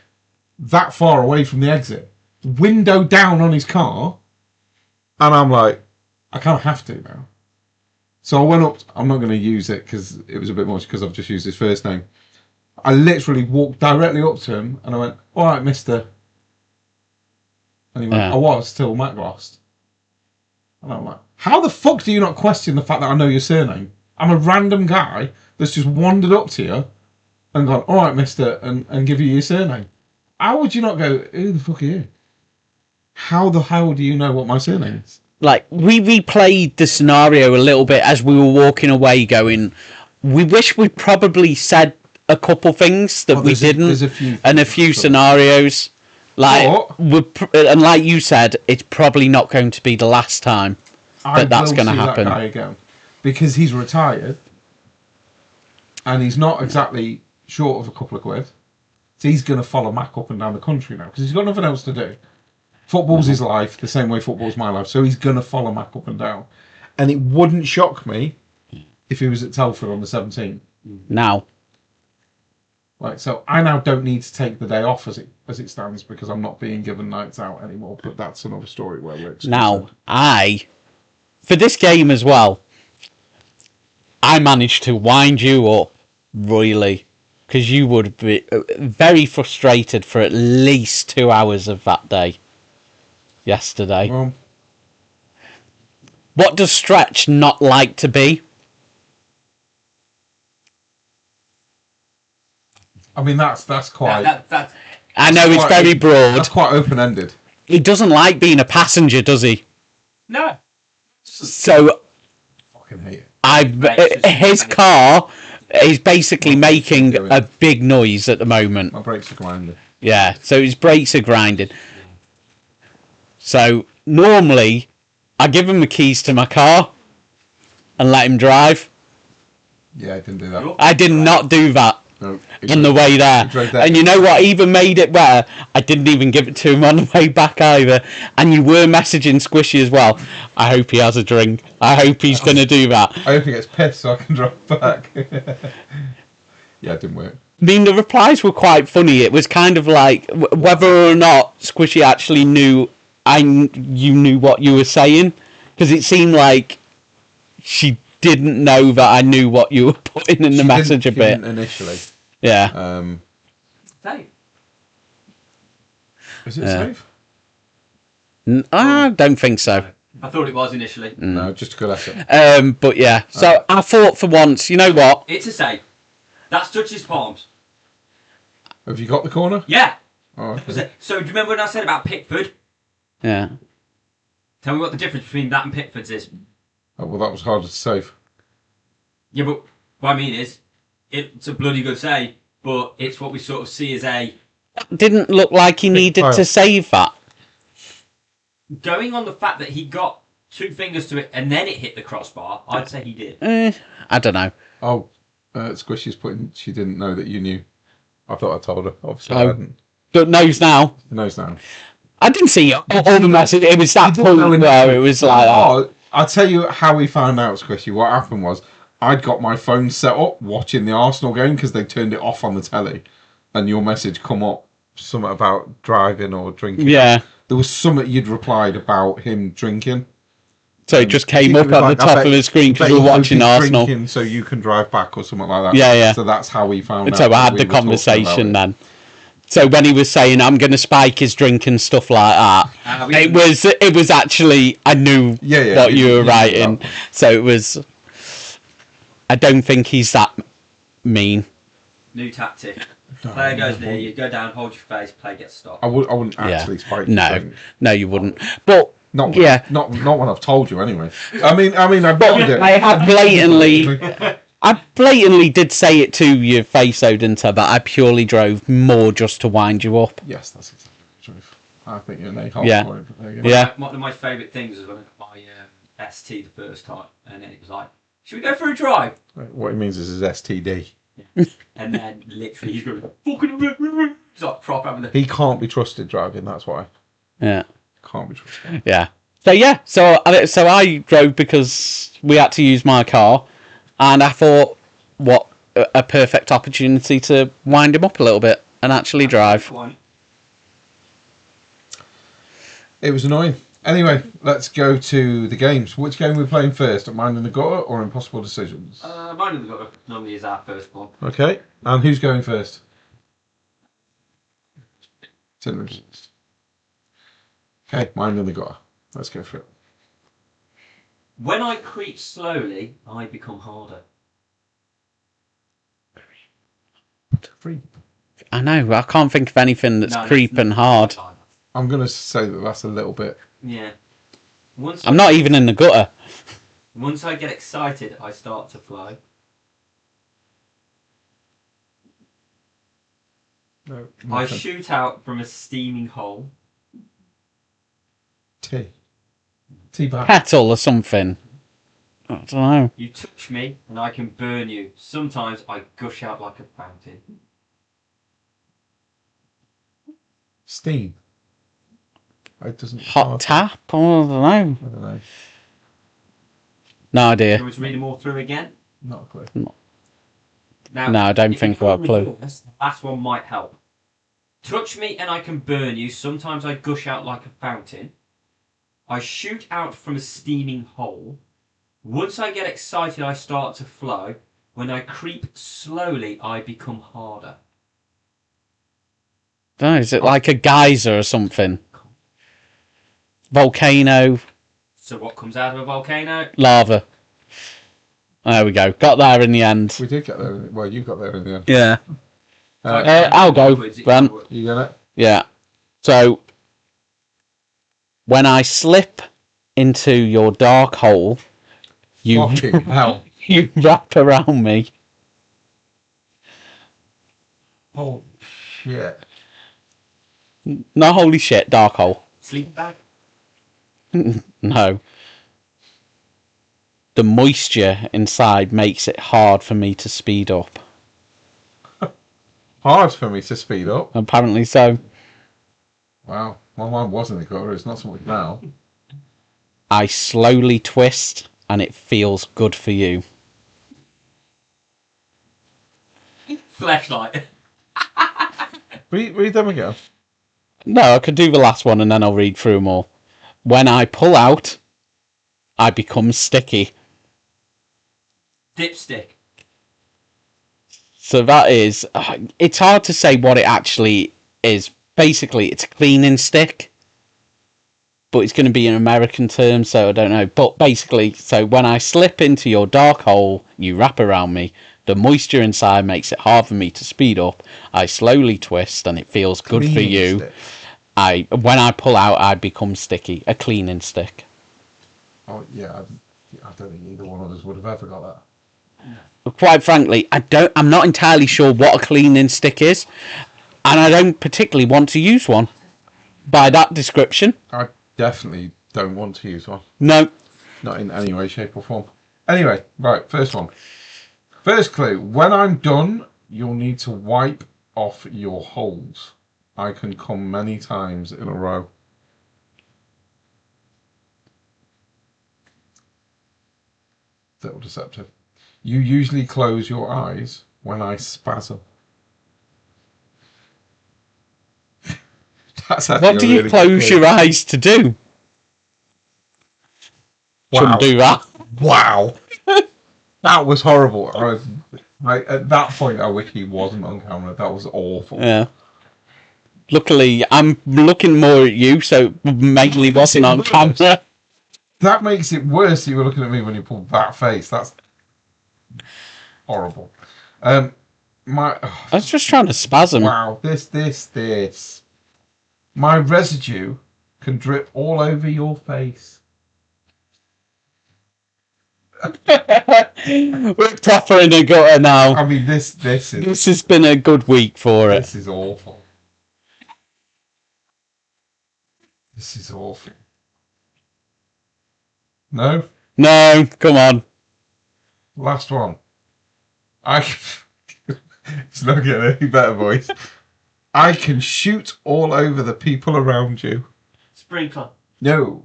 [SPEAKER 1] that far away from the exit. Window down on his car. And I'm like, I kind of have to now. So I went up. I'm not going to use it because it was a bit much because I've just used his first name. I literally walked directly up to him and I went, all right, mister. And he went, I was till Mac lost. And I'm like, how the fuck do you not question the fact that I know your surname? I'm a random guy that's just wandered up to you and gone, all right, mister, and give you your surname. How would you not go, who the fuck are you? How the hell do you know what my surname is?
[SPEAKER 2] Like, we replayed the scenario a little bit as we were walking away going, we wish we probably said a couple things that we didn't.
[SPEAKER 1] There's a few
[SPEAKER 2] and a few scenarios. Like, and like you said, it's probably not going to be the last time that's going to happen.
[SPEAKER 1] That guy again, because he's retired and he's not exactly short of a couple of quid. So he's going to follow Mac up and down the country now because he's got nothing else to do. Football's his life, the same way football's my life. So he's going to follow Mac up and down. And it wouldn't shock me if he was at Telford on the 17th.
[SPEAKER 2] Now.
[SPEAKER 1] Like, so I now don't need to take the day off as it stands because I'm not being given nights out anymore. But that's another story where we're
[SPEAKER 2] now, for this game as well, I managed to wind you up royally because you would be very frustrated for at least 2 hours of that day yesterday.
[SPEAKER 1] Well,
[SPEAKER 2] what does Stretch not like to be?
[SPEAKER 1] I mean, that's quite...
[SPEAKER 2] I know it's very broad.
[SPEAKER 1] That's quite open-ended.
[SPEAKER 2] He doesn't like being a passenger, does he?
[SPEAKER 3] No.
[SPEAKER 2] So...
[SPEAKER 1] Fucking hate it.
[SPEAKER 2] His car is basically making a big noise at the moment.
[SPEAKER 1] My brakes are grinding.
[SPEAKER 2] Yeah, so his brakes are grinding. So, normally, I give him the keys to my car. and let him drive.
[SPEAKER 1] Yeah, I didn't do that.
[SPEAKER 3] You're
[SPEAKER 2] I did not do that
[SPEAKER 1] No,
[SPEAKER 2] on the way there.
[SPEAKER 1] drove there.
[SPEAKER 2] And you know what even made it better? I didn't even give it to him on the way back either. And you were messaging Squishy as well. I hope he has a drink. I hope he's going to do that.
[SPEAKER 1] I hope he gets pissed so I can drive back. Yeah, it didn't work.
[SPEAKER 2] I mean, the replies were quite funny. It was kind of like whether or not Squishy actually knew you knew what you were saying, because it seemed like she didn't know that I knew what you were putting in the message a bit.
[SPEAKER 1] Didn't initially.
[SPEAKER 2] Yeah.
[SPEAKER 3] Dave.
[SPEAKER 1] Is it
[SPEAKER 2] Yeah.
[SPEAKER 1] safe?
[SPEAKER 2] I don't think so.
[SPEAKER 3] I thought it was initially.
[SPEAKER 1] No, just a good effort.
[SPEAKER 2] But yeah. So I thought for once, you know what?
[SPEAKER 3] It's a save. That's Dutch's palms.
[SPEAKER 1] Have you got the corner?
[SPEAKER 3] Yeah.
[SPEAKER 1] Oh, okay.
[SPEAKER 3] So do you remember when I said about Pickford?
[SPEAKER 2] Yeah.
[SPEAKER 3] Tell me what the difference between that and Pickford's is.
[SPEAKER 1] Oh, well, that was harder to save.
[SPEAKER 3] Yeah, but what I mean is, it's a bloody good save, but it's what we sort of see as a...
[SPEAKER 2] Didn't look like he needed
[SPEAKER 1] file.
[SPEAKER 2] to save that.
[SPEAKER 3] Going on the fact that he got 2 fingers to it and then it hit the crossbar, I'd say he did.
[SPEAKER 2] I don't know.
[SPEAKER 1] Oh, Squishy's putting. She didn't know that you knew. I thought I told her. Obviously,
[SPEAKER 2] Oh.
[SPEAKER 1] I hadn't.
[SPEAKER 2] But knows now.
[SPEAKER 1] She knows now.
[SPEAKER 2] I didn't see all the message. It was that point where it was like,
[SPEAKER 1] Oh, I'll tell you how we found out, Squishy. What happened was, I'd got my phone set up watching the Arsenal game because they turned it off on the telly, and your message come up, something about driving or drinking.
[SPEAKER 2] yeah.
[SPEAKER 1] There was something you'd replied about him drinking.
[SPEAKER 2] So it just came
[SPEAKER 1] It
[SPEAKER 2] up
[SPEAKER 1] was
[SPEAKER 2] at
[SPEAKER 1] like,
[SPEAKER 2] the
[SPEAKER 1] I
[SPEAKER 2] top
[SPEAKER 1] bet-
[SPEAKER 2] of the screen because
[SPEAKER 1] bet
[SPEAKER 2] we
[SPEAKER 1] you
[SPEAKER 2] were
[SPEAKER 1] hope
[SPEAKER 2] watching
[SPEAKER 1] he's
[SPEAKER 2] Arsenal.
[SPEAKER 1] drinking so you can drive back or something like that.
[SPEAKER 2] Yeah, yeah.
[SPEAKER 1] So that's how we found out.
[SPEAKER 2] So I
[SPEAKER 1] that
[SPEAKER 2] had
[SPEAKER 1] we
[SPEAKER 2] the
[SPEAKER 1] were talking
[SPEAKER 2] conversation
[SPEAKER 1] about it.
[SPEAKER 2] then. So when he was saying I'm going to spike his drink and stuff like that, it was actually I knew
[SPEAKER 1] Yeah,
[SPEAKER 2] what you were
[SPEAKER 1] knew
[SPEAKER 2] writing.
[SPEAKER 1] that.
[SPEAKER 2] So it was. I don't think he's that mean.
[SPEAKER 3] New tactic. Player goes near you, go down, hold your face, play gets stopped.
[SPEAKER 1] I wouldn't
[SPEAKER 2] Yeah.
[SPEAKER 1] actually spike.
[SPEAKER 2] No,
[SPEAKER 1] drink.
[SPEAKER 2] no, you wouldn't. But
[SPEAKER 1] Not
[SPEAKER 2] yeah,
[SPEAKER 1] not when I've told you anyway. I mean, I've
[SPEAKER 2] but
[SPEAKER 1] done it.
[SPEAKER 2] I had blatantly did say it to your face, though, didn't I? But I purely drove more just to wind you up.
[SPEAKER 1] Yes, that's exactly the truth. I think you're an a-hole
[SPEAKER 2] Yeah.
[SPEAKER 1] for it, but there you go.
[SPEAKER 2] Yeah.
[SPEAKER 3] One of my favourite things was when I got my ST the first time, and then it was like, should we go for a drive?
[SPEAKER 1] What he means is his STD.
[SPEAKER 3] And then literally he's going, fucking... He's like proper having the...
[SPEAKER 1] He can't be trusted driving, that's why.
[SPEAKER 2] Yeah.
[SPEAKER 1] Can't be trusted.
[SPEAKER 2] Yeah. So yeah, so I drove because we had to use my car, and I thought, what a perfect opportunity to wind him up a little bit and actually drive.
[SPEAKER 1] It was annoying. Anyway, let's go to the games. Which game are we playing first? Mind in the Gutter or Impossible Decisions?
[SPEAKER 3] Mine in the gutter normally is our first one.
[SPEAKER 1] Okay. And who's going first? Cinnamons. Okay, Mind in the Gutter. Let's go for it.
[SPEAKER 3] When I creep slowly, I become harder.
[SPEAKER 1] Free.
[SPEAKER 2] I know, I can't think of anything that's creeping hard.
[SPEAKER 1] I'm going to say that that's a little bit...
[SPEAKER 3] Yeah.
[SPEAKER 2] I'm not even in the gutter.
[SPEAKER 3] Once I get excited, I start to flow.
[SPEAKER 1] No,
[SPEAKER 3] I
[SPEAKER 1] nothing.
[SPEAKER 3] shoot out from a steaming hole.
[SPEAKER 1] Tea bag.
[SPEAKER 2] Kettle or something. I don't know.
[SPEAKER 3] You touch me and I can burn you. Sometimes I gush out like a fountain.
[SPEAKER 1] Steam. It doesn't...
[SPEAKER 2] Hot tap? Oh, I don't know.
[SPEAKER 1] I don't know.
[SPEAKER 2] No
[SPEAKER 3] Do
[SPEAKER 2] idea.
[SPEAKER 3] you want me to read them all through again?
[SPEAKER 1] Not a clue.
[SPEAKER 3] Now,
[SPEAKER 2] No, I don't
[SPEAKER 3] if
[SPEAKER 2] think
[SPEAKER 3] you
[SPEAKER 2] I've
[SPEAKER 3] can't
[SPEAKER 2] got a clue.
[SPEAKER 3] recall this, the last one might help. Touch me and I can burn you. Sometimes I gush out like a fountain. I shoot out from a steaming hole. Once I get excited, I start to flow. When I creep slowly, I become harder.
[SPEAKER 2] Don't know, is it like a geyser or something? Volcano,
[SPEAKER 3] So what comes out of a volcano?
[SPEAKER 2] lava. There we go. Got there in the end.
[SPEAKER 1] We did get there. Well, you got there in the end.
[SPEAKER 2] Yeah. I'll go, Ben.
[SPEAKER 1] You get it?
[SPEAKER 2] Yeah. So, when I slip into your dark hole, you
[SPEAKER 1] Fucking hell.
[SPEAKER 2] you wrap around me.
[SPEAKER 1] Oh, shit.
[SPEAKER 2] No, holy shit, dark hole.
[SPEAKER 3] Sleep bag?
[SPEAKER 2] No. the moisture inside makes it hard for me to speed up.
[SPEAKER 1] Hard for me to speed up.
[SPEAKER 2] Apparently so.
[SPEAKER 1] Wow. Well, mine wasn't the gutter. It's not so much now.
[SPEAKER 2] I slowly twist, and it feels good for you.
[SPEAKER 3] Flashlight.
[SPEAKER 1] Read them again.
[SPEAKER 2] No, I could do the last one, and then I'll read through them all. When I pull out, I become sticky.
[SPEAKER 3] Dipstick.
[SPEAKER 2] So that is... it's hard to say what it actually is. Basically, it's a cleaning stick. But it's going to be an American term, so I don't know. But basically, so when I slip into your dark hole, you wrap around me. The moisture inside makes it hard for me to speed up. I slowly twist, and it feels good for you. Stick. When I pull out, I become sticky. A cleaning stick.
[SPEAKER 1] Oh, yeah. I don't think either one of us would have ever got that.
[SPEAKER 2] Quite frankly, I'm not entirely sure what a cleaning stick is, and I don't particularly want to use one. By that description,
[SPEAKER 1] I definitely don't want to use one.
[SPEAKER 2] No,
[SPEAKER 1] not in any way, shape, or form. Anyway, right, first one. First clue: when I'm done, you'll need to wipe off your holes. I can come many times in a row. Little deceptive. You usually close your eyes when I spasm. That's
[SPEAKER 2] what do you really close your eyes to do?
[SPEAKER 1] Wow.
[SPEAKER 2] Shouldn't do that.
[SPEAKER 1] Wow. That was horrible. At that point, I wish he wasn't on camera. That was awful.
[SPEAKER 2] Yeah. Luckily, I'm looking more at you, so mainly wasn't on camera.
[SPEAKER 1] That makes it worse that you were looking at me when you pulled that face. That's horrible. I
[SPEAKER 2] was just trying to spasm.
[SPEAKER 1] Wow, this. My residue can drip all over your face.
[SPEAKER 2] We're proper in a gutter now.
[SPEAKER 1] I mean, this
[SPEAKER 2] has been a good week for it.
[SPEAKER 1] This is awful. This is awful. No?
[SPEAKER 2] No, come on.
[SPEAKER 1] Last one. It's not getting any better, boys. I can shoot all over the people around you.
[SPEAKER 3] Sprinkler.
[SPEAKER 1] No.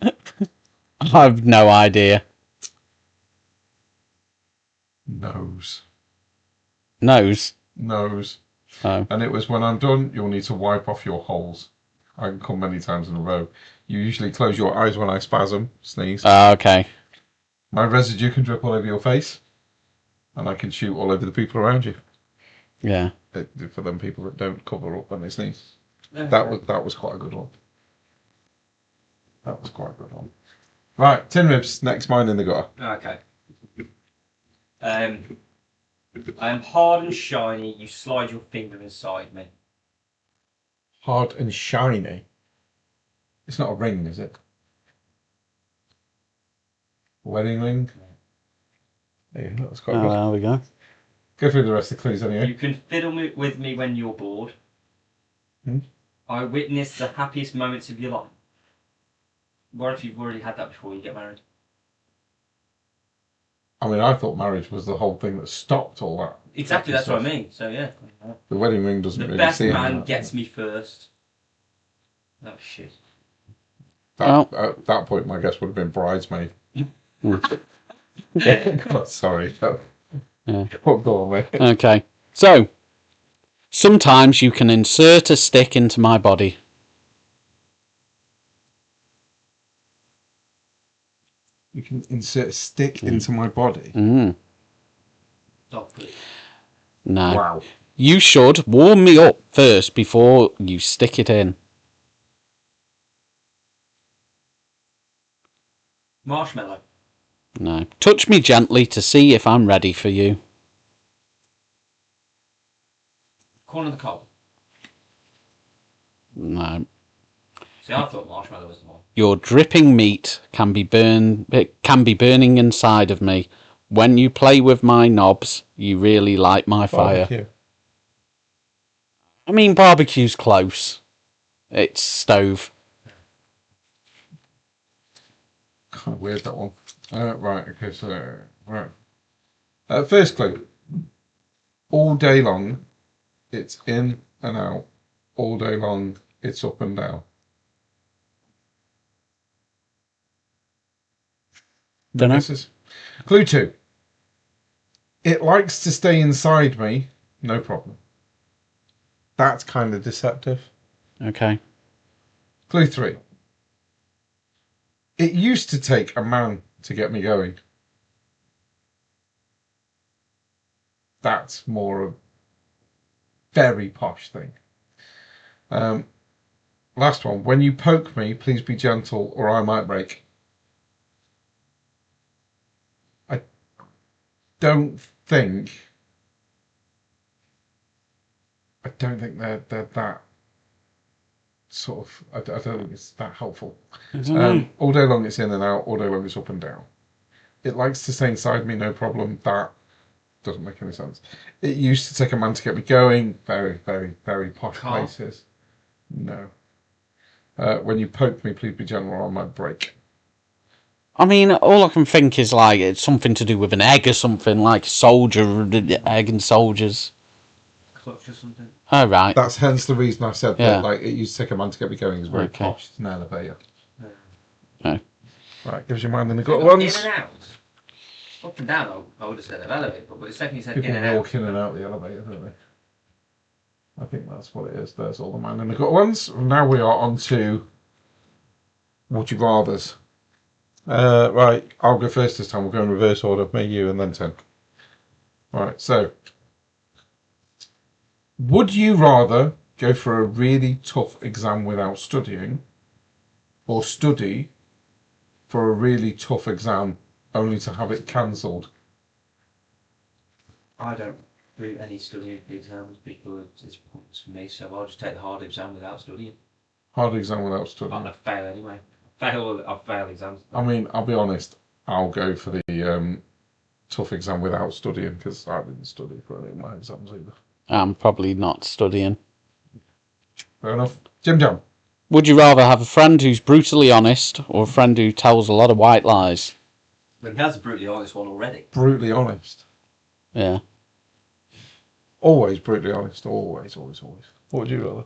[SPEAKER 2] I have no idea.
[SPEAKER 1] Nose.
[SPEAKER 2] Nose?
[SPEAKER 1] Nose.
[SPEAKER 2] Oh.
[SPEAKER 1] And it was when I'm done, you'll need to wipe off your holes. I can come many times in a row. You usually close your eyes when I spasm, sneeze.
[SPEAKER 2] Okay.
[SPEAKER 1] My residue can drip all over your face. And I can shoot all over the people around you.
[SPEAKER 2] Yeah.
[SPEAKER 1] For them people that don't cover up when they sneeze.
[SPEAKER 3] Okay.
[SPEAKER 1] That was quite a good one. That was quite a good one. Right, tin ribs. Next mine in the gutter.
[SPEAKER 3] Okay. I am hard and shiny. You slide your finger inside me.
[SPEAKER 1] Hard and shiny. It's not a ring, is it? Wedding ring. Yeah, that was quite good.
[SPEAKER 2] There we go.
[SPEAKER 1] Go through the rest of the clues anyway.
[SPEAKER 3] You can fiddle with me when you're bored. I witness the happiest moments of your life. What if you've already had that before you get married?
[SPEAKER 1] I mean, I thought marriage was the whole thing that stopped all that.
[SPEAKER 3] Exactly, that's what I mean. So yeah.
[SPEAKER 1] The wedding ring doesn't
[SPEAKER 3] The
[SPEAKER 1] really
[SPEAKER 3] best
[SPEAKER 1] see
[SPEAKER 3] man
[SPEAKER 1] that.
[SPEAKER 3] gets me first. Oh shit.
[SPEAKER 1] At that point, my guess would have been bridesmaid. Sorry.
[SPEAKER 2] Yeah.
[SPEAKER 1] Oh, go on, mate.
[SPEAKER 2] Okay. So, sometimes you can insert a stick into my body.
[SPEAKER 1] You can insert a stick into my body.
[SPEAKER 3] Dog food.
[SPEAKER 2] No.
[SPEAKER 1] Wow.
[SPEAKER 2] You should warm me up first before you stick it in.
[SPEAKER 3] Marshmallow.
[SPEAKER 2] No. Touch me gently to see if I'm ready for you.
[SPEAKER 3] Corn on the cob.
[SPEAKER 2] No.
[SPEAKER 3] See, I thought marshmallow was the one.
[SPEAKER 2] Your dripping meat can be burning inside of me. When you play with my knobs, you really light my fire.
[SPEAKER 1] Barbecue.
[SPEAKER 2] I mean, barbecue's close. It's stove.
[SPEAKER 1] kind of weird, that one. Right, okay, so... Right. First clue. All day long, it's in and out. All day long, it's up and down.
[SPEAKER 2] Dunno.
[SPEAKER 1] Clue 2. It likes to stay inside me, no problem. That's kind of deceptive.
[SPEAKER 2] Okay.
[SPEAKER 1] Clue 3. It used to take a man to get me going. That's more a very posh thing. Last one. When you poke me, please be gentle or I might break. I don't think they're that sort of... I don't think it's that helpful. All day long it's in and out. All day long it's up and down. It likes to stay inside me, no problem. That doesn't make any sense. It used to take a man to get me going. Very, very, very posh places. No. When you poke me, please be gentle or I might break.
[SPEAKER 2] I mean, all I can think is like it's something to do with an egg or something, like a soldier, egg and soldiers.
[SPEAKER 3] Clutch or something.
[SPEAKER 2] Oh, right.
[SPEAKER 1] That's hence the reason I said
[SPEAKER 2] Yeah.
[SPEAKER 1] that. Like, it used to take a man to get me going. It's very posh. It's an elevator.
[SPEAKER 2] No.
[SPEAKER 1] Right, gives you mind in the gut ones.
[SPEAKER 3] In and out. Up and down, I would have said an elevator, but the second you said
[SPEAKER 1] People
[SPEAKER 3] in and out.
[SPEAKER 1] walk in and out the elevator, don't they? I think that's what it is. There's all the man in the gut ones. Now we are on to Would You Rathers. Right, I'll go first this time. We'll go in reverse order. Me, you, and then Tim. Right, so. Would you rather go for a really tough exam without studying, or study for a really tough exam only to have it cancelled?
[SPEAKER 3] I don't do any studying exams because it's pointless for me, so I'll just take the hard exam without studying.
[SPEAKER 1] Hard exam without studying.
[SPEAKER 3] I'm gonna fail anyway. I'll fail exams.
[SPEAKER 1] I mean, I'll be honest. I'll go for the tough exam without studying because I didn't study for any of my exams either.
[SPEAKER 2] I'm probably not studying.
[SPEAKER 1] Fair enough. Jim Jam.
[SPEAKER 2] Would you rather have a friend who's brutally honest or a friend who tells a lot of white lies?
[SPEAKER 3] Well, that's a brutally honest one already.
[SPEAKER 1] Brutally honest.
[SPEAKER 2] Yeah.
[SPEAKER 1] Always brutally honest. Always, always, always. What would you rather?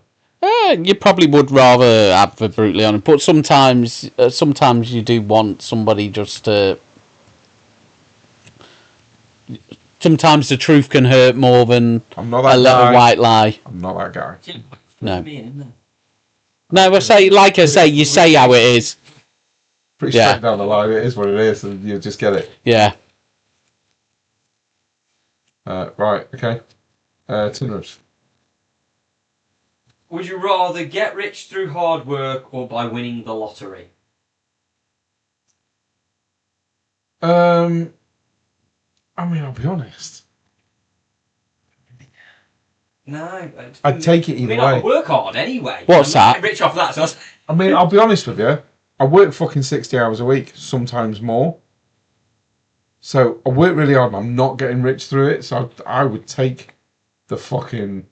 [SPEAKER 2] You probably would rather have the brutally honest, but sometimes you do want somebody just to... Sometimes the truth can hurt more than
[SPEAKER 1] I'm not that
[SPEAKER 2] a little
[SPEAKER 1] guy.
[SPEAKER 2] white lie.
[SPEAKER 1] I'm not that guy.
[SPEAKER 2] No.
[SPEAKER 3] Me in there.
[SPEAKER 2] No, you say how it is.
[SPEAKER 1] Pretty straight down the line. It is what it is, and you just get it.
[SPEAKER 2] Yeah.
[SPEAKER 1] Right. Okay. Tinrus.
[SPEAKER 3] Would you rather get rich through hard work or by winning the lottery?
[SPEAKER 1] I mean, I'll be honest.
[SPEAKER 3] No.
[SPEAKER 1] I'd take it either way.
[SPEAKER 3] I work hard anyway.
[SPEAKER 2] What's
[SPEAKER 3] I'm
[SPEAKER 2] that?
[SPEAKER 3] not rich off that. So
[SPEAKER 1] I mean, I'll be honest with you. I work fucking 60 hours a week, sometimes more. So I work really hard and I'm not getting rich through it. So I would take the fucking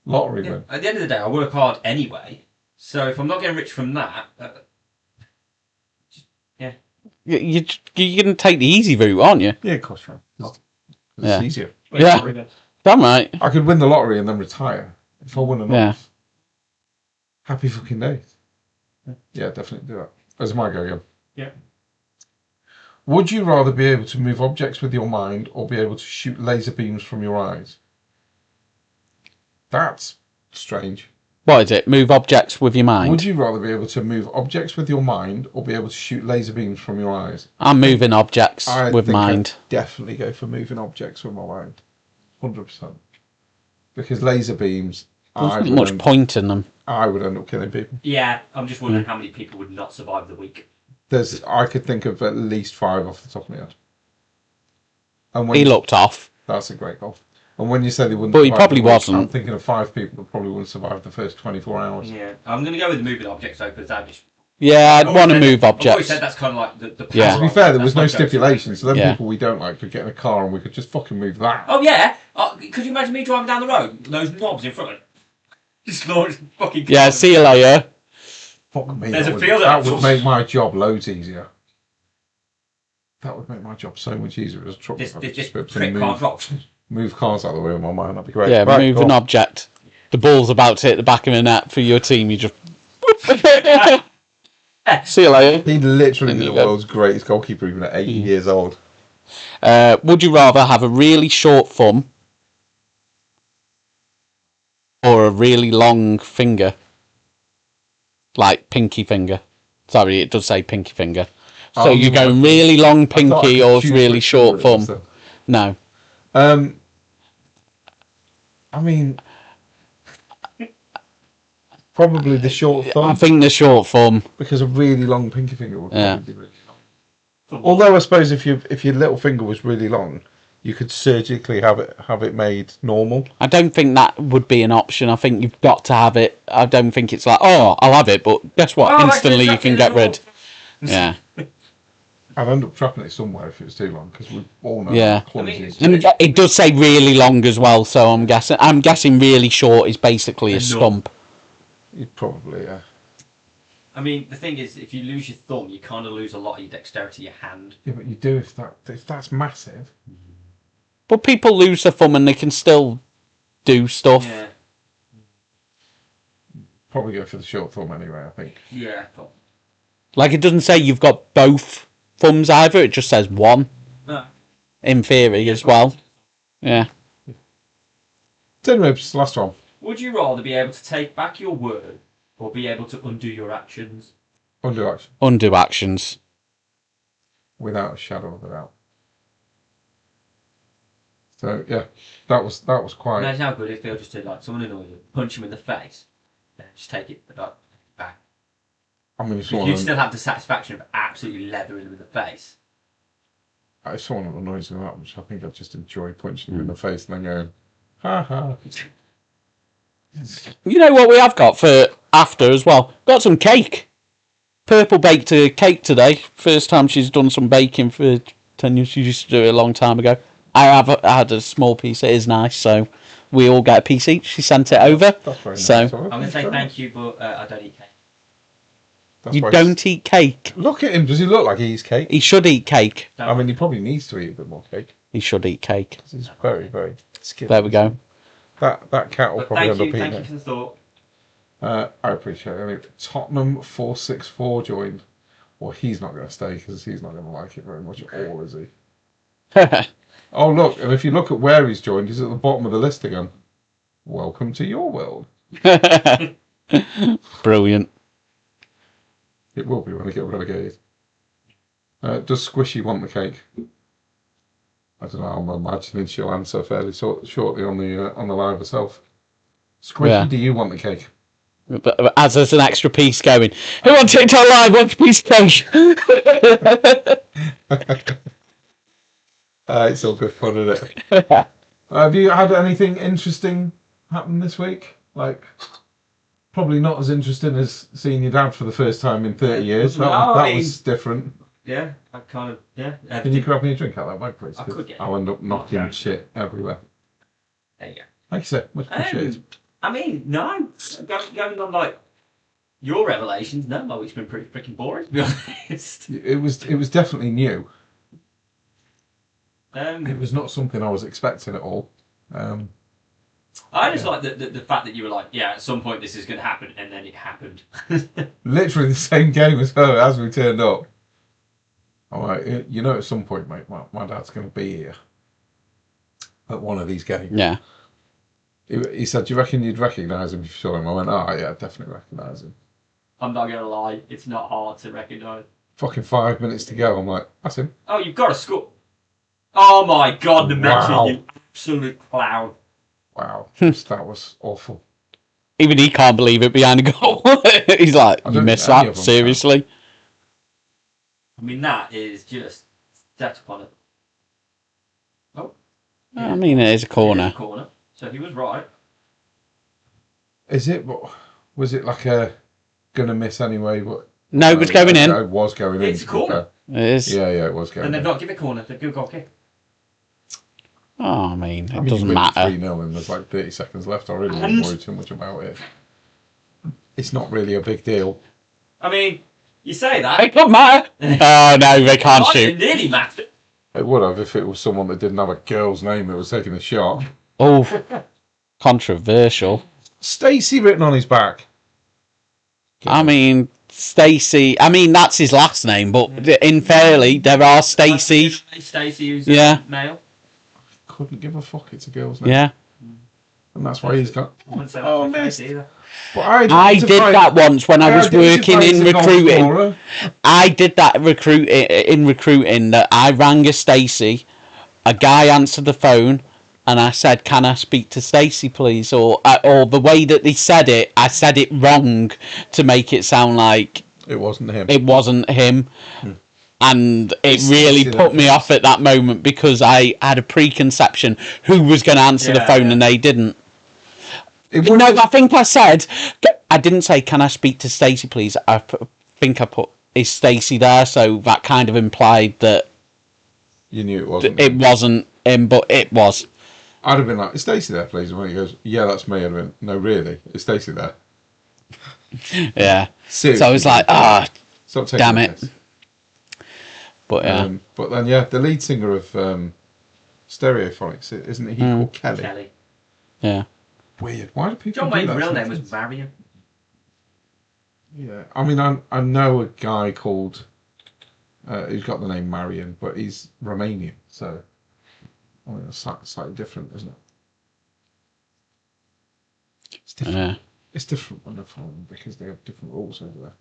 [SPEAKER 1] lottery then.
[SPEAKER 3] At the end of the day, I work hard anyway. So if I'm not getting rich from that,
[SPEAKER 2] You're going to take the easy route, aren't you?
[SPEAKER 1] Yeah, of course, right. It's
[SPEAKER 2] Yeah.
[SPEAKER 1] easier.
[SPEAKER 2] Yeah. Damn right.
[SPEAKER 1] I could win the lottery and then retire if I won enough. Happy fucking days. Yeah, definitely do that. That's my go again.
[SPEAKER 3] Yeah.
[SPEAKER 1] Would you rather be able to move objects with your mind or be able to shoot laser beams from your eyes? That's strange.
[SPEAKER 2] What is it? Move objects with your mind?
[SPEAKER 1] Would you rather be able to move objects with your mind or be able to shoot laser beams from your eyes?
[SPEAKER 2] I'm moving objects
[SPEAKER 1] I
[SPEAKER 2] with
[SPEAKER 1] think
[SPEAKER 2] mind.
[SPEAKER 1] I'd definitely go for moving objects with my mind. 100%. Because laser beams,
[SPEAKER 2] There's not much point in them.
[SPEAKER 1] I would end up killing people.
[SPEAKER 3] yeah, I'm just wondering how many people would not survive the week.
[SPEAKER 1] I could think of at least 5 off the top of my head. And when
[SPEAKER 2] He looked off.
[SPEAKER 1] That's a great goal. And when you say they wouldn't
[SPEAKER 2] But he
[SPEAKER 1] survive
[SPEAKER 2] probably
[SPEAKER 1] the week,
[SPEAKER 2] wasn't.
[SPEAKER 1] I'm thinking of 5 people that probably wouldn't survive the first 24 hours.
[SPEAKER 3] Yeah, I'm going to go with the moving objects though, because that just...
[SPEAKER 2] Yeah, I'd want to move
[SPEAKER 3] I've always
[SPEAKER 2] objects.
[SPEAKER 3] said that's kind of like the
[SPEAKER 2] Yeah.
[SPEAKER 1] To be fair, there was no stipulation, so then
[SPEAKER 2] Yeah.
[SPEAKER 1] people we don't like could get in a car and we could just fucking move that.
[SPEAKER 3] Oh yeah, could you imagine me driving down the road, those knobs in front of me? Just launch fucking...
[SPEAKER 2] Yeah, see you later.
[SPEAKER 1] Fuck me.
[SPEAKER 3] There's
[SPEAKER 1] that
[SPEAKER 3] a
[SPEAKER 1] would,
[SPEAKER 3] field
[SPEAKER 1] that
[SPEAKER 3] of-
[SPEAKER 1] would make my job loads easier. That would make my job so much easier as a truck.
[SPEAKER 3] This
[SPEAKER 1] driver.
[SPEAKER 3] prick
[SPEAKER 1] Just
[SPEAKER 3] can't
[SPEAKER 1] move,
[SPEAKER 3] drop.
[SPEAKER 1] move cars out of the way with my mind. That'd be great.
[SPEAKER 2] Yeah,
[SPEAKER 1] Right,
[SPEAKER 2] move
[SPEAKER 1] go
[SPEAKER 2] an
[SPEAKER 1] on.
[SPEAKER 2] object. The ball's about to hit the back of the net for your team. You just. See you later.
[SPEAKER 1] He'd literally be
[SPEAKER 2] There
[SPEAKER 1] the
[SPEAKER 2] you go.
[SPEAKER 1] world's greatest goalkeeper even at 80 years old.
[SPEAKER 2] Would you rather have a really short thumb or a really long finger? Like pinky finger. Sorry, it does say pinky finger. So you're going really long pinky or really short thumb? No.
[SPEAKER 1] I mean, probably the short thumb.
[SPEAKER 2] I think the short thumb.
[SPEAKER 1] Because a really long pinky finger would
[SPEAKER 2] Yeah.
[SPEAKER 1] probably be really long. Although I suppose if your little finger was really long, you could surgically have it made normal.
[SPEAKER 2] I don't think that would be an option. I think you've got to have it. I don't think it's like, oh, I'll have it, but guess what?
[SPEAKER 3] Oh,
[SPEAKER 2] Instantly you can get rid. Yeah.
[SPEAKER 1] I'd end up trapping it somewhere if it was too long, because we all know
[SPEAKER 2] Yeah.
[SPEAKER 1] how clumsy it is.
[SPEAKER 2] And it does say really long as well, so I'm guessing really short is basically a stump.
[SPEAKER 1] You'd probably, yeah.
[SPEAKER 3] I mean, the thing is, if you lose your thumb, you kind of lose a lot of your dexterity of your hand.
[SPEAKER 1] Yeah, but you do if that's massive.
[SPEAKER 2] But people lose their thumb and they can still do stuff.
[SPEAKER 3] Yeah.
[SPEAKER 1] Probably go for the short thumb anyway, I think.
[SPEAKER 3] Yeah. But,
[SPEAKER 2] Like, it doesn't say you've got both thumbs either, it just says one,
[SPEAKER 3] no.
[SPEAKER 2] in theory, as well. Yeah.
[SPEAKER 1] Ten ribs, last one.
[SPEAKER 3] Would you rather be able to take back your word or be able to undo your actions?
[SPEAKER 1] Undo action.
[SPEAKER 2] Undo actions.
[SPEAKER 1] Without a shadow of a doubt. So yeah, that was quite.
[SPEAKER 3] Imagine how good it feels just to like someone annoy you, punch them in the face, and just take it back.
[SPEAKER 1] I mean, if
[SPEAKER 3] You'd still have the satisfaction of absolutely leathering them in the face.
[SPEAKER 1] if someone annoys me that much, I think I'd just enjoy punching them in the face and then going, ha ha.
[SPEAKER 2] You know what we have got for after as well? Got some cake. Purple baked a cake today. First time she's done some baking for 10 years. She used to do it a long time ago. I had a small piece. It is nice, so we all get a piece each. She sent it over.
[SPEAKER 1] That's very
[SPEAKER 2] So-
[SPEAKER 1] nice.
[SPEAKER 3] I'm going to say thank you, but I don't eat cake.
[SPEAKER 1] That's
[SPEAKER 2] You
[SPEAKER 1] why-
[SPEAKER 2] don't eat cake.
[SPEAKER 1] Look at him. Does he look like he eats cake?
[SPEAKER 2] He should eat cake.
[SPEAKER 3] Don't
[SPEAKER 1] I mean, he probably needs to eat a bit more cake.
[SPEAKER 2] He should eat cake.
[SPEAKER 1] 'Cause he's very, very skinny.
[SPEAKER 2] There we go.
[SPEAKER 1] That cat will
[SPEAKER 3] but
[SPEAKER 1] probably end up
[SPEAKER 3] thank
[SPEAKER 1] eating
[SPEAKER 3] you
[SPEAKER 1] it.
[SPEAKER 3] for the thought.
[SPEAKER 1] I appreciate it. Anyway, Tottenham 464 joined. Well, he's not going to stay because he's not going to like it very much at all, is he? Oh, look, and if you look at where he's joined, he's at the bottom of the list again. Welcome to your world.
[SPEAKER 2] Brilliant.
[SPEAKER 1] It will be when they get relegated. Does Squishy want the cake? I don't know. I'm imagining she'll answer fairly shortly on the live herself. Squishy,
[SPEAKER 2] Yeah.
[SPEAKER 1] do you want the cake?
[SPEAKER 2] But as there's an extra piece going, who wants it to live? Wants a piece of cake?
[SPEAKER 1] It's all good fun, isn't it? Have you had anything interesting happen this week? Like, probably not as interesting as seeing your dad for the first time in 30 years. That was different.
[SPEAKER 3] Yeah, I kind of, yeah.
[SPEAKER 1] Can you grab me a drink out of that mug, please?
[SPEAKER 3] I could get
[SPEAKER 1] I'll end up knocking
[SPEAKER 3] Yeah.
[SPEAKER 1] shit everywhere.
[SPEAKER 3] There you go.
[SPEAKER 1] Thank you, sir. Much appreciated.
[SPEAKER 3] I mean, no. Going on like your revelations, no, my week's been pretty freaking boring, to be honest.
[SPEAKER 1] It was definitely new. It
[SPEAKER 3] Um,
[SPEAKER 1] was not something I was expecting at all.
[SPEAKER 3] I just like the fact that you were like, yeah, at some point this is going to happen, and then it happened.
[SPEAKER 1] Literally the same game as her as we turned up. I'm like, you know, at some point, mate, my dad's going to be here at one of these games.
[SPEAKER 2] Yeah.
[SPEAKER 1] He said, do you reckon you'd recognise him if you saw him? I went, oh, yeah, I'd definitely recognise him.
[SPEAKER 3] I'm not going to lie, it's not hard to recognise.
[SPEAKER 1] Fucking 5 minutes to go. I'm like, that's him.
[SPEAKER 3] Oh, you've got a score. Oh my god, the
[SPEAKER 1] Wow.
[SPEAKER 3] mention, you absolute clown.
[SPEAKER 1] Wow. That was awful.
[SPEAKER 2] Even he can't believe it behind a goal. He's like,
[SPEAKER 1] I
[SPEAKER 2] you
[SPEAKER 1] don't
[SPEAKER 2] missed
[SPEAKER 1] think any
[SPEAKER 2] that?
[SPEAKER 1] of them
[SPEAKER 2] Seriously?
[SPEAKER 3] I mean, that is just set upon it. Oh.
[SPEAKER 2] I mean, it is a corner.
[SPEAKER 3] Corner. So he was right.
[SPEAKER 1] Is it? Was it like a going to miss anyway? But
[SPEAKER 2] No, it was going in.
[SPEAKER 1] It was going in.
[SPEAKER 3] It's a corner.
[SPEAKER 2] It is.
[SPEAKER 1] Yeah, it was going
[SPEAKER 3] And they've
[SPEAKER 1] in.
[SPEAKER 3] not given a corner, they've given a goal kick.
[SPEAKER 2] Oh, I mean, it
[SPEAKER 1] I mean,
[SPEAKER 2] doesn't
[SPEAKER 1] you win
[SPEAKER 2] matter.
[SPEAKER 1] 3-0 and there's like 30 seconds left. I really wouldn't
[SPEAKER 3] And-
[SPEAKER 1] worry too much about it. It's not really a big deal.
[SPEAKER 3] I mean, you say that.
[SPEAKER 2] It doesn't matter. Oh no, they can't
[SPEAKER 3] It
[SPEAKER 2] shoot.
[SPEAKER 3] nearly mattered.
[SPEAKER 1] It would have if it was someone that didn't have a girl's name that was taking a shot.
[SPEAKER 2] Oh, controversial.
[SPEAKER 1] Stacey written on his back.
[SPEAKER 2] I mean, Stacey. I mean, that's his last name, but in fairly, there are Stacey.
[SPEAKER 3] Stacey, who's male.
[SPEAKER 1] Couldn't give a fuck. It's a girl's name.
[SPEAKER 2] Yeah.
[SPEAKER 1] And that's why he's got.
[SPEAKER 3] Oh, missed.
[SPEAKER 2] I did that once when I was working in recruiting. I did that in recruiting. That I rang a Stacey, a guy answered the phone, and I said, "Can I speak to Stacey, please?" Or the way that they said it, I said it wrong to make it sound like
[SPEAKER 1] it wasn't him.
[SPEAKER 2] It wasn't him. And it really put me off at that moment because I had a preconception who was going to answer the phone and they didn't. No, I think I said, I didn't say, "Can I speak to Stacey, please?" I think I put, "Is Stacey there?" So that kind of implied that
[SPEAKER 1] you knew it wasn't.
[SPEAKER 2] It wasn't him, but it was.
[SPEAKER 1] I'd have been like, "Is Stacey there, please?" And when he goes, "Yeah, that's me," I'd have been, "No, really, is Stacey there?"
[SPEAKER 2] Yeah.
[SPEAKER 1] Seriously,
[SPEAKER 2] so I was like, damn it. But yeah.
[SPEAKER 1] But then, the lead singer of Stereophonics, isn't he called Kelly?
[SPEAKER 2] Yeah.
[SPEAKER 1] Weird. Why do people
[SPEAKER 3] John
[SPEAKER 1] do
[SPEAKER 3] Wayne's
[SPEAKER 1] that
[SPEAKER 3] real name
[SPEAKER 1] sometimes?
[SPEAKER 3] was Marion.
[SPEAKER 1] Yeah. I mean, I know a guy called, who's got the name Marion, but he's Romanian, so I mean, it's slightly different, isn't it? It's different.
[SPEAKER 2] Yeah.
[SPEAKER 1] It's different when they're foreign because they have different rules over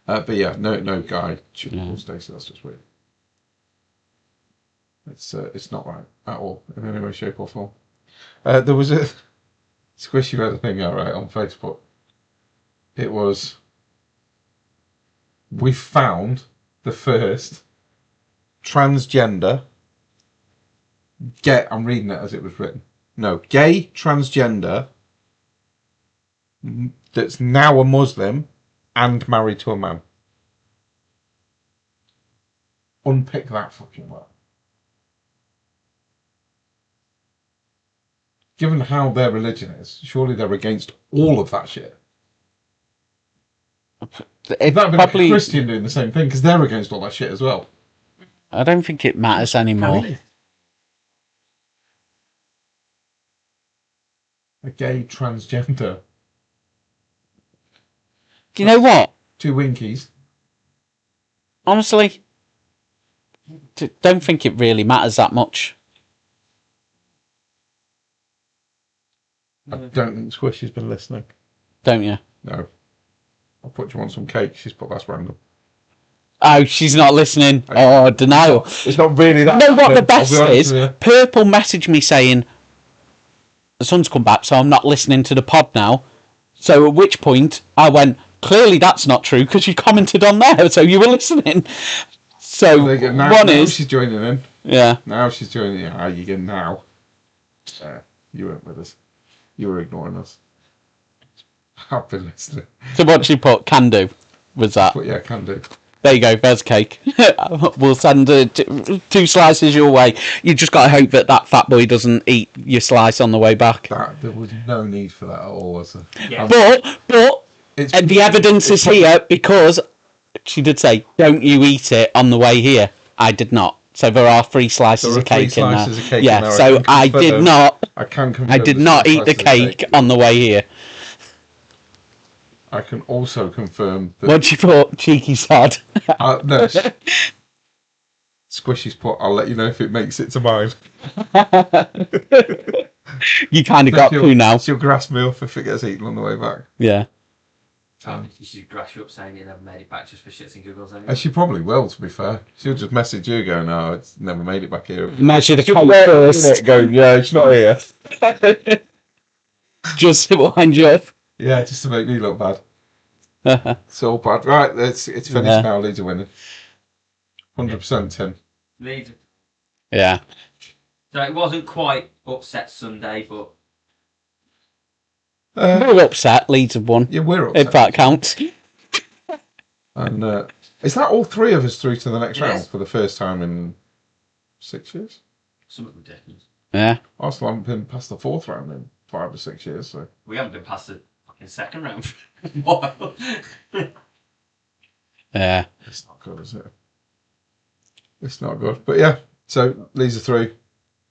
[SPEAKER 1] there. But yeah, no guy should be called Stacey. That's just weird. It's not right at all in any way, shape, or form. There was a Squishy read a thing out right on Facebook. It was, we found the first transgender. I'm reading it as it was written. No, gay transgender that's now a Muslim and married to a man. Unpick that fucking word. Given how their religion is, surely they're against all of that shit.
[SPEAKER 2] It's
[SPEAKER 1] That'd be
[SPEAKER 2] probably
[SPEAKER 1] like a Christian doing the same thing because they're against all that shit as well.
[SPEAKER 2] I don't think it matters anymore.
[SPEAKER 1] A gay transgender.
[SPEAKER 2] Do you know what?
[SPEAKER 1] 2 winkies.
[SPEAKER 2] Honestly, don't think it really matters that much.
[SPEAKER 1] I don't think Squishy's been listening.
[SPEAKER 2] Don't you?
[SPEAKER 1] No. I put you on some cake. She's put that's random.
[SPEAKER 2] Oh, she's not listening. Oh, denial.
[SPEAKER 1] It's not really that.
[SPEAKER 2] You know what the best is? Purple messaged me saying, "The sun's come back, so I'm not listening to the pod now." So at which point I went, clearly that's not true because you commented on there, so you were listening. So
[SPEAKER 1] now she's joining in.
[SPEAKER 2] Yeah.
[SPEAKER 1] Now she's joining in. How you getting now? You weren't with us. You were ignoring us. I've been listening.
[SPEAKER 2] So what she put, "Can do," was that?
[SPEAKER 1] But yeah, can do.
[SPEAKER 2] There you go, there's cake. We'll send 2 slices your way. You just got to hope that fat boy doesn't eat your slice on the way back.
[SPEAKER 1] There was no need for that at all, was there?
[SPEAKER 3] Yeah.
[SPEAKER 2] But the evidence is here because she did say, "Don't you eat it on the way here." I did not. So there are 3 slices of cake in there. Yeah, so I did not. I did not eat the cake on the way here.
[SPEAKER 1] I can also confirm that.
[SPEAKER 2] What'd you put? Cheeky sod.
[SPEAKER 1] No. Squishy's put, "I'll let you know if it makes it to mine."
[SPEAKER 2] You kind of got to now.
[SPEAKER 1] She'll grass me off if it gets eaten on the way back.
[SPEAKER 2] Yeah.
[SPEAKER 3] You should grass you up saying you never made it back just for shits and giggles anyway.
[SPEAKER 1] And she probably will, to be fair. She'll just message you going, "No, it's never made it back here."
[SPEAKER 2] Measure the cake first.
[SPEAKER 1] Go, "Yeah, it's not here."
[SPEAKER 2] Just to wind you up.
[SPEAKER 1] Yeah, just to make me look bad. It's all bad. Right, it's finished now. Leeds are winning. 100% Tim.
[SPEAKER 3] Leeds.
[SPEAKER 2] Yeah.
[SPEAKER 3] So it wasn't quite upset Sunday, but
[SPEAKER 2] We're upset. Leeds have won.
[SPEAKER 1] Yeah, we're upset.
[SPEAKER 2] If that counts.
[SPEAKER 1] And is that all 3 of us through to the next round
[SPEAKER 3] is.
[SPEAKER 1] for the first time in 6 years?
[SPEAKER 3] something ridiculous.
[SPEAKER 2] Yeah.
[SPEAKER 1] Arsenal haven't been past the 4th round in 5 or 6 years, so.
[SPEAKER 3] We haven't been past the fucking second round. What?
[SPEAKER 2] Yeah.
[SPEAKER 1] It's not good, is it? It's not good. But yeah, so Leeds are through.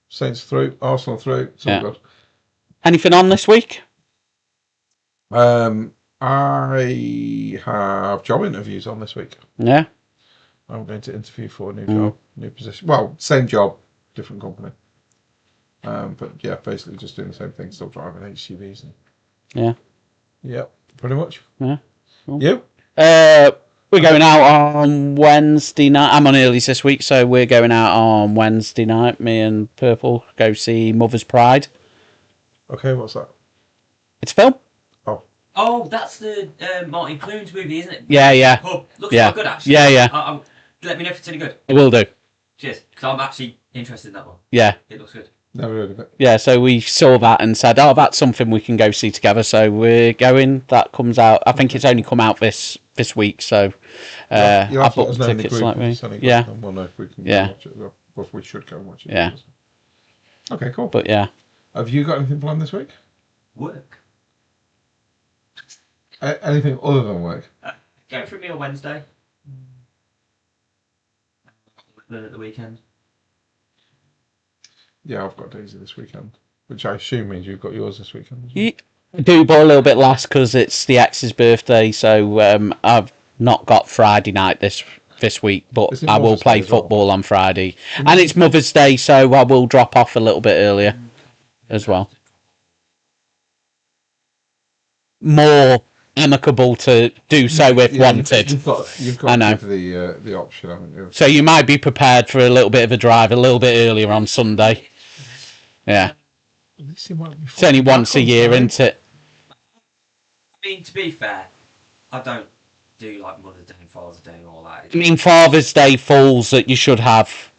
[SPEAKER 1] Saints are through. Arsenal are through. It's all good.
[SPEAKER 2] Anything on this week?
[SPEAKER 1] I have job interviews on this week.
[SPEAKER 2] Yeah.
[SPEAKER 1] I'm going to interview for a new job, new position. Well, same job, different company. But yeah, basically just doing the same thing, still driving HGVs. Yeah, pretty much.
[SPEAKER 2] Yeah. Cool.
[SPEAKER 1] You?
[SPEAKER 2] We're going out on Wednesday night. I'm on earlys this week, so we're going out on Wednesday night. Me and Purple go see Mother's Pride.
[SPEAKER 1] Okay, what's that?
[SPEAKER 2] It's a film.
[SPEAKER 3] Oh, that's the Martin Clunes movie, isn't it?
[SPEAKER 2] Yeah.
[SPEAKER 3] Pub. Looks
[SPEAKER 2] Yeah.
[SPEAKER 3] quite good, actually.
[SPEAKER 2] Yeah.
[SPEAKER 3] Let me know if it's any good.
[SPEAKER 2] I will do.
[SPEAKER 3] Cheers. Because I'm actually interested in that one.
[SPEAKER 2] Yeah.
[SPEAKER 3] It looks good.
[SPEAKER 1] Never heard of it.
[SPEAKER 2] Yeah, so we saw that and said, oh, that's something we can go see together. So we're going. That comes out. I think it's only come out this week. So
[SPEAKER 1] You'll
[SPEAKER 2] I
[SPEAKER 1] have to let
[SPEAKER 2] booked
[SPEAKER 1] us know in the
[SPEAKER 2] tickets
[SPEAKER 1] group
[SPEAKER 2] like
[SPEAKER 1] if
[SPEAKER 2] me.
[SPEAKER 1] it's any good,
[SPEAKER 2] Yeah.
[SPEAKER 1] then we'll know if we can go
[SPEAKER 2] Yeah.
[SPEAKER 1] watch it. Or if we should go and watch it.
[SPEAKER 2] Yeah.
[SPEAKER 1] Okay, cool.
[SPEAKER 2] But yeah.
[SPEAKER 1] Have you got anything planned this week?
[SPEAKER 3] Work.
[SPEAKER 1] Anything other than work?
[SPEAKER 3] Going for a meal Wednesday. Then at the weekend.
[SPEAKER 1] Yeah, I've got Daisy this weekend, which I assume means you've got yours this weekend.
[SPEAKER 2] I do, but a little bit less because it's the ex's birthday. So I've not got Friday night this week, but
[SPEAKER 1] Is it
[SPEAKER 2] I will
[SPEAKER 1] Mother's
[SPEAKER 2] play
[SPEAKER 1] Day as well?
[SPEAKER 2] football on Friday. And it's Mother's Day, so I will drop off a little bit earlier as well. More amicable to do so if wanted.
[SPEAKER 1] You've got
[SPEAKER 2] I know.
[SPEAKER 1] to give the option, haven't you?
[SPEAKER 2] So you might be prepared for a little bit of a drive a little bit earlier on Sunday. Yeah.
[SPEAKER 1] At least it might be
[SPEAKER 2] It's only once a year, isn't it?
[SPEAKER 3] I mean, to be fair, I don't do like Mother's Day and Father's Day and all that.
[SPEAKER 2] I mean, Father's Day falls that you should have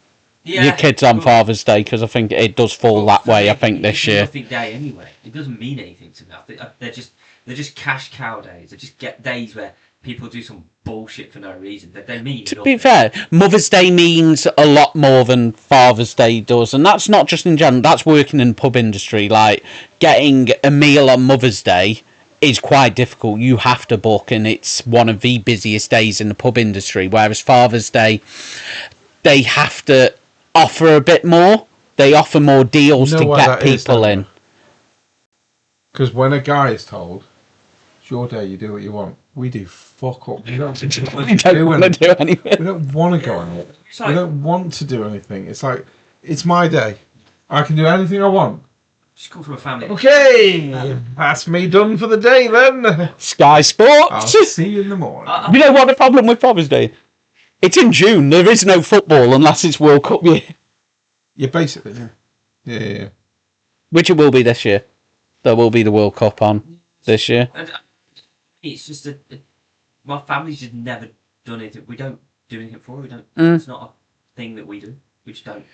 [SPEAKER 2] your kids on Father's Day because I think it does fall that way. I think this year.
[SPEAKER 3] It's a nothing day anyway. It doesn't mean anything to me. They're just cash cow days. They just get days where people do some bullshit for no reason. They mean
[SPEAKER 2] To
[SPEAKER 3] nothing.
[SPEAKER 2] be fair, Mother's Day means a lot more than Father's Day does, and that's not just in general. That's working in the pub industry. Like getting a meal on Mother's Day is quite difficult. You have to book, and it's one of the busiest days in the pub industry. Whereas Father's Day, they have to offer a bit more. They offer more deals to get people in.
[SPEAKER 1] Because when a guy is told, it's your day, you do what you want, we do fuck up. We don't,
[SPEAKER 2] We don't want to do anything.
[SPEAKER 1] we don't want to go on it. We don't want to do anything. It's like, it's my day. I can do anything I want.
[SPEAKER 3] Just come from a family.
[SPEAKER 1] Okay, that's me done for the day then.
[SPEAKER 2] Sky
[SPEAKER 1] I'll
[SPEAKER 2] Sports.
[SPEAKER 1] see you in the morning.
[SPEAKER 2] You know what the problem with Father's Day? It's in June. There is no football unless it's World Cup year,
[SPEAKER 1] Yeah, basically, yeah.
[SPEAKER 2] which it will be this year. There will be the World Cup on this year.
[SPEAKER 3] And it's just my family's just never done anything. We don't do anything for it. We don't. It's not a thing that we do. We just don't.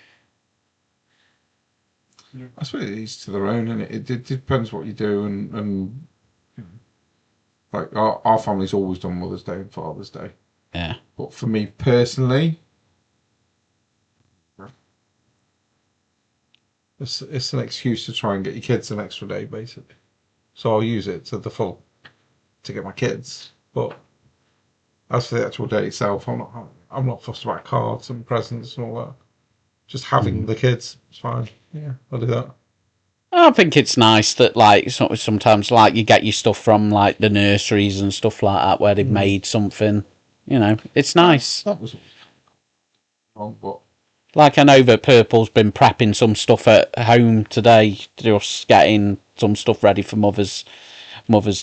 [SPEAKER 3] Yeah.
[SPEAKER 1] I suppose it's to their own, and it depends what you do, and like our family's always done Mother's Day and Father's Day.
[SPEAKER 2] Yeah.
[SPEAKER 1] But for me personally, it's an excuse to try and get your kids an extra day, basically. So I'll use it to the full to get my kids. But as for the actual day itself, I'm not fussed about cards and presents and all that. Just having the kids, it's fine. Yeah, I'll do that.
[SPEAKER 2] I think it's nice that like sometimes like you get your stuff from like the nurseries and stuff like that where they've made something. You know, it's nice.
[SPEAKER 1] That was wrong, but
[SPEAKER 2] Like I know that Purple's been prepping some stuff at home today, just getting some stuff ready for Mother's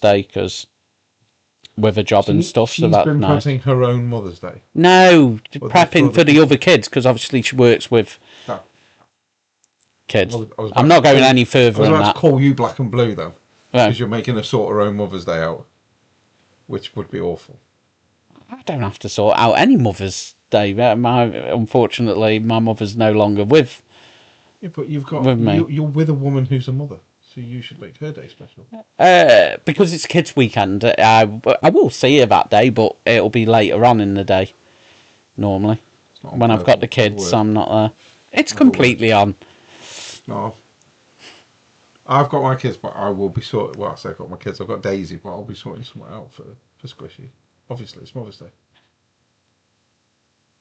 [SPEAKER 2] Day because with a job and stuff. So that's
[SPEAKER 1] she's been
[SPEAKER 2] nice.
[SPEAKER 1] prepping her own Mother's Day.
[SPEAKER 2] No,
[SPEAKER 1] Well,
[SPEAKER 2] prepping for the other kids because obviously she works with
[SPEAKER 1] No.
[SPEAKER 2] kids.
[SPEAKER 1] I was about
[SPEAKER 2] I'm not
[SPEAKER 1] to
[SPEAKER 2] going
[SPEAKER 1] call-
[SPEAKER 2] any
[SPEAKER 1] I
[SPEAKER 2] further
[SPEAKER 1] was
[SPEAKER 2] than
[SPEAKER 1] about
[SPEAKER 2] that.
[SPEAKER 1] to call you black and blue though,
[SPEAKER 2] Yeah.
[SPEAKER 1] because you're making her sort her own Mother's Day out, which would be awful.
[SPEAKER 2] I don't have to sort out any Mother's Day. Unfortunately, my mother's no longer with.
[SPEAKER 1] Yeah, but you've got
[SPEAKER 2] With me.
[SPEAKER 1] you're with a woman who's a mother, so you should make her day special.
[SPEAKER 2] Because it's kids' weekend. I will see her that day, but it'll be later on in the day. Normally,
[SPEAKER 1] It's not on
[SPEAKER 2] when I've got the
[SPEAKER 1] purpose,
[SPEAKER 2] kids,
[SPEAKER 1] it's
[SPEAKER 2] I'm not there. It's
[SPEAKER 1] Otherwise.
[SPEAKER 2] completely on.
[SPEAKER 1] No. I've got my kids, but I will be sorting. Well, I say I've got my kids. I've got Daisy, but I'll be sorting something out for Squishy. Obviously, it's Mother's Day.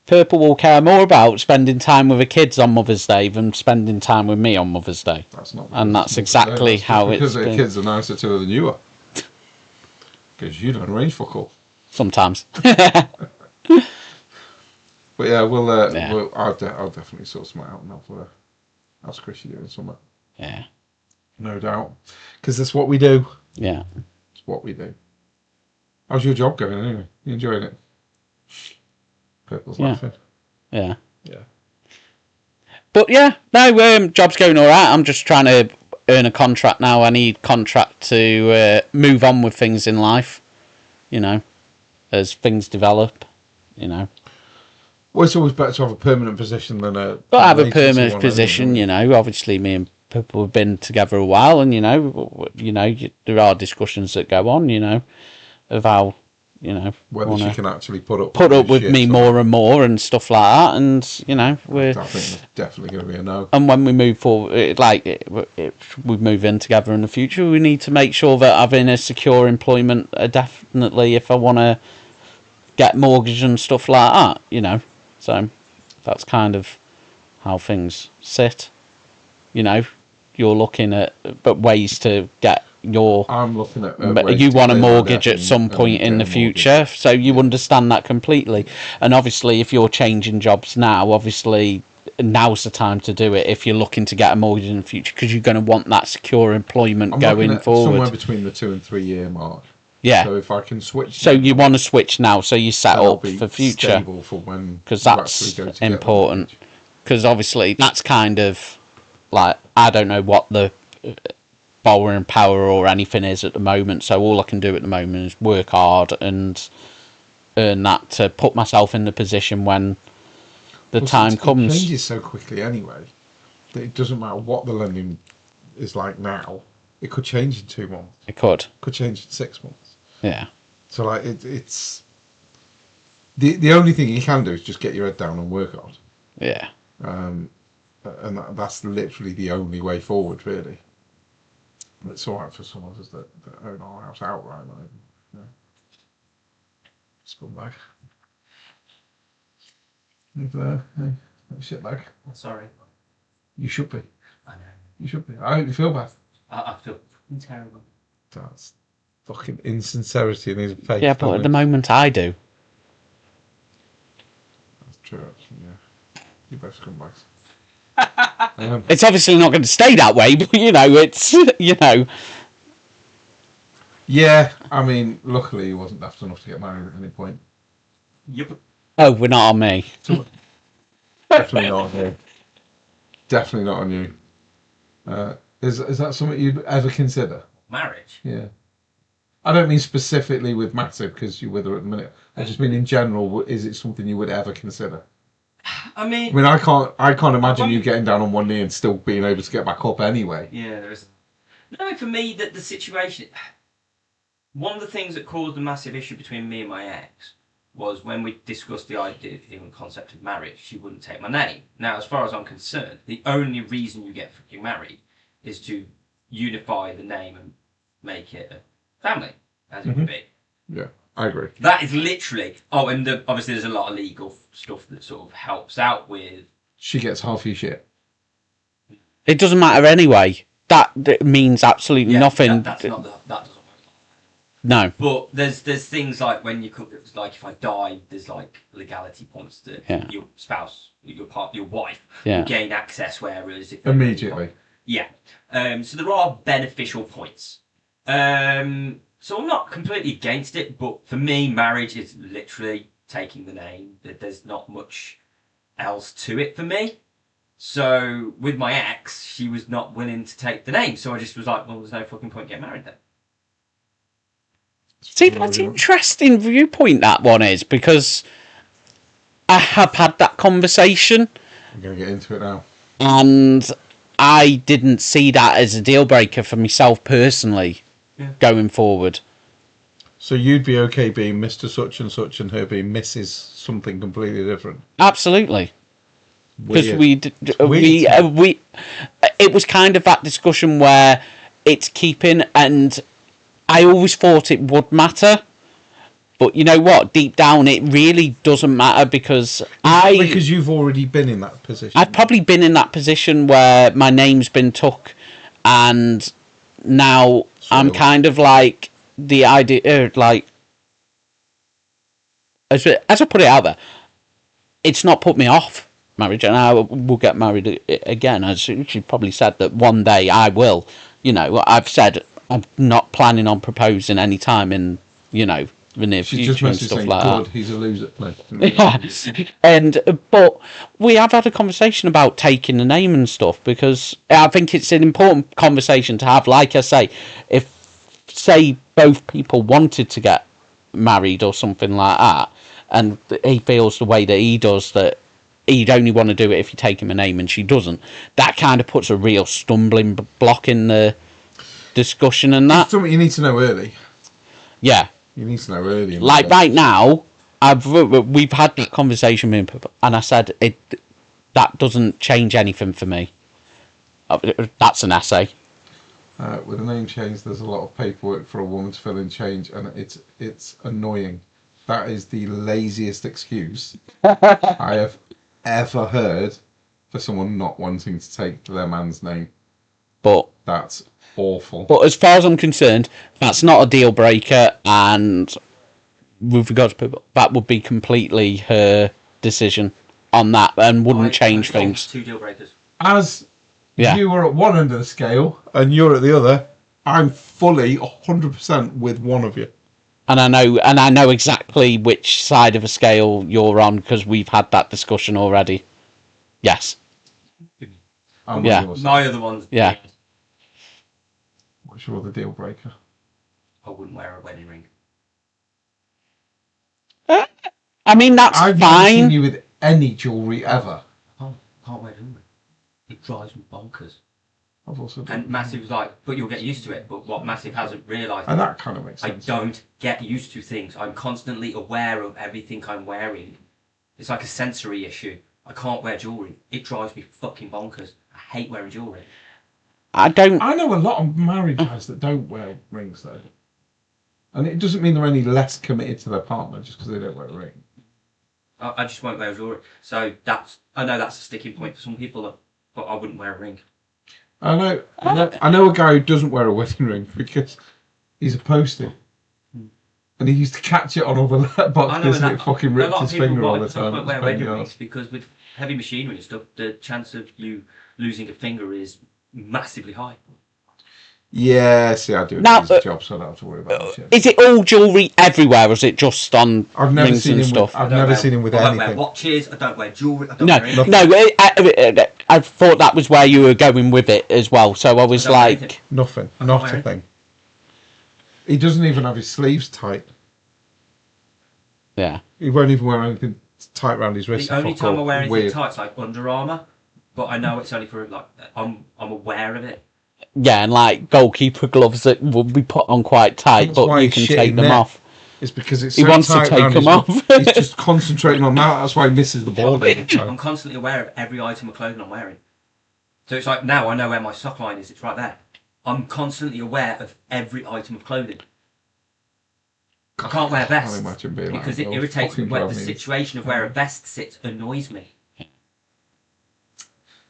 [SPEAKER 2] Purple will care more about spending time with her kids on Mother's Day than spending time with me on Mother's Day.
[SPEAKER 1] That's not.
[SPEAKER 2] And that's exactly how it's
[SPEAKER 1] because their kids are nicer to her than you are. Because you don't arrange for all.
[SPEAKER 2] Sometimes.
[SPEAKER 1] But yeah, I'll definitely sort something out and I'll Squishy doing something.
[SPEAKER 2] Yeah.
[SPEAKER 1] No doubt. Because that's what we do.
[SPEAKER 2] Yeah.
[SPEAKER 1] It's what we do. How's your job going anyway? You enjoying it? Purple's laughing.
[SPEAKER 2] Yeah.
[SPEAKER 1] Yeah.
[SPEAKER 2] But yeah, no, job's going all right. I'm just trying to earn a contract now. I need contract to move on with things in life, as things develop,
[SPEAKER 1] Well, it's always better to have a permanent position than a...
[SPEAKER 2] But I have a permanent position, Obviously, me and people have been together a while, and, there are discussions that go on, of how,
[SPEAKER 1] whether she can actually put up
[SPEAKER 2] with me more and more and stuff like that, and, we're...
[SPEAKER 1] I think it's definitely going to be a no.
[SPEAKER 2] And when we move forward, if we move in together in the future, we need to make sure that having a secure employment, definitely, if I want to get mortgage and stuff like that, So that's kind of how things sit. You're looking at ways to get your...
[SPEAKER 1] I'm looking at...
[SPEAKER 2] you want a mortgage at some point in the future, so you understand that completely. And obviously, if you're changing jobs now, obviously, now's the time to do it if you're looking to get a mortgage in the future, because you're going to want that secure employment going forward.
[SPEAKER 1] Somewhere between the 2 and 3 year mark.
[SPEAKER 2] Yeah.
[SPEAKER 1] So if I can switch...
[SPEAKER 2] So you want to switch now, so you set up for future.
[SPEAKER 1] Stable for when...
[SPEAKER 2] Because that's important. Because obviously, that's kind of... Like, I don't know what the borrowing power or anything is at the moment, so all I can do at the moment is work hard and earn that to put myself in the position when the time comes.
[SPEAKER 1] It changes so quickly anyway that it doesn't matter what the lending is like now. It could change in 2 months.
[SPEAKER 2] It could.
[SPEAKER 1] Could change in 6 months.
[SPEAKER 2] Yeah.
[SPEAKER 1] So like it's the only thing you can do is just get your head down and work hard.
[SPEAKER 2] Yeah.
[SPEAKER 1] And that's literally the only way forward, really. It's all right for some of us that own our house outright, like, scumbag. Hey, shit bag.
[SPEAKER 3] Sorry.
[SPEAKER 1] You should be.
[SPEAKER 3] I know.
[SPEAKER 1] You should be. I hope you feel bad.
[SPEAKER 3] I feel terrible.
[SPEAKER 1] That's fucking insincerity in his face.
[SPEAKER 2] Yeah, but at the moment I do.
[SPEAKER 1] That's true, actually, yeah. You both scumbags.
[SPEAKER 2] It's obviously not going to stay that way, but it's
[SPEAKER 1] Yeah, I mean, luckily he wasn't daft enough to get married at any point.
[SPEAKER 3] Yep.
[SPEAKER 2] Oh, we're not on me.
[SPEAKER 1] Definitely not on you. Definitely not on you. Is that something you'd ever consider?
[SPEAKER 3] Marriage?
[SPEAKER 1] Yeah. I don't mean specifically with Matthew because you're with her at the minute. I just mean in general. Is it something you would ever consider?
[SPEAKER 3] I mean,
[SPEAKER 1] I can't imagine you getting down on one knee and still being able to get back up anyway.
[SPEAKER 3] Yeah, there is. No, for me, that the situation. One of the things that caused a massive issue between me and my ex was when we discussed the idea, even concept of marriage. She wouldn't take my name. Now, as far as I'm concerned, the only reason you get fucking married is to unify the name and make it a family, as it would be.
[SPEAKER 1] Yeah. I agree.
[SPEAKER 3] That is literally... Oh, and obviously there's a lot of legal stuff that sort of helps out with...
[SPEAKER 1] She gets half your shit.
[SPEAKER 2] It doesn't matter anyway. That means absolutely nothing.
[SPEAKER 3] That doesn't work.
[SPEAKER 2] No.
[SPEAKER 3] But there's things like when you cook... Like if I die, there's like legality points that your spouse, your wife will gain access, whereas... If
[SPEAKER 1] immediately.
[SPEAKER 3] Yeah. So there are beneficial points. So I'm not completely against it, but for me, marriage is literally taking the name. There's not much else to it for me. So with my ex, she was not willing to take the name. So I just was like, well, there's no fucking point getting married then.
[SPEAKER 2] See, that's an interesting viewpoint, that one is, because I have had that conversation.
[SPEAKER 1] I'm going to get into it now.
[SPEAKER 2] And I didn't see that as a deal breaker for myself personally. Going forward.
[SPEAKER 1] So you'd be okay being Mr. Such and her being Mrs. something completely different?
[SPEAKER 2] Absolutely. Because it was kind of that discussion where it's keeping, and I always thought it would matter. But you know what? Deep down, it really doesn't matter because
[SPEAKER 1] Because you've already been in that position.
[SPEAKER 2] I've probably been in that position where my name's been took, and now I'm kind of like the idea, like as I put it out there, it's not put me off marriage, and I will get married again. As she probably said that one day I will. You know, I've said I'm not planning on proposing any time in the near future and stuff like that.
[SPEAKER 1] He's a loser.
[SPEAKER 2] Yeah, but we have had a conversation about taking the name and stuff because I think it's an important conversation to have. Like I say, if say both people wanted to get married or something like that, and he feels the way that he does, that he'd only want to do it if you take him a name and she doesn't, that kind of puts a real stumbling block in the discussion and that.
[SPEAKER 1] It's something you need to know early.
[SPEAKER 2] Yeah.
[SPEAKER 1] You need to know early.
[SPEAKER 2] Like right now, we've had this conversation with him, and I said that doesn't change anything for me. That's an essay.
[SPEAKER 1] With a name change, there's a lot of paperwork for a woman to fill in change, and it's annoying. That is the laziest excuse I have ever heard for someone not wanting to take their man's name.
[SPEAKER 2] But
[SPEAKER 1] that's awful.
[SPEAKER 2] But as far as I'm concerned, that's not a deal breaker, and with regards to people, that would be completely her decision on that, and wouldn't change things.
[SPEAKER 3] 2 deal breakers.
[SPEAKER 1] As you were at one end of the scale and you're at the other, I'm fully 100% with one of you.
[SPEAKER 2] And I know exactly which side of the scale you're on because we've had that discussion already. Yes.
[SPEAKER 3] Yeah. My other one's
[SPEAKER 2] yeah.
[SPEAKER 1] What's your other deal breaker?
[SPEAKER 3] I wouldn't wear a wedding ring.
[SPEAKER 2] I mean, that's
[SPEAKER 1] I've
[SPEAKER 2] fine.
[SPEAKER 1] I've never seen you with any jewellery ever.
[SPEAKER 3] Can't wear jewellery. It drives me bonkers.
[SPEAKER 1] I've also
[SPEAKER 3] and Massive was like, but you'll get used to it. But what Massive hasn't realised...
[SPEAKER 1] And that kind of makes sense.
[SPEAKER 3] I don't get used to things. I'm constantly aware of everything I'm wearing. It's like a sensory issue. I can't wear jewellery. It drives me fucking bonkers. I hate wearing jewellery.
[SPEAKER 2] I
[SPEAKER 1] know a lot of married guys that don't wear rings though, and it doesn't mean they're any less committed to their partner just because they don't wear a ring.
[SPEAKER 3] I just won't wear jewellery. So I know that's a sticking point for some people, but I wouldn't wear a ring.
[SPEAKER 1] I know a guy who doesn't wear a wedding ring because he's a postie, and he used to catch it on all the letterboxes and it fucking ripped his finger all the time.
[SPEAKER 3] I won't wear wedding rings because with heavy machinery and stuff, the chance of you losing a finger is massively high.
[SPEAKER 1] Yeah, see, I do a decent job, so I don't have to worry about that shit.
[SPEAKER 2] Is it all jewellery everywhere, or is it just on rings and stuff?
[SPEAKER 1] I've never seen him with anything.
[SPEAKER 3] I don't wear watches, I don't wear jewellery,
[SPEAKER 2] I thought that was where you were going with it as well, so I was like...
[SPEAKER 1] Nothing, not a thing. He doesn't even have his sleeves tight.
[SPEAKER 2] Yeah.
[SPEAKER 1] He won't even wear anything tight around his wrist.
[SPEAKER 3] The only time I wear anything tight is like Under Armour, but I know it's only for, like, I'm aware of it.
[SPEAKER 2] Yeah, and like goalkeeper gloves that will be put on quite tight, but you can take them off.
[SPEAKER 1] It's because it's
[SPEAKER 2] he wants to take them off.
[SPEAKER 1] He's just concentrating on that. That's why he misses the ball.
[SPEAKER 3] I'm constantly aware of every item of clothing I'm wearing. So it's like now I know where my sock line is. It's right there. I'm constantly aware of every item of clothing. I can't wear vests because it irritates me. The situation of where a vest sits annoys me.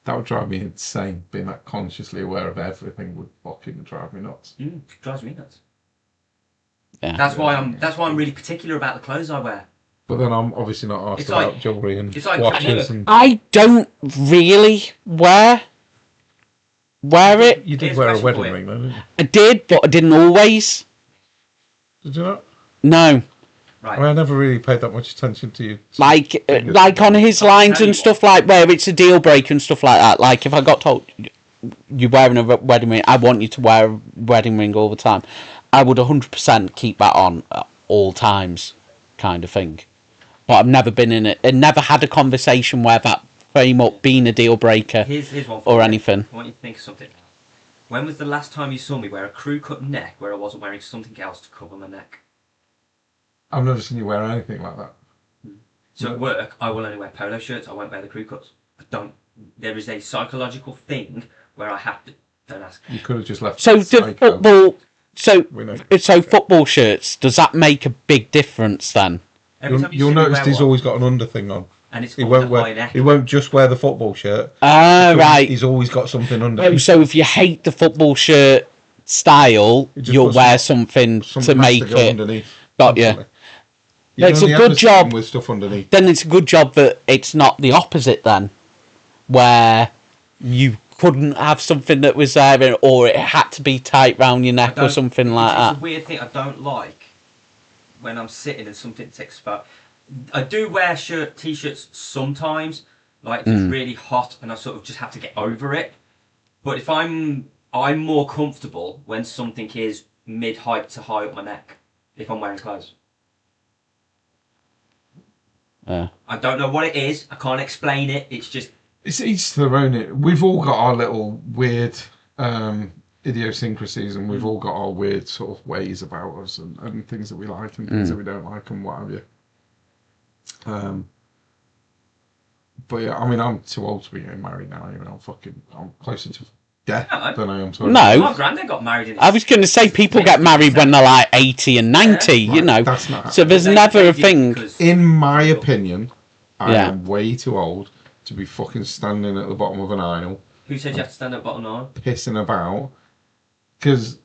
[SPEAKER 1] That would drive me insane. Being that consciously aware of everything would fucking drive me nuts.
[SPEAKER 3] It drives me nuts.
[SPEAKER 2] Yeah.
[SPEAKER 3] That's why I'm really particular about the clothes I wear.
[SPEAKER 1] But then I'm obviously not asked about jewellery and watches. And
[SPEAKER 2] I don't really wear it.
[SPEAKER 1] You did wear a wedding ring, though, didn't you?
[SPEAKER 2] I did, but I didn't always.
[SPEAKER 1] Did you not?
[SPEAKER 2] No.
[SPEAKER 1] Right. I never really paid that much attention to you.
[SPEAKER 2] Like on his lines and stuff, like where it's a deal breaker and stuff like that. Like if I got told you're wearing a wedding ring, I want you to wear a wedding ring all the time, I would 100% keep that on at all times, kind of thing. But I've never been in it and never had a conversation where that came up being a deal breaker
[SPEAKER 3] here's one
[SPEAKER 2] or anything.
[SPEAKER 3] I want you to think of something. When was the last time you saw me wear a crew cut neck where I wasn't wearing something else to cover my neck?
[SPEAKER 1] I've never seen you wear anything like that.
[SPEAKER 3] So at work, I will only wear polo shirts. I won't wear the crew cuts. I don't. There is a psychological thing where I have to Don't ask.
[SPEAKER 1] You could have just left.
[SPEAKER 2] So the football. So football shirts, does that make a big difference then?
[SPEAKER 1] You'll notice he's always got an under thing on.
[SPEAKER 3] And it's
[SPEAKER 1] he won't just wear the football shirt.
[SPEAKER 2] Right.
[SPEAKER 1] He's always got something under.
[SPEAKER 2] So if you hate the football shirt style, you'll wear something to make it.
[SPEAKER 1] Underneath.
[SPEAKER 2] Got you. It's a good job.
[SPEAKER 1] With stuff underneath.
[SPEAKER 2] Then it's a good job that it's not the opposite then, where you couldn't have something that was there, or it had to be tight round your neck or something like that.
[SPEAKER 3] It's a weird thing I don't like when I'm sitting and something ticks about. I do wear t-shirts sometimes, like if it's really hot and I sort of just have to get over it. But if I'm more comfortable when something is mid-height to high up my neck, if I'm wearing clothes. I don't know what it is. I can't explain it. It's just...
[SPEAKER 1] It's each to their own. We've all got our little weird idiosyncrasies, and we've all got our weird sort of ways about us, and things that we like and things that we don't like, and what have you. But yeah, I mean, I'm too old to be getting married now. You know, I'm closer to death than I am to.
[SPEAKER 2] No,
[SPEAKER 3] my granddad got married.
[SPEAKER 2] I was going to say people get married when they're like 80 and 90. You know,
[SPEAKER 1] that's not
[SPEAKER 2] so there's never a thing.
[SPEAKER 1] In my opinion, I am way too old to be fucking standing at the bottom of an aisle.
[SPEAKER 3] Who said you have to stand at the bottom of an aisle?
[SPEAKER 1] Pissing about, because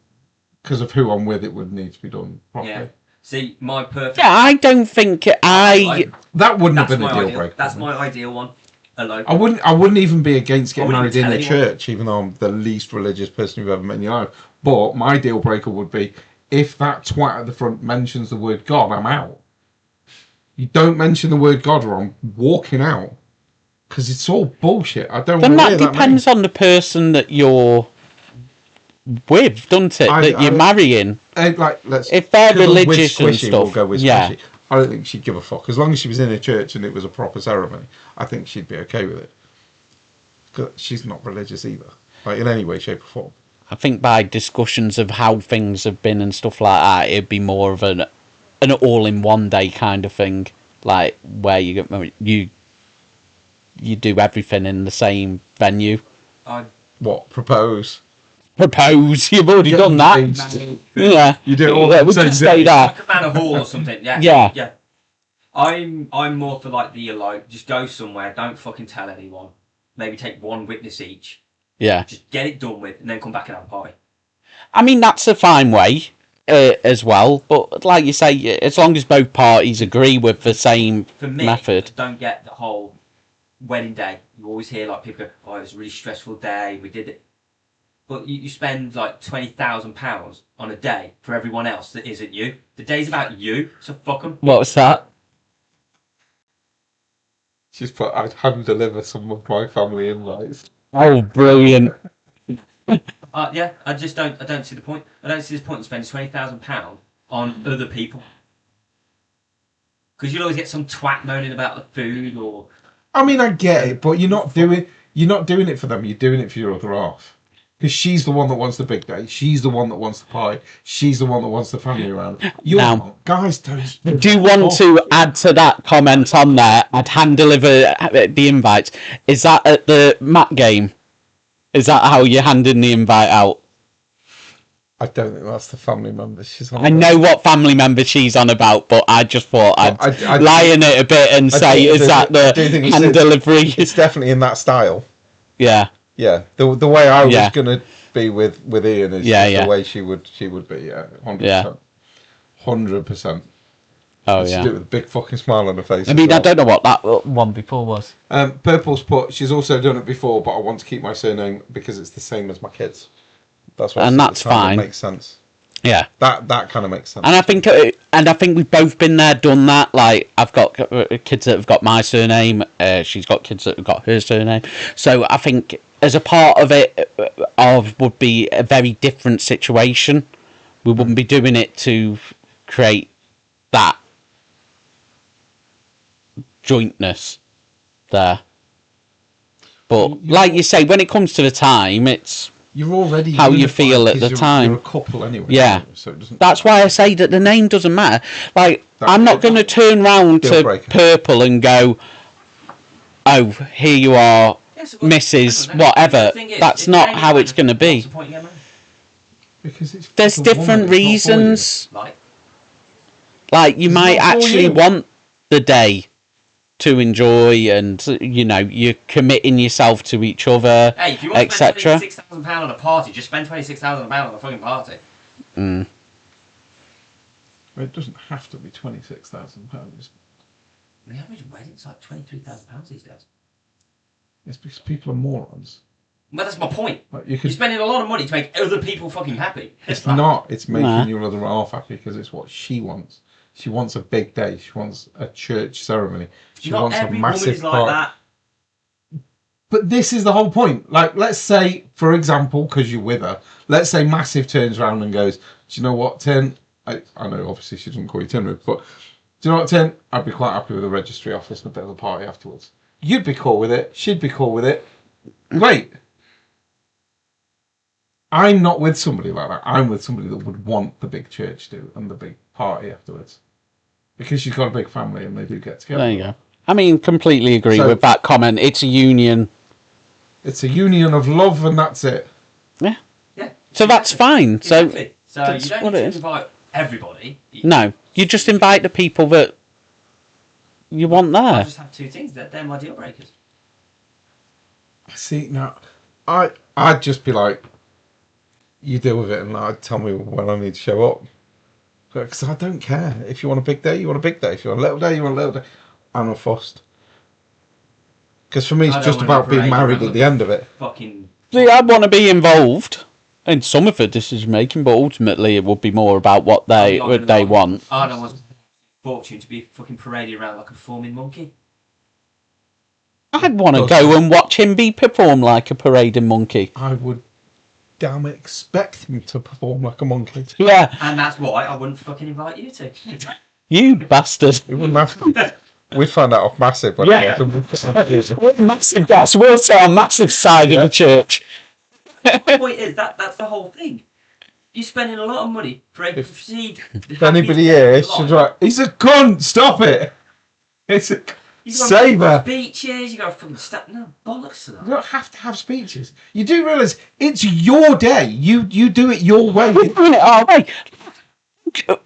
[SPEAKER 1] of who I'm with, it would need to be done properly.
[SPEAKER 3] Yeah. See, my perfect...
[SPEAKER 2] Yeah, I don't think
[SPEAKER 1] that wouldn't have been a deal breaker.
[SPEAKER 3] That's my ideal one. Alone.
[SPEAKER 1] I wouldn't even be against getting married in the church, even though I'm the least religious person you've ever met in your life. But my deal breaker would be, if that twat at the front mentions the word God, I'm out. You don't mention the word God or I'm walking out. Because it's all bullshit. I don't want to hear that.
[SPEAKER 2] Then that depends on the person that you're with, doesn't it? That you're marrying. If they're religious and stuff,
[SPEAKER 1] we'll go with squishy. I don't think she'd give a fuck. As long as she was in a church and it was a proper ceremony, I think she'd be okay with it. Because she's not religious either, like in any way, shape or form.
[SPEAKER 2] I think by discussions of how things have been and stuff like that, it'd be more of an all-in-one day kind of thing, like where you get married, you do everything in the same venue.
[SPEAKER 1] What? Propose?
[SPEAKER 2] You've already done that. Yeah.
[SPEAKER 1] You do it all the same
[SPEAKER 2] stay there.
[SPEAKER 3] Like a manor hall or something. Yeah.
[SPEAKER 2] Yeah.
[SPEAKER 3] I'm more for like the just go somewhere, don't fucking tell anyone. Maybe take one witness each.
[SPEAKER 2] Yeah.
[SPEAKER 3] Just get it done with and then come back and have a party.
[SPEAKER 2] I mean, that's a fine way as well. But like you say, as long as both parties agree with the same method.
[SPEAKER 3] I don't get the whole wedding day. You always hear like people go, oh, it was a really stressful day, we did it. But you spend like £20,000 on a day for everyone else that isn't you. The day's about you, so fuck them.
[SPEAKER 2] What was that?
[SPEAKER 1] She's put, I'd hand deliver some of my family invites.
[SPEAKER 2] Oh, brilliant.
[SPEAKER 3] Yeah, I don't see the point. I don't see the point in spending £20,000 on other people. Because you'll always get some twat moaning about the food or...
[SPEAKER 1] I mean, I get it, but you're not doing it for them, you're doing it for your other half. Because she's the one that wants the big day. She's the one that wants the pie. She's the one that wants the family around. Guys, don't...
[SPEAKER 2] Do you want to add to that comment on there? I'd hand deliver the invites. Is that at the Mat game? Is that how you're handing the invite out?
[SPEAKER 1] I don't think that's the family member she's on.
[SPEAKER 2] I know what family member she's on about, but I just thought I'd lie in it a bit and say, is that the hand delivery?
[SPEAKER 1] It's definitely in that style.
[SPEAKER 2] Yeah.
[SPEAKER 1] Yeah, the way I was gonna be with Ian is the way she would be. Yeah, 100%. 100%.
[SPEAKER 2] Oh
[SPEAKER 1] She did it with a big fucking smile on her face.
[SPEAKER 2] I mean, I don't know what that one before was.
[SPEAKER 1] Purple's put. She's also done it before, but I want to keep my surname because it's the same as my kids. That's what.
[SPEAKER 2] And that's fine.
[SPEAKER 1] Makes sense.
[SPEAKER 2] Yeah.
[SPEAKER 1] That kind of makes sense.
[SPEAKER 2] And I think we've both been there, done that. Like, I've got kids that have got my surname. She's got kids that have got her surname. So I think as a part of it, would be a very different situation. We wouldn't be doing it to create that jointness there. But like you say, when it comes to the time, it's
[SPEAKER 1] you're already
[SPEAKER 2] how you feel at the time.
[SPEAKER 1] You're a couple anyway.
[SPEAKER 2] Yeah,
[SPEAKER 1] so it doesn't.
[SPEAKER 2] That's why I say that the name doesn't matter. Like, I'm not going to turn round to Purple and go, "Oh, here you are.
[SPEAKER 3] Yes,
[SPEAKER 2] Mrs. Whatever. That's not how it's going to be.
[SPEAKER 3] What's the point of getting married?
[SPEAKER 1] Because it's
[SPEAKER 2] There's
[SPEAKER 1] for the woman,
[SPEAKER 2] different
[SPEAKER 1] it's not for you.
[SPEAKER 2] reasons.
[SPEAKER 3] Like,
[SPEAKER 2] You
[SPEAKER 1] It's
[SPEAKER 2] might
[SPEAKER 1] not for
[SPEAKER 2] actually
[SPEAKER 1] you.
[SPEAKER 2] want the day to enjoy, and you're committing yourself to each other,
[SPEAKER 3] hey, if you want to spend
[SPEAKER 2] etc.
[SPEAKER 3] £26,000 on a party, just spend £26,000 on a fucking party.
[SPEAKER 2] Mm.
[SPEAKER 1] It doesn't have to be £26,000.
[SPEAKER 3] The average wedding's like £23,000 these days.
[SPEAKER 1] It's because people are morons.
[SPEAKER 3] Well, that's my point.
[SPEAKER 1] Like
[SPEAKER 3] You're spending a lot of money to make other people fucking happy.
[SPEAKER 1] It's not. It's making
[SPEAKER 2] Nah.
[SPEAKER 1] your other half happy because it's what she wants. She wants a big day. She wants a church ceremony. She
[SPEAKER 3] Not
[SPEAKER 1] wants a
[SPEAKER 3] every woman
[SPEAKER 1] massive
[SPEAKER 3] is like
[SPEAKER 1] party.
[SPEAKER 3] that.
[SPEAKER 1] But this is the whole point. Like, let's say, for example, because you're with her, let's say Massive turns around and goes, "Do you know what, Tin? I know, obviously, she doesn't call you Tin, but do you know what, Tin? I'd be quite happy with a registry office and a bit of a party afterwards. You'd be cool with it. She'd be cool with it. Great. I'm not with somebody like that. I'm with somebody that would want the big church do and the big party afterwards. Because she's got a big family and they do get together.
[SPEAKER 2] There you go. I mean, completely agree
[SPEAKER 1] So-
[SPEAKER 2] with that comment. It's a union.
[SPEAKER 1] It's a union of love and that's it.
[SPEAKER 2] Yeah.
[SPEAKER 3] Yeah.
[SPEAKER 2] So that's fine. So
[SPEAKER 3] Exactly. So
[SPEAKER 2] that's
[SPEAKER 3] you don't
[SPEAKER 2] what
[SPEAKER 3] need
[SPEAKER 2] it
[SPEAKER 3] to
[SPEAKER 2] is.
[SPEAKER 3] invite everybody.
[SPEAKER 2] no, you just invite the people that you want
[SPEAKER 3] I
[SPEAKER 2] there.
[SPEAKER 3] just have two things. They're my deal breakers.
[SPEAKER 1] See, now, I'd just be like, you deal with it and like, tell me when I need to show up. Because I don't care. If you want a big day, you want a big day. If you want a little day, you want a little day. I'm not fussed. Because for me, it's
[SPEAKER 3] I don't
[SPEAKER 1] just
[SPEAKER 3] wanna be
[SPEAKER 1] about being
[SPEAKER 3] paraded
[SPEAKER 1] married
[SPEAKER 3] around
[SPEAKER 1] at the end of it.
[SPEAKER 3] Fucking.
[SPEAKER 2] See, I'd want to be involved in some of the decision making, but ultimately it would be more about what they want.
[SPEAKER 3] I don't want a fortune to be fucking paraded around like a performing monkey.
[SPEAKER 2] I'd want to go and watch him be performed like a parading monkey.
[SPEAKER 1] I would damn expect him to perform like a monkey.
[SPEAKER 2] Yeah,
[SPEAKER 3] And that's why I wouldn't fucking invite you to.
[SPEAKER 2] you bastard.
[SPEAKER 1] We wouldn't have to. We'd find that off Massive.
[SPEAKER 2] Yeah. We're massive guys. We'll say our massive side of the church.
[SPEAKER 3] The point is that's the whole thing. You're spending a lot of money for a perceived.
[SPEAKER 1] If anybody here should like, he's a cunt, stop it! It's a saver.
[SPEAKER 3] Speeches, you got to fucking no bollocks to
[SPEAKER 1] You
[SPEAKER 3] that.
[SPEAKER 1] don't have to have speeches. You do realise it's your day. You do it your way.
[SPEAKER 2] We're doing it our way.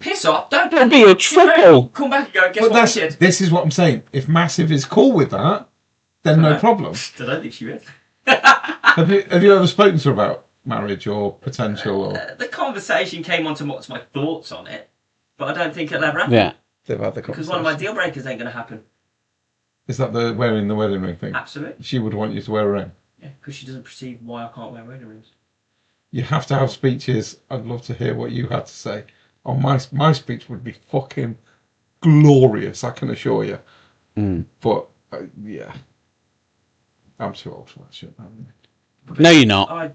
[SPEAKER 3] Piss off! Don't
[SPEAKER 2] That'd be a triple.
[SPEAKER 3] Come back and go. Guess
[SPEAKER 1] But
[SPEAKER 3] what we did?
[SPEAKER 1] this is what I'm saying. If Massive is cool with that, then no problem.
[SPEAKER 3] I don't think she is.
[SPEAKER 1] Have you ever spoken to her about marriage or potential? Or
[SPEAKER 3] The conversation came on to what's my thoughts on it, but I don't think it'll ever happen.
[SPEAKER 2] Yeah.
[SPEAKER 1] they've had the
[SPEAKER 3] Because one of my deal breakers ain't going to happen.
[SPEAKER 1] Is that the wearing the wedding ring thing?
[SPEAKER 3] Absolutely.
[SPEAKER 1] She would want you to wear a ring.
[SPEAKER 3] Yeah, because she doesn't perceive why I can't wear wedding rings.
[SPEAKER 1] You have to have speeches. I'd love to hear what you had to say. Oh, my speech would be fucking glorious, I can assure you.
[SPEAKER 2] Mm.
[SPEAKER 1] But yeah, I'm too old for that shit.
[SPEAKER 2] No, you're not.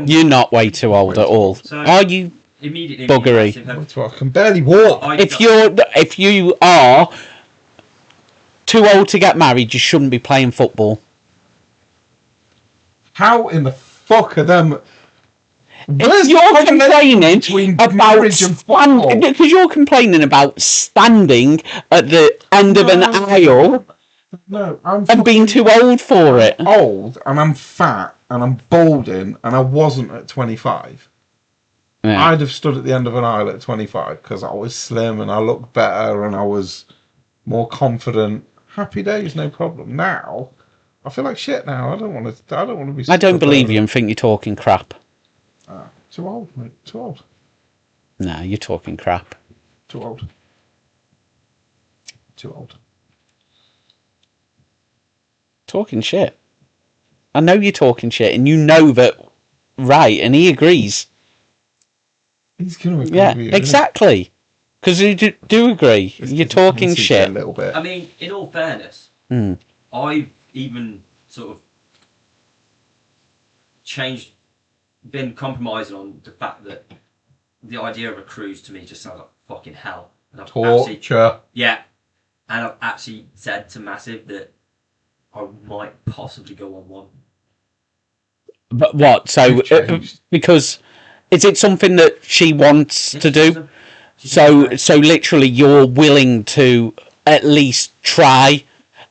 [SPEAKER 2] You're not way too old at all.
[SPEAKER 3] So-
[SPEAKER 2] Are you?
[SPEAKER 3] Immediately.
[SPEAKER 2] Buggery.
[SPEAKER 1] I can barely walk.
[SPEAKER 2] If you are too old to get married, you shouldn't be playing football.
[SPEAKER 1] How in the fuck are them?
[SPEAKER 2] If you're complaining
[SPEAKER 1] between
[SPEAKER 2] about
[SPEAKER 1] marriage and football?
[SPEAKER 2] because you're complaining about standing at the end of an aisle
[SPEAKER 1] No, I'm
[SPEAKER 2] and being too old for it.
[SPEAKER 1] old and I'm fat and I'm balding and I wasn't at 25.
[SPEAKER 2] Yeah.
[SPEAKER 1] I'd have stood at the end of an aisle at 25 because I was slim and I looked better and I was more confident. Happy days, no problem. Now, I feel like shit. Now I don't want to be.
[SPEAKER 2] I don't believe you and think you're talking crap.
[SPEAKER 1] Too old, mate. Too old.
[SPEAKER 2] Nah, you're talking crap.
[SPEAKER 1] Too old. Too old.
[SPEAKER 2] Talking shit. I know you're talking shit, and you know that, right? And he agrees.
[SPEAKER 1] He's gonna agree
[SPEAKER 2] Yeah,
[SPEAKER 1] with you,
[SPEAKER 2] exactly. Because you do agree.
[SPEAKER 1] isn't he?
[SPEAKER 2] You're
[SPEAKER 1] Just because
[SPEAKER 2] talking
[SPEAKER 1] he thinks
[SPEAKER 2] shit.
[SPEAKER 1] a little bit.
[SPEAKER 3] I mean, in all fairness,
[SPEAKER 2] Mm.
[SPEAKER 3] I've even sort of been compromising on the fact that the idea of a cruise to me just sounds like fucking hell. And I've actually,
[SPEAKER 1] Torture.
[SPEAKER 3] yeah, and I've actually said to Massive that I might possibly go on one.
[SPEAKER 2] But what? So
[SPEAKER 1] You've changed.
[SPEAKER 2] because is it something that she wants to do?
[SPEAKER 3] She
[SPEAKER 2] So
[SPEAKER 3] said,
[SPEAKER 2] literally, you're willing to at least try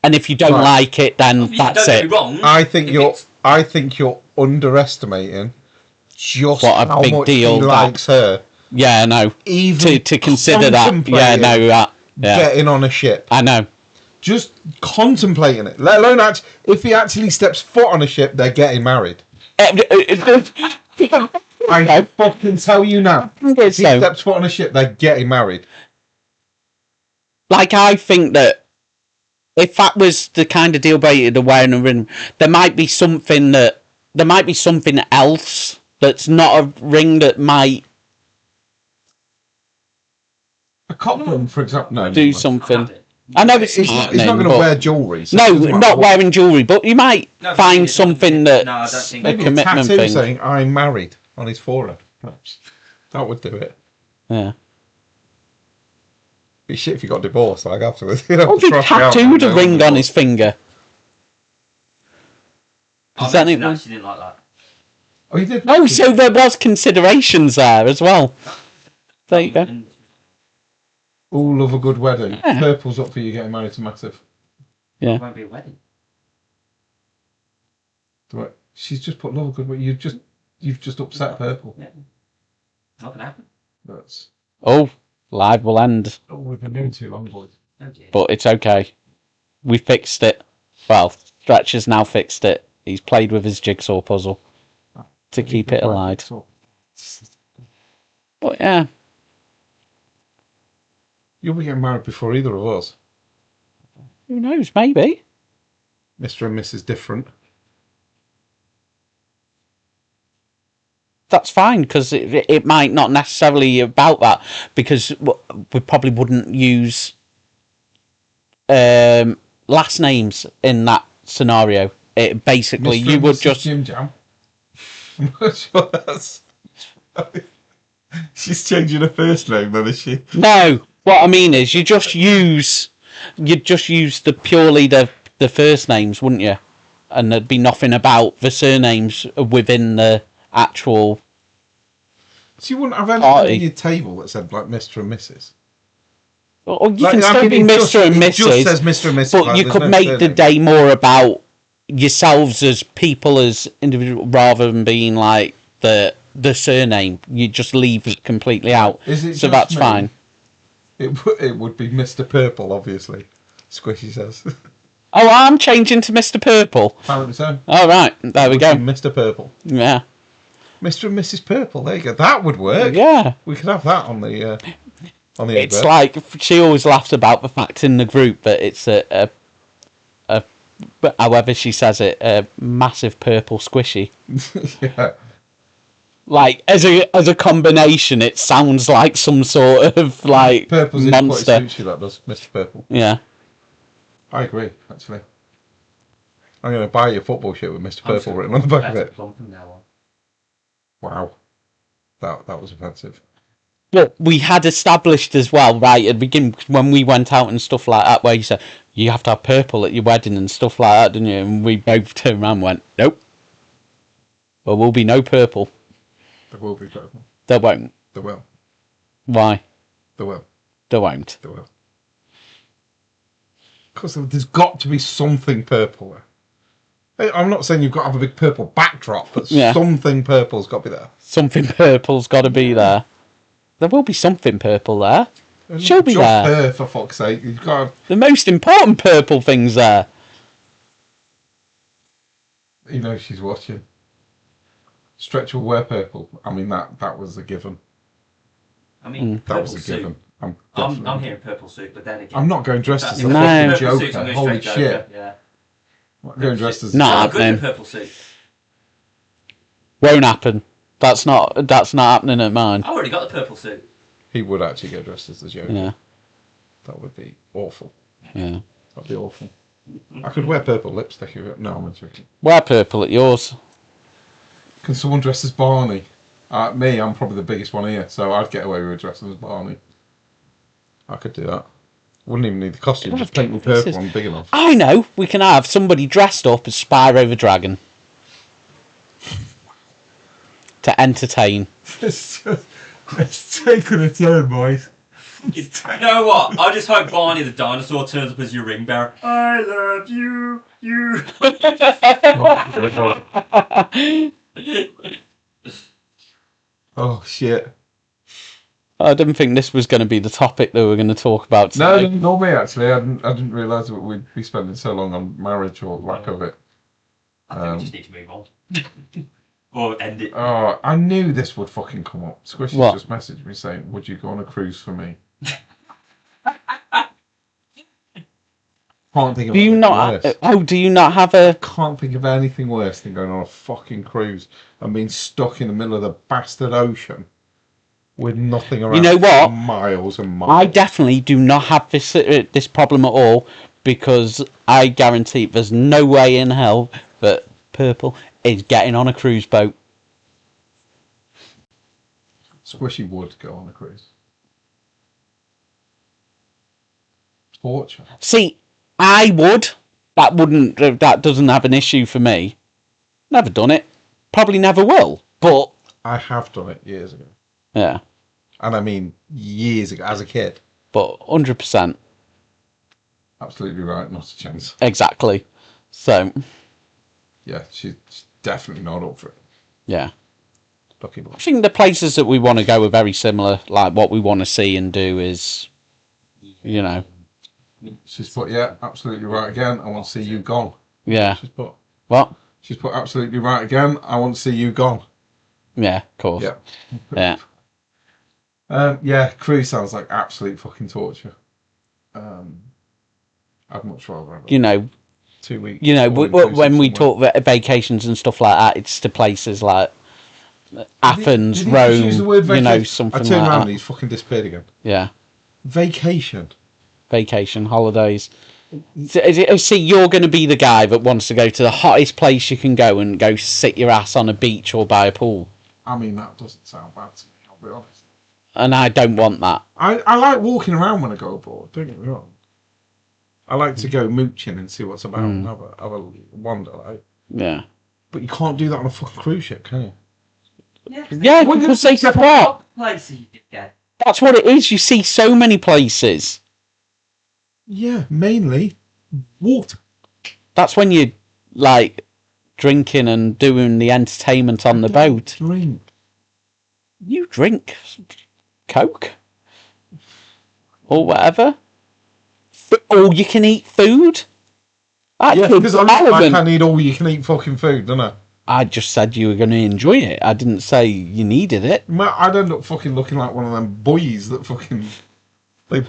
[SPEAKER 2] And if you don't like it, then that's
[SPEAKER 3] don't get
[SPEAKER 2] it.
[SPEAKER 3] me wrong.
[SPEAKER 4] I think you're underestimating just
[SPEAKER 2] What a
[SPEAKER 4] how
[SPEAKER 2] big
[SPEAKER 4] much
[SPEAKER 2] deal
[SPEAKER 4] he
[SPEAKER 2] that-
[SPEAKER 4] likes her.
[SPEAKER 2] Yeah, no.
[SPEAKER 4] Even
[SPEAKER 2] To consider that. Yeah,
[SPEAKER 4] contemplating
[SPEAKER 2] no, that. Yeah.
[SPEAKER 4] getting on a ship.
[SPEAKER 2] I know.
[SPEAKER 4] Just contemplating it. Let alone if he actually steps foot on a ship, they're getting married. I fucking tell you now. If he steps foot on a ship, they're getting married.
[SPEAKER 2] Like, I think that if that was the kind of deal breaker, the wearing a ring, there might be something else that's not a ring that might
[SPEAKER 4] A Copland, for example, no.
[SPEAKER 2] do something. I know it's
[SPEAKER 4] He's not going to wear jewellery. So
[SPEAKER 2] no,
[SPEAKER 4] it doesn't matter
[SPEAKER 2] not
[SPEAKER 4] what-
[SPEAKER 2] wearing jewellery, but you might find something that
[SPEAKER 3] No, I don't think
[SPEAKER 2] a
[SPEAKER 4] Maybe a
[SPEAKER 2] commitment
[SPEAKER 4] tattoo
[SPEAKER 2] thing.
[SPEAKER 4] saying "I'm married" on his forehead. Perhaps. That would do it.
[SPEAKER 2] Yeah.
[SPEAKER 4] Be shit if he got divorced. Like afterwards, you know,
[SPEAKER 2] Oh, he tattooed a ring on his finger.
[SPEAKER 3] I
[SPEAKER 2] Is that
[SPEAKER 3] mentioned
[SPEAKER 2] it?
[SPEAKER 3] that, she didn't like that.
[SPEAKER 4] Oh, he did.
[SPEAKER 2] Oh, so there was considerations there as well. There you go.
[SPEAKER 3] And
[SPEAKER 4] All love a good wedding.
[SPEAKER 2] Yeah.
[SPEAKER 4] Purple's up for you getting married to Massive.
[SPEAKER 2] Yeah.
[SPEAKER 3] it won't be a wedding.
[SPEAKER 4] Right. She's just put love a good wedding. You've just upset Purple.
[SPEAKER 3] Yeah. Not gonna happen.
[SPEAKER 4] That's.
[SPEAKER 2] Oh, live will end,
[SPEAKER 4] Oh, we've been doing too long, boys.
[SPEAKER 3] Oh dear.
[SPEAKER 2] but it's okay. We fixed it. Well, Stretch has now fixed it. He's played with his jigsaw puzzle to keep it alive. But yeah,
[SPEAKER 4] You'll be getting married before either of us.
[SPEAKER 2] who knows? Maybe.
[SPEAKER 4] Mr. and Mrs. Different.
[SPEAKER 2] That's fine, because it might not necessarily about that, because we probably wouldn't use last names in that scenario. It basically
[SPEAKER 4] Mr.
[SPEAKER 2] you
[SPEAKER 4] and
[SPEAKER 2] would
[SPEAKER 4] Mrs.
[SPEAKER 2] just
[SPEAKER 4] Jim Jam. I'm not sure that's. She's changing her first name, then, is she?
[SPEAKER 2] no. What I mean is, you'd just use the purely the first names, wouldn't you? And there'd be nothing about the surnames within the actual.
[SPEAKER 4] So you wouldn't have anything
[SPEAKER 2] Party.
[SPEAKER 4] on your table that said like Mr. and Mrs.
[SPEAKER 2] Or you
[SPEAKER 4] Like,
[SPEAKER 2] can
[SPEAKER 4] I
[SPEAKER 2] still
[SPEAKER 4] mean,
[SPEAKER 2] be
[SPEAKER 4] it
[SPEAKER 2] Mr.
[SPEAKER 4] just-
[SPEAKER 2] and
[SPEAKER 4] it
[SPEAKER 2] Mrs.
[SPEAKER 4] just says Mr. and Mrs.
[SPEAKER 2] But
[SPEAKER 4] like,
[SPEAKER 2] you
[SPEAKER 4] there's
[SPEAKER 2] could
[SPEAKER 4] no
[SPEAKER 2] make the
[SPEAKER 4] surname.
[SPEAKER 2] day more about yourselves as people, as individual, rather than being like the surname. You just leave it completely out.
[SPEAKER 4] Is it
[SPEAKER 2] So
[SPEAKER 4] just
[SPEAKER 2] that's
[SPEAKER 4] me?
[SPEAKER 2] fine.
[SPEAKER 4] It would be Mr. Purple, obviously. Squishy says.
[SPEAKER 2] Oh, I'm changing to Mr. Purple.
[SPEAKER 4] Apparently so.
[SPEAKER 2] All right, there we
[SPEAKER 4] Would
[SPEAKER 2] go.
[SPEAKER 4] be Mr. Purple.
[SPEAKER 2] Yeah,
[SPEAKER 4] Mr. and Mrs. Purple. There you go. That would work.
[SPEAKER 2] yeah.
[SPEAKER 4] We could have that on the.
[SPEAKER 2] It's
[SPEAKER 4] advert.
[SPEAKER 2] like she always laughs about the fact in the group that it's a however she says it, a massive purple squishy.
[SPEAKER 4] Yeah.
[SPEAKER 2] Like as a combination, it sounds like some sort of like
[SPEAKER 4] Purple's
[SPEAKER 2] monster.
[SPEAKER 4] in sushi, that does, Mr. Purple.
[SPEAKER 2] Yeah.
[SPEAKER 4] I agree, actually. I'm going to buy you a football shirt with Mr.
[SPEAKER 3] I'm
[SPEAKER 4] Purple
[SPEAKER 3] so
[SPEAKER 4] written on the back of
[SPEAKER 3] better
[SPEAKER 4] it.
[SPEAKER 3] plump from now on.
[SPEAKER 4] Wow. That was offensive.
[SPEAKER 2] But we had established as well, right, at the beginning, when we went out and stuff like that, where you said, you have to have purple at your wedding and stuff like that, didn't you? And we both turned around and went, nope. There will be no purple.
[SPEAKER 4] There will be purple.
[SPEAKER 2] There won't.
[SPEAKER 4] There will.
[SPEAKER 2] Why?
[SPEAKER 4] There will.
[SPEAKER 2] There won't.
[SPEAKER 4] There will. Because there's got to be something purple there. Hey, I'm not saying you've got to have a big purple backdrop, but
[SPEAKER 2] Yeah.
[SPEAKER 4] something purple's got to be there.
[SPEAKER 2] Something purple's got to be there. There will be something purple there. She'll be
[SPEAKER 4] Just
[SPEAKER 2] there.
[SPEAKER 4] her, for fuck's sake. You've got
[SPEAKER 2] The most important purple thing's there.
[SPEAKER 4] to, you know, she's watching. Stretch will wear purple. I mean, that was a given.
[SPEAKER 3] I mean,
[SPEAKER 4] That was
[SPEAKER 3] purple
[SPEAKER 4] a
[SPEAKER 3] suit.
[SPEAKER 4] given.
[SPEAKER 3] I'm hearing purple suit, but then again,
[SPEAKER 4] I'm not going dressed as
[SPEAKER 3] that's
[SPEAKER 4] a
[SPEAKER 2] No.
[SPEAKER 4] fucking
[SPEAKER 3] purple suit's
[SPEAKER 4] Joker.
[SPEAKER 3] going
[SPEAKER 4] Holy
[SPEAKER 3] straight
[SPEAKER 4] shit.
[SPEAKER 3] Joker, yeah.
[SPEAKER 4] I'm not going dressed as
[SPEAKER 2] No.
[SPEAKER 4] a
[SPEAKER 3] I'm
[SPEAKER 2] Nah,
[SPEAKER 3] good in
[SPEAKER 2] man.
[SPEAKER 3] a purple suit.
[SPEAKER 2] Won't happen. That's not happening at mine.
[SPEAKER 3] I already got the purple suit.
[SPEAKER 4] He would actually get dressed as the Joker.
[SPEAKER 2] Yeah.
[SPEAKER 4] That would be awful.
[SPEAKER 2] Yeah.
[SPEAKER 4] That'd be awful. I could wear purple lipstick. No, I'm not joking.
[SPEAKER 2] Wear purple at yours.
[SPEAKER 4] Can someone dress as Barney? Me, I'm probably the biggest one here, so I'd get away with dressing as Barney. I could do that. Wouldn't even need the costume.
[SPEAKER 2] You'll
[SPEAKER 4] Just
[SPEAKER 2] have
[SPEAKER 4] paint me
[SPEAKER 2] pieces.
[SPEAKER 4] purple. I'm big enough.
[SPEAKER 2] I know. We can have somebody dressed up as Spyro the Dragon to entertain.
[SPEAKER 4] It's taken a turn, boys.
[SPEAKER 3] You know what? I just hope Barney the dinosaur turns up as your ring bearer. I love you, you.
[SPEAKER 4] Oh shit!
[SPEAKER 2] I didn't think this was going to be the topic that we were going to talk about today.
[SPEAKER 4] No, not me actually. I didn't realise that we'd be spending so long on marriage or lack of it.
[SPEAKER 3] I think we just need to move on. Or end it.
[SPEAKER 4] Oh, I knew this would fucking come up. Squishy
[SPEAKER 2] What?
[SPEAKER 4] just messaged me saying, "Would you go on a cruise for me?" Can't think of
[SPEAKER 2] Do you
[SPEAKER 4] anything
[SPEAKER 2] not?
[SPEAKER 4] worse.
[SPEAKER 2] Do you not have a?
[SPEAKER 4] Can't think of anything worse than going on a fucking cruise and being stuck in the middle of the bastard ocean with nothing around.
[SPEAKER 2] You know what?
[SPEAKER 4] Miles and miles.
[SPEAKER 2] I definitely do not have this problem at all, because I guarantee there's no way in hell that Purple is getting on a cruise boat.
[SPEAKER 4] Squishy would go on a cruise. Torture.
[SPEAKER 2] See, I would. That wouldn't. That doesn't have an issue for me. Never done it. Probably never will. But
[SPEAKER 4] I have done it years ago.
[SPEAKER 2] yeah.
[SPEAKER 4] And I mean years ago, as a kid.
[SPEAKER 2] But 100%.
[SPEAKER 4] Absolutely right, not a chance.
[SPEAKER 2] Exactly. So
[SPEAKER 4] Yeah, she's definitely not up for it.
[SPEAKER 2] yeah.
[SPEAKER 4] Lucky boy.
[SPEAKER 2] I think the places that we want to go are very similar. Like what we want to see and do is, you know,
[SPEAKER 4] She's put, yeah, absolutely right again. I want to see you gone.
[SPEAKER 2] yeah.
[SPEAKER 4] She's put,
[SPEAKER 2] What?
[SPEAKER 4] she's put absolutely right again. I want to see you gone.
[SPEAKER 2] Yeah, of course.
[SPEAKER 4] Yeah.
[SPEAKER 2] Yeah.
[SPEAKER 4] Yeah, cruise sounds like absolute fucking torture. I'd much rather have
[SPEAKER 2] You know,
[SPEAKER 4] 2 weeks.
[SPEAKER 2] you know,
[SPEAKER 4] all-inclusive
[SPEAKER 2] when we
[SPEAKER 4] somewhere.
[SPEAKER 2] talk vacations and stuff like that, it's to places like Athens,
[SPEAKER 4] Did he just use the word
[SPEAKER 2] Rome, you know,
[SPEAKER 4] vacation?
[SPEAKER 2] something
[SPEAKER 4] I turned
[SPEAKER 2] like
[SPEAKER 4] around
[SPEAKER 2] that.
[SPEAKER 4] and he's fucking disappeared again.
[SPEAKER 2] Yeah,
[SPEAKER 4] Vacation.
[SPEAKER 2] vacation, holidays. See, you're going to be the guy that wants to go to the hottest place you can go and go sit your ass on a beach or by a pool.
[SPEAKER 4] I mean, that doesn't sound bad to me, I'll be honest.
[SPEAKER 2] And I don't want that.
[SPEAKER 4] I like walking around when I go abroad, don't get me wrong. I like to go mooching and see what's about and have a wander, like.
[SPEAKER 2] Yeah.
[SPEAKER 4] But you can't do that on a fucking cruise ship, can you?
[SPEAKER 2] Yeah, because they what?
[SPEAKER 3] Places you could get.
[SPEAKER 2] That's what it is. You see so many places.
[SPEAKER 4] Yeah, mainly water.
[SPEAKER 2] That's when you like drinking and doing the entertainment on the boat.
[SPEAKER 4] Drink.
[SPEAKER 2] You drink Coke or whatever. All you can eat food.
[SPEAKER 4] Yeah, because I
[SPEAKER 2] relevant.
[SPEAKER 4] can't eat all you can eat fucking food, don't I?
[SPEAKER 2] I just said you were going to enjoy it. I didn't say you needed it.
[SPEAKER 4] I'd end up fucking looking like one of them boys that fucking they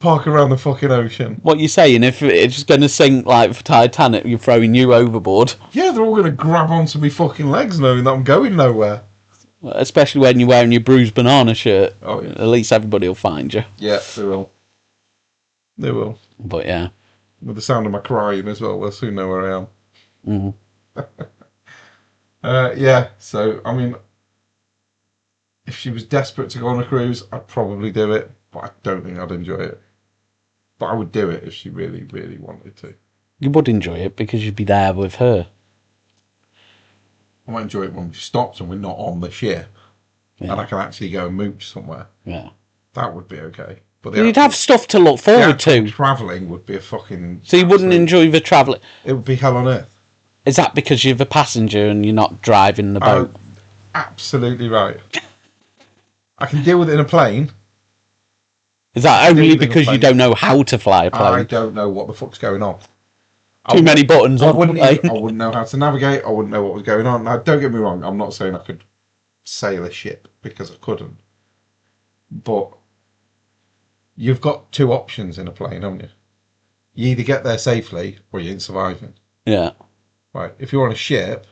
[SPEAKER 4] park around the fucking ocean.
[SPEAKER 2] What you saying? If it's going to sink like for Titanic, you're throwing you overboard.
[SPEAKER 4] Yeah, they're all going to grab onto me fucking legs knowing that I'm going nowhere.
[SPEAKER 2] Especially when you're wearing your bruised banana shirt.
[SPEAKER 4] Oh, yeah.
[SPEAKER 2] At least everybody will find you.
[SPEAKER 4] Yeah, they will. They will.
[SPEAKER 2] But yeah.
[SPEAKER 4] With the sound of my crying as well, they'll soon know where I am.
[SPEAKER 2] Mm-hmm.
[SPEAKER 4] Yeah, so, I mean, if she was desperate to go on a cruise, I'd probably do it, but I don't think I'd enjoy it. But I would do it if she really, really wanted to.
[SPEAKER 2] You would enjoy it because you'd be there with her.
[SPEAKER 4] I might enjoy it when we've stopped and we're not on the ship,
[SPEAKER 2] Yeah.
[SPEAKER 4] and I can actually go and mooch somewhere.
[SPEAKER 2] Yeah.
[SPEAKER 4] That would be okay. But
[SPEAKER 2] You'd have stuff to look forward to.
[SPEAKER 4] Travelling would be a fucking...
[SPEAKER 2] So you wouldn't enjoy the travelling.
[SPEAKER 4] It would be hell on earth.
[SPEAKER 2] Is that because you're the passenger and you're not driving the boat?
[SPEAKER 4] Absolutely right. I can deal with it in a plane.
[SPEAKER 2] Is that
[SPEAKER 4] deal
[SPEAKER 2] only
[SPEAKER 4] with it in a
[SPEAKER 2] because you
[SPEAKER 4] plane.
[SPEAKER 2] don't know how to fly a
[SPEAKER 4] I
[SPEAKER 2] plane?
[SPEAKER 4] don't know what the fuck's going on.
[SPEAKER 2] Too many buttons
[SPEAKER 4] I
[SPEAKER 2] on the
[SPEAKER 4] wouldn't,
[SPEAKER 2] plane.
[SPEAKER 4] I wouldn't know how to navigate. I wouldn't know what was going on. Now, don't get me wrong. I'm not saying I could sail a ship because I couldn't. But you've got two options in a plane, haven't you? You either get there safely or you ain't surviving.
[SPEAKER 2] Yeah.
[SPEAKER 4] Right. If you're on a ship,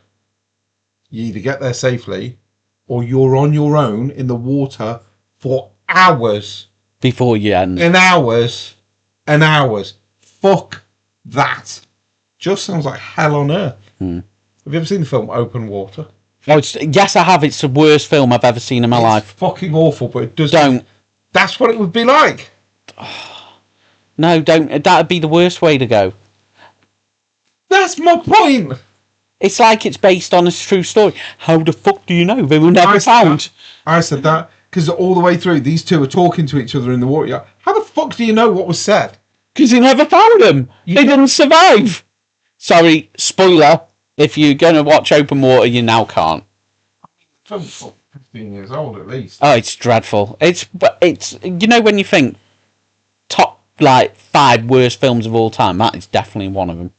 [SPEAKER 4] you either get there safely or you're on your own in the water for hours.
[SPEAKER 2] Before you end.
[SPEAKER 4] And hours. And hours. Fuck that. Just sounds like hell on earth.
[SPEAKER 2] Hmm.
[SPEAKER 4] Have you ever seen the film Open Water?
[SPEAKER 2] Oh, yes, I have. It's the worst film I've ever seen in my life.
[SPEAKER 4] Fucking awful, but it does.
[SPEAKER 2] Don't.
[SPEAKER 4] That's what it would be like.
[SPEAKER 2] No, don't. That'd be the worst way to go.
[SPEAKER 4] That's my point.
[SPEAKER 2] It's like it's based on a true story. How the fuck do you know? They were never found.
[SPEAKER 4] I said that. Because all the way through, these two are talking to each other in the water. You're like, how the fuck do you know what was said?
[SPEAKER 2] Because he never found them. They didn't survive. Sorry, spoiler. If you're going to watch Open Water, you now can't.
[SPEAKER 4] Film's 15 years old at least.
[SPEAKER 2] Oh, it's dreadful. It's when you think top 5 worst films of all time, that is definitely one of them.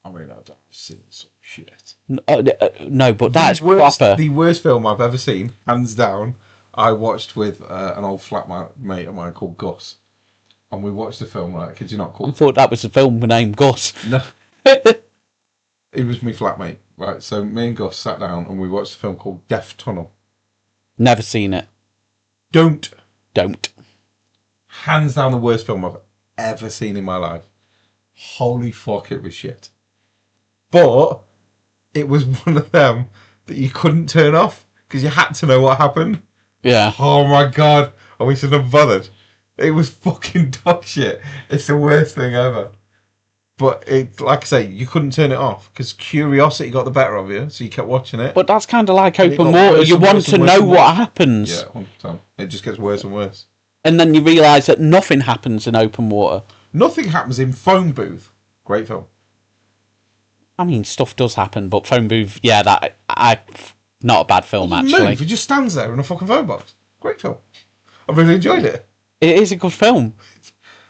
[SPEAKER 4] I mean, I've seen some shit.
[SPEAKER 2] No, but that's proper.
[SPEAKER 4] The worst film I've ever seen, hands down, I watched with an old flatmate of mine called Gus. And we watched the film, right? Kid you not,
[SPEAKER 2] I
[SPEAKER 4] called...
[SPEAKER 2] thought that was the film named Gus.
[SPEAKER 4] No. It was me flatmate, right? So me and Gus sat down and we watched a film called Death Tunnel.
[SPEAKER 2] Never seen it.
[SPEAKER 4] Don't.
[SPEAKER 2] Hands
[SPEAKER 4] down the worst film I've ever seen in my life. Holy fuck, it was shit. But it was one of them that you couldn't turn off because you had to know what happened.
[SPEAKER 2] Yeah.
[SPEAKER 4] Oh my god. And we shouldn't have bothered. It was fucking dog shit. It's the worst thing ever. But it, like I say, you couldn't turn it off because curiosity got the better of you, so you kept watching it.
[SPEAKER 2] But that's kind of like Open Water. You want to know what happens.
[SPEAKER 4] Yeah, 100%. It just gets worse and worse.
[SPEAKER 2] And then you realise that nothing happens in Open Water.
[SPEAKER 4] Nothing happens in Phone Booth. Great film.
[SPEAKER 2] I mean, stuff does happen, but Phone Booth, yeah, not a bad film, actually.
[SPEAKER 4] Move. He just stands there in a fucking phone box. Great film. I really enjoyed it.
[SPEAKER 2] It is a good film.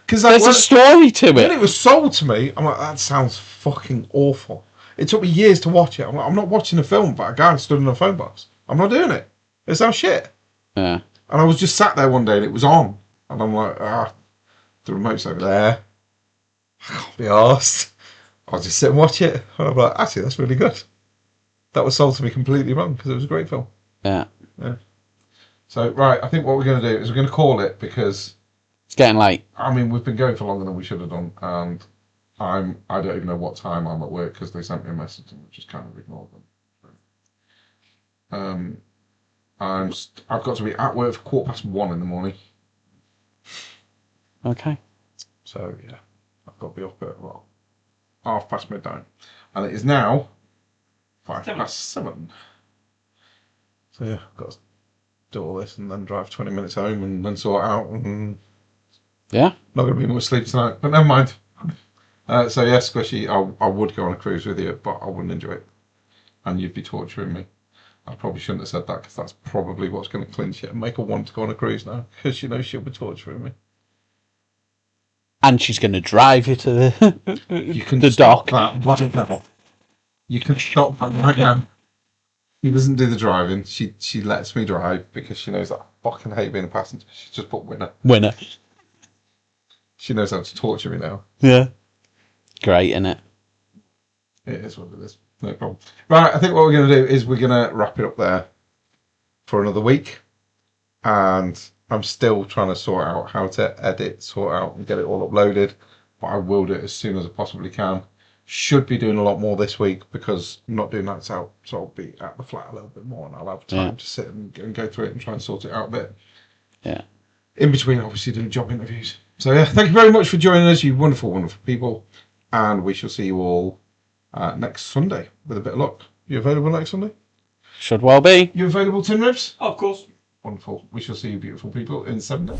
[SPEAKER 4] There's
[SPEAKER 2] a story to it.
[SPEAKER 4] When it was sold to me, I'm like, that sounds fucking awful. It took me years to watch it. I'm like, I'm not watching a film about a guy stood in a phone box. I'm not doing it. It sounds shit.
[SPEAKER 2] Yeah.
[SPEAKER 4] And I was just sat there one day and it was on. And I'm like, the remote's over there. I can't be arsed. I'll just sit and watch it. And I'm like, actually, that's really good. That was sold to me completely wrong because it was a great film.
[SPEAKER 2] Yeah.
[SPEAKER 4] So, right, I think what we're going to do is we're going to call it because...
[SPEAKER 2] It's getting late.
[SPEAKER 4] I mean, we've been going for longer than we should have done. And I don't even know what time I'm at work because they sent me a message and I just kind of ignored them. I've got to be at work for 1:15 in the morning.
[SPEAKER 2] Okay.
[SPEAKER 4] So, yeah, I've got to be up at, 7:30 midnight. And it is now 7:05. So, yeah, I've got to do all this and then drive 20 minutes home and then sort it out. And
[SPEAKER 2] yeah.
[SPEAKER 4] Not going to be much sleep tonight, but never mind. So, yeah, Squishy, I would go on a cruise with you, but I wouldn't enjoy it. And you'd be torturing me. I probably shouldn't have said that because that's probably what's going to clinch it and make her want to go on a cruise now because she knows she'll be torturing me.
[SPEAKER 2] And she's going to drive you to the
[SPEAKER 4] you can
[SPEAKER 2] the dock.
[SPEAKER 4] You can stop that right now. She doesn't do the driving. She lets me drive because she knows that I fucking hate being a passenger. She's just put winner. She knows how to torture me now.
[SPEAKER 2] Yeah. Great, isn't it?
[SPEAKER 4] It is what it is. No problem. Right, I think what we're going to do is we're going to wrap it up there for another week. And I'm still trying to sort out how to edit, sort out and get it all uploaded. But I will do it as soon as I possibly can. Should be doing a lot more this week because I'm not doing nights out. So I'll be at the flat a little bit more and I'll have time to sit and go through it and try and sort it out a bit.
[SPEAKER 2] Yeah.
[SPEAKER 4] In between, obviously, doing job interviews. So, yeah, thank you very much for joining us, you wonderful, wonderful people. And we shall see you all next Sunday with a bit of luck. You available next Sunday?
[SPEAKER 2] Should well be.
[SPEAKER 4] You available, Tin Ribs?
[SPEAKER 3] Oh, of course.
[SPEAKER 4] Wonderful. We shall see you beautiful people in 7 days.